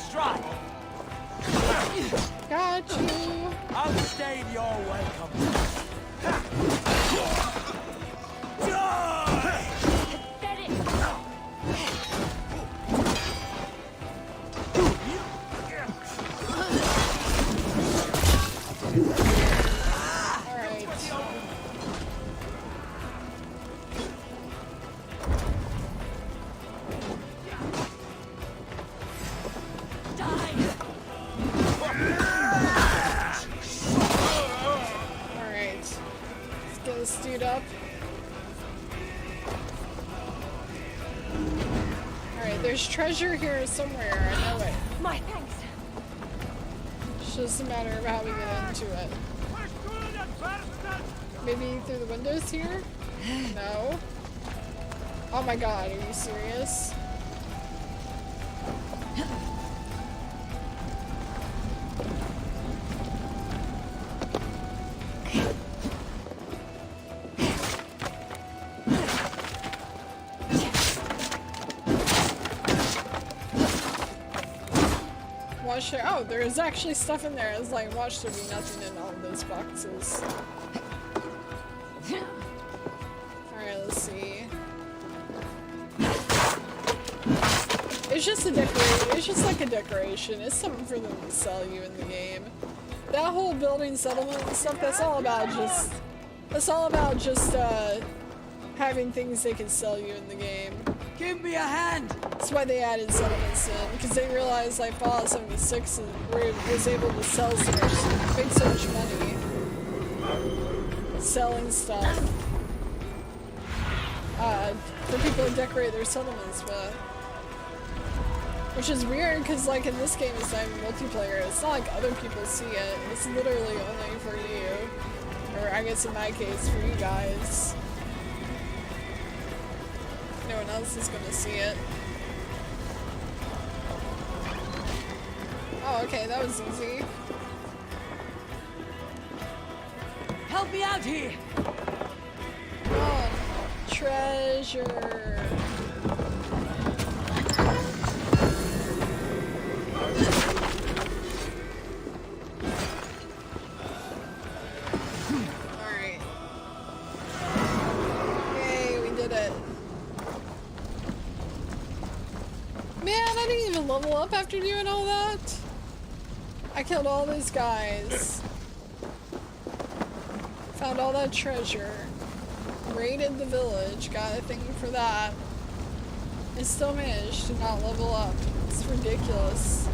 E: Strike.
A: Got you.
E: Unstayed your welcome.
A: There's treasure here somewhere, I know it.
F: My thanks.
A: It's just a matter of how we get into it. Maybe through the windows here? No. Oh my god, are you serious? Watch there. Oh, there is actually stuff in there. It's like, watch there be nothing in all of those boxes. Alright, let's see. It's just a decoration. It's just like a decoration. It's something for them to sell you in the game. That whole building settlement and stuff, that's all about just... That's all about just, having things they can sell you in the game.
F: Give me a hand!
A: That's why they added settlements in, because they realized like Fallout 76 was able to sell so much, make so much money selling stuff for people to decorate their settlements with. Which is weird, because like in this game it's not even multiplayer, it's not like other people see it, it's literally only for you. Or I guess in my case, for you guys. No one else is gonna see it. Oh, okay, that was easy.
F: Help me out here!
A: Oh, treasure. Alright. Yay, we did it. Man, I didn't even level up after doing all that. I killed all these guys. Found all that treasure. Raided the village. Got a thing for that. And still managed to not level up. It's ridiculous.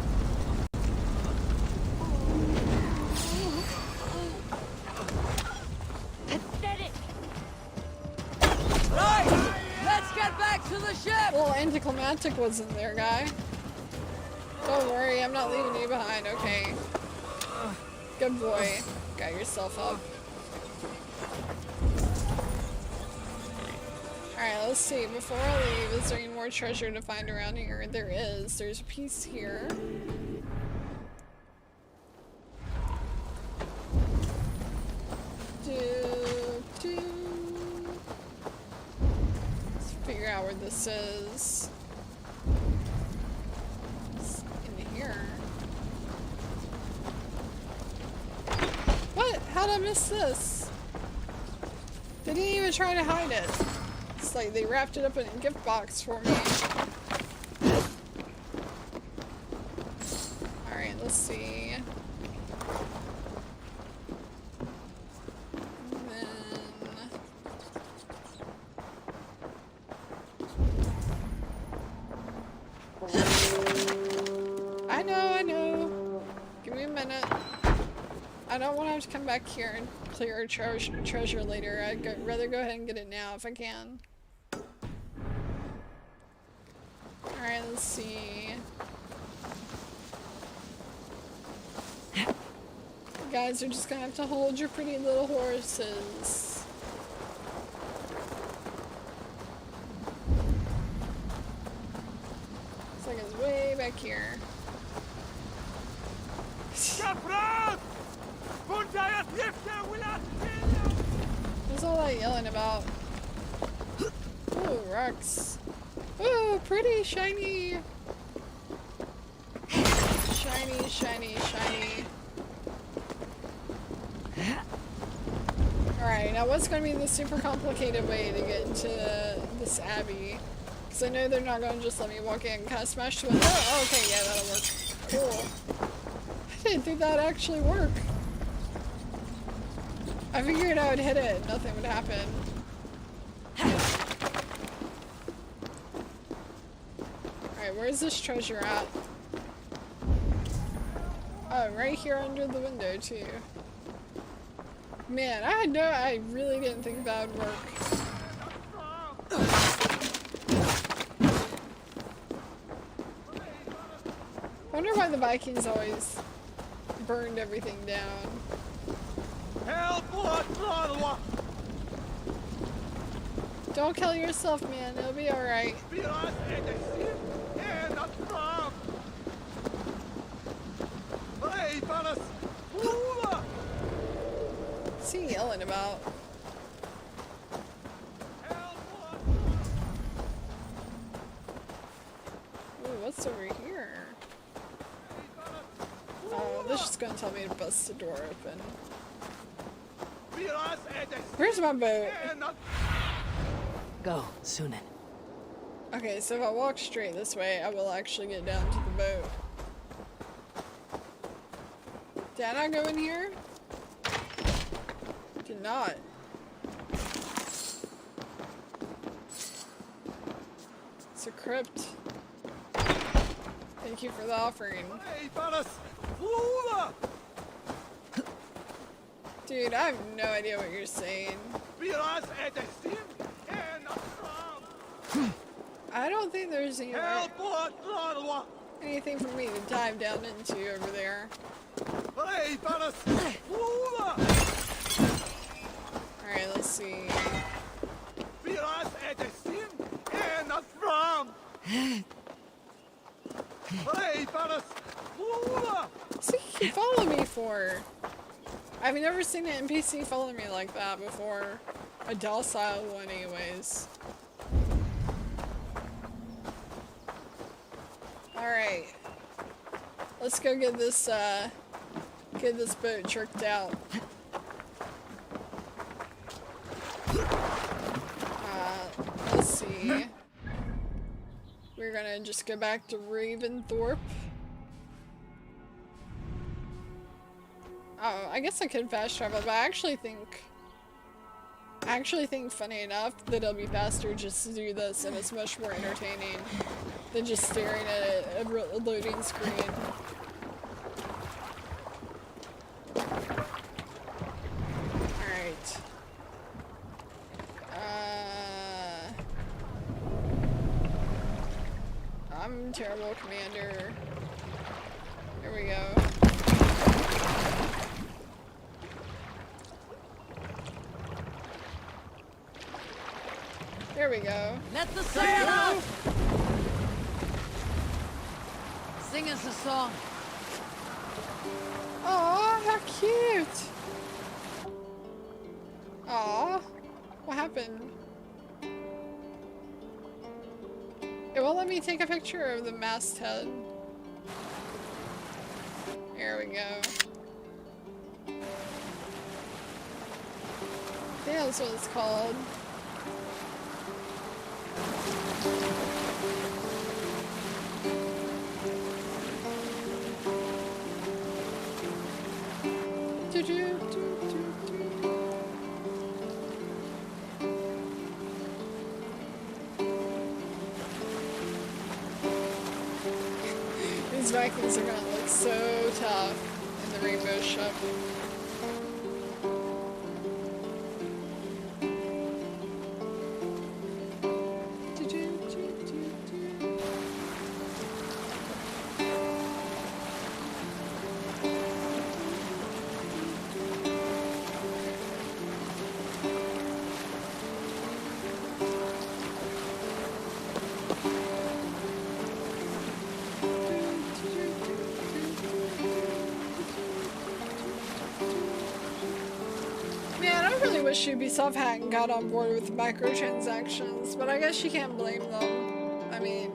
F: Right! Let's get back to the ship!
A: Well, anticlimactic wasn't there, guy. Don't worry, I'm not leaving you behind, okay. Good boy. Got yourself up. Alright, let's see. Before I leave, is there any more treasure to find around here? There is. There's a piece here. Let's figure out where this is. It's in here. What? How'd I miss this? They didn't even try to hide it. It's like they wrapped it up in a gift box for me. Alright, let's see. And then... I know. Give me a minute. I don't want to have to come back here and clear treasure later. I'd rather go ahead and get it now if I can. Alright, let's see. You guys are just gonna have to hold your pretty little horses. Looks like it's way back here. What's all that yelling about? Ooh, rocks. Ooh, pretty, shiny. Shiny, shiny, shiny. Alright, now what's going to be the super complicated way to get into this abbey? Because I know they're not going to just let me walk in. Can I smash the window? Oh, okay, yeah, that'll work. Cool. I didn't think that'd actually work. I figured I would hit it and nothing would happen. Alright, where's this treasure at? Oh, right here under the window, too. Man, I really didn't think that would work. I wonder why the Vikings always burned everything down. Don't kill yourself, man. It'll be alright. What's he yelling about? Ooh, what's over here? Oh, this is gonna tell me to bust the door open. Where's my boat?
S: Go, Sunan.
A: Okay, so if I walk straight this way, I will actually get down to the boat. Did I not go in here? Did not. It's a crypt. Thank you for the offering. Dude, I have no idea what you're saying. I don't think there's anything for me to dive down into over there. Alright, let's see. What's he follow me for? I've never seen an NPC follow me like that before. A docile one, anyways. Alright. Let's go get this boat tricked out. Let's see. We're gonna just go back to Raventhorpe. Oh, I guess I could fast travel, but I actually think funny enough that it'll be faster just to do this, and it's much more entertaining than just staring at a loading screen. Alright. I'm terrible, Commander. Here we go. There we go.
F: Let the sail out! Sing us a song.
A: Aw, how cute! Aw, what happened? It won't let me take a picture of the masthead. There we go. I think that's what it's called. These Vikings are gonna look so tough in the rainbow ship. Ubisoft hadn't got on board with microtransactions, but I guess you can't blame them. I mean,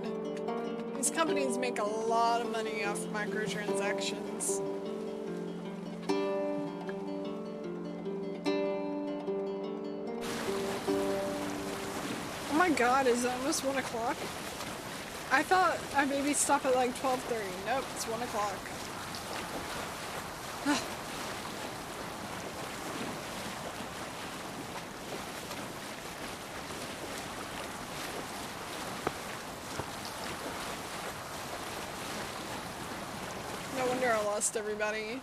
A: these companies make a lot of money off microtransactions. Oh my god, is it almost 1 o'clock? I thought I maybe stop at like 12:30. Nope, it's 1 o'clock. I lost everybody.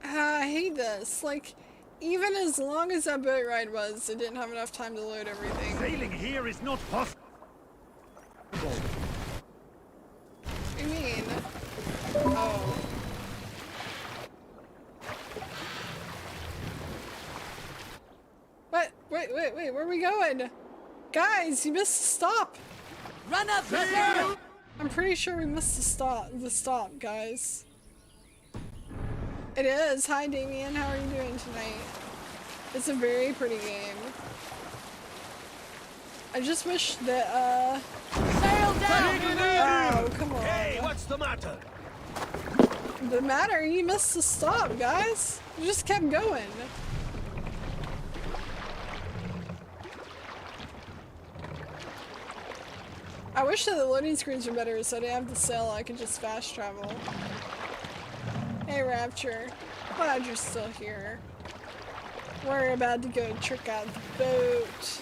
A: I hate this. Like, even as long as that boat ride was, it didn't have enough time to load everything.
L: Sailing here is not possible.
A: What do you mean? Oh. What? Wait, where are we going? Guys, you missed the stop!
F: Run up, brother!
A: I'm pretty sure we missed the stop, guys. It is. Hi, Damien. How are you doing tonight? It's a very pretty game. I just wish that,
F: sail down!
A: Oh, come on.
L: Hey, what's the matter?
A: The matter? You missed the stop, guys. You just kept going. I wish that the loading screens were better so I didn't have to sail, I could just fast travel. Hey Rapture, glad you're still here. We're about to go trick out the boat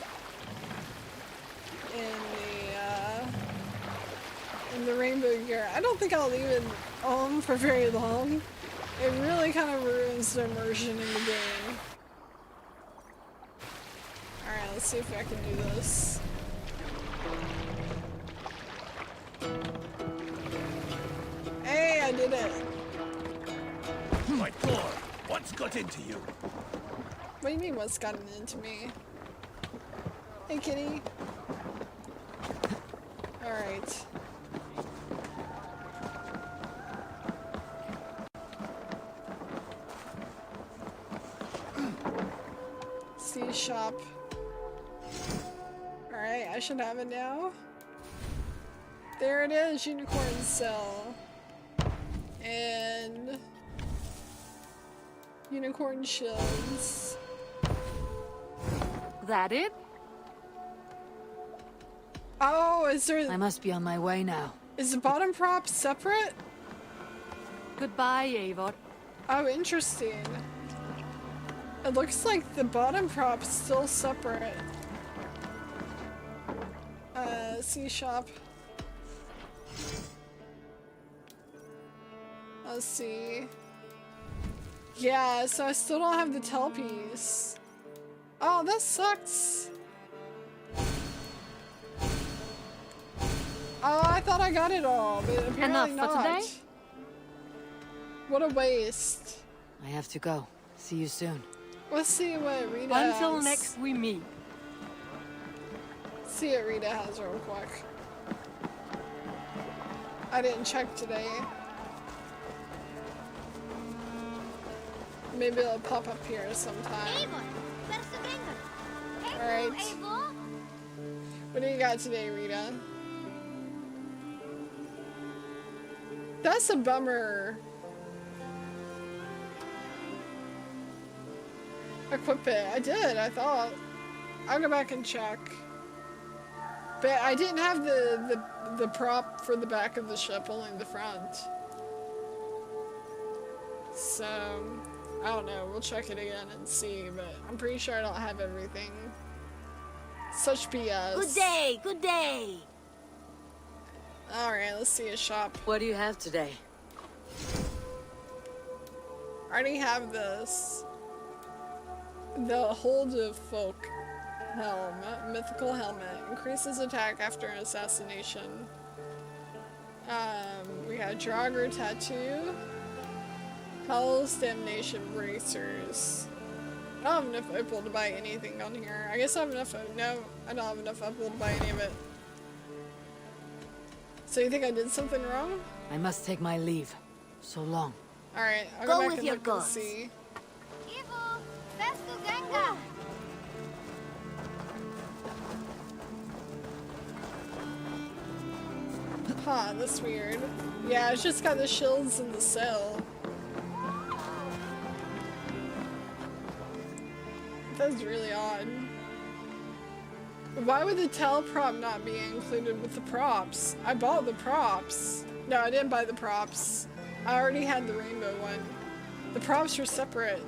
A: in the rainbow gear. I don't think I'll leave it on for very long. It really kind of ruins the immersion in the game. Alright, let's see if I can do this. Hey, I did it.
L: My God, what's got into you?
A: What do you mean, what's gotten into me? Hey, kitty. Alright. See shop. Alright, I should have it now. There it is, unicorn cell. And unicorn shields.
I: That it?
A: Oh, is there...
B: I must be on my way now.
A: Is the bottom prop separate?
F: Goodbye, Eivor.
A: Oh, interesting. It looks like the bottom prop's still separate. C shop. Let's see. Yeah, so I still don't have the tailpiece. Oh, that sucks. Oh, I thought I got it all, but apparently
F: Enough
A: not.
F: for today?
A: What a waste.
B: I have to go. See you soon.
A: Let's see what Rita
F: Until
A: has.
F: next we meet.
A: See what Rita has real quick. I didn't check today. Maybe it'll pop up here sometime. Alright. What do you got today, Rita? That's a bummer. Equip it. I did, I thought. I'll go back and check. But I didn't have the prop for the back of the ship, only the front. So, I don't know. We'll check it again and see, but I'm pretty sure I don't have everything. Such BS.
F: Good day, good day.
A: Alright, let's see a shop.
B: What do you have today?
A: I already have this. The Hold of Folk helm. Mythical helmet. Increases attack after an assassination. We got Draugr tattoo. Hell's Damnation bracers. I don't have enough opal to buy anything on here. I guess I have enough. No, I don't have enough opal to buy any of it. So you think I did something wrong?
B: I must take my leave. So long.
A: Alright, I'll
F: Go
A: go back
F: with
A: and
F: your
A: look and
F: gods.
A: see. Huh, that's weird. Yeah, it's just got the shields and the sail. That's really odd. Why would the tail prop not be included with the props? I bought the props. No, I didn't buy the props. I already had the rainbow one. The props were separate.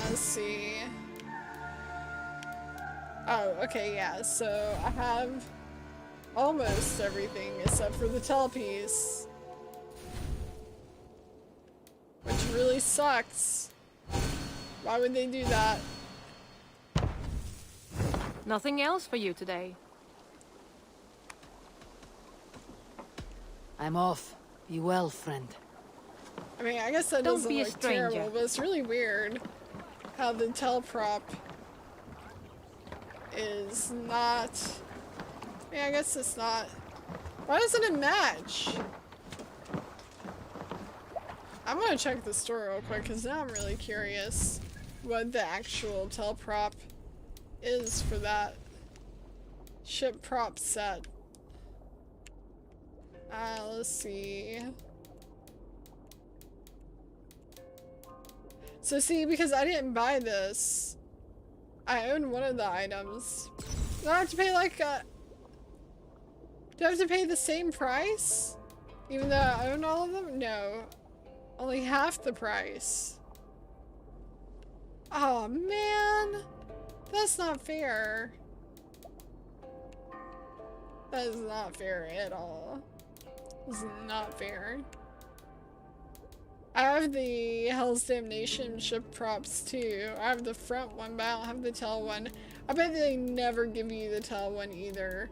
A: Let's see. Oh, okay, yeah, so I have almost everything except for the tailpiece. Which really sucks. Why would they do that?
F: Nothing else for you today.
B: I'm off. Be well, friend.
A: I mean, I guess that
F: Don't
A: doesn't
F: be a
A: look
F: stranger.
A: terrible, but it's really weird how the tail prop is not... I mean, I guess it's not... Why doesn't it match? I'm gonna check the store real quick, because now I'm really curious what the actual tail prop is for that ship prop set. Let's see. So see, because I didn't buy this, I own one of the items. Do I have to pay like do I have to pay the same price? Even though I own all of them? No. Only half the price. Oh man. That's not fair. That is not fair at all. This is not fair. I have the Hell's Damnation ship props too. I have the front one, but I don't have the tail one. I bet they never give you the tail one either.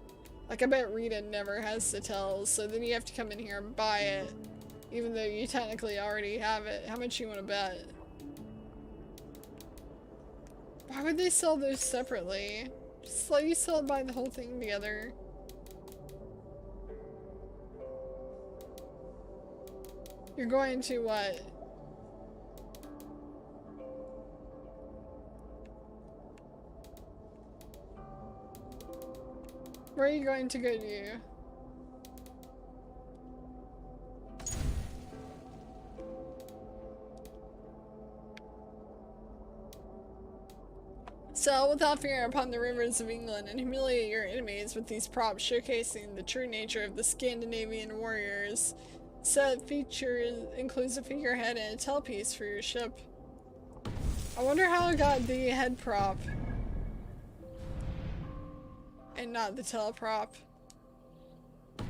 A: Like, I bet Rita never has the tails, so then you have to come in here and buy it. Even though you technically already have it. How much you want to bet? Why would they sell those separately? Just let you sell buy the whole thing together. You're going to what? Where are you going to go to? Sail without fear upon the rivers of England and humiliate your enemies with these props showcasing the true nature of the Scandinavian warriors. Set features includes a figurehead and a tailpiece for your ship. I wonder how I got the head prop and not the tail prop. I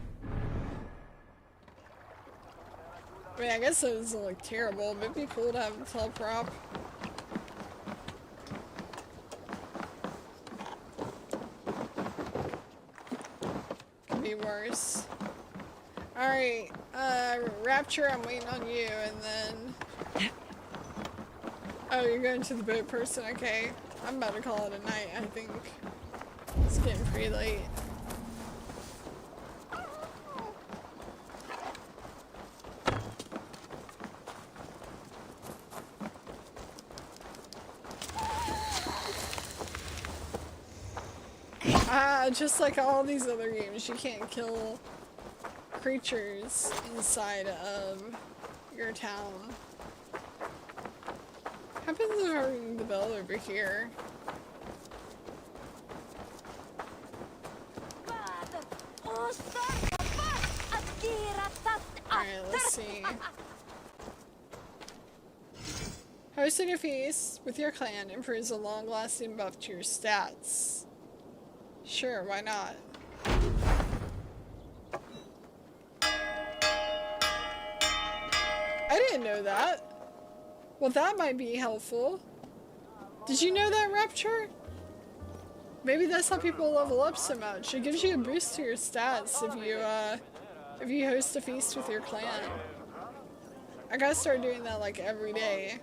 A: mean, I guess it doesn't look terrible, but it'd be cool to have the tail prop. Could be worse. Alright, Rapture, I'm waiting on you, and then... Oh, you're going to the boat person? Okay. I'm about to call it a night, I think. It's getting pretty late. Just like all these other games, you can't kill creatures inside of your town. Happens to ring the bell over here. Alright, let's see. Hosting a feast with your clan improves a long-lasting buff to your stats. Sure, why not? I didn't know that. Well, that might be helpful. Did you know that, Rapture? Maybe that's how people level up so much. It gives you a boost to your stats if you host a feast with your clan. I gotta start doing that like every day.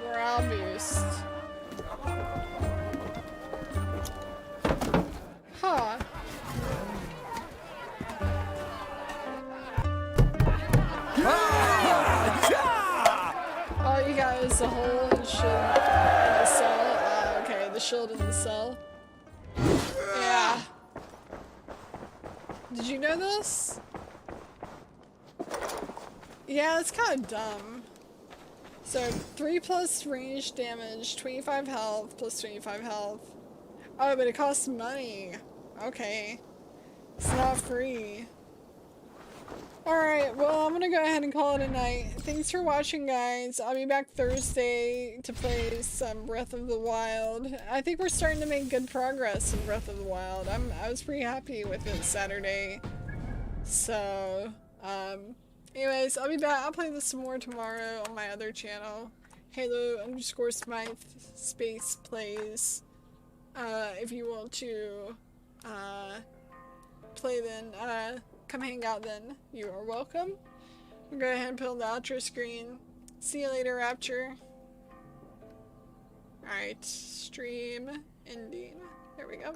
A: Morale boost. Huh. All you got is the hole and shield in the cell. Okay, the shield in the cell. Yeah. Did you know this? Yeah, it's kind of dumb. So 3+ range damage, 25 health, plus 25 health. Oh, but it costs money. Okay. It's not free. Alright, well, I'm gonna go ahead and call it a night. Thanks for watching, guys. I'll be back Thursday to play some Breath of the Wild. I think we're starting to make good progress in Breath of the Wild. I was pretty happy with it Saturday. So, anyways, I'll be back. I'll play this some more tomorrow on my other channel. Halo_Smythe space plays. If you want to, play then, come hang out then. You are welcome. I'll go ahead and put on the outro screen. See you later, Rapture. Alright, stream ending. There we go.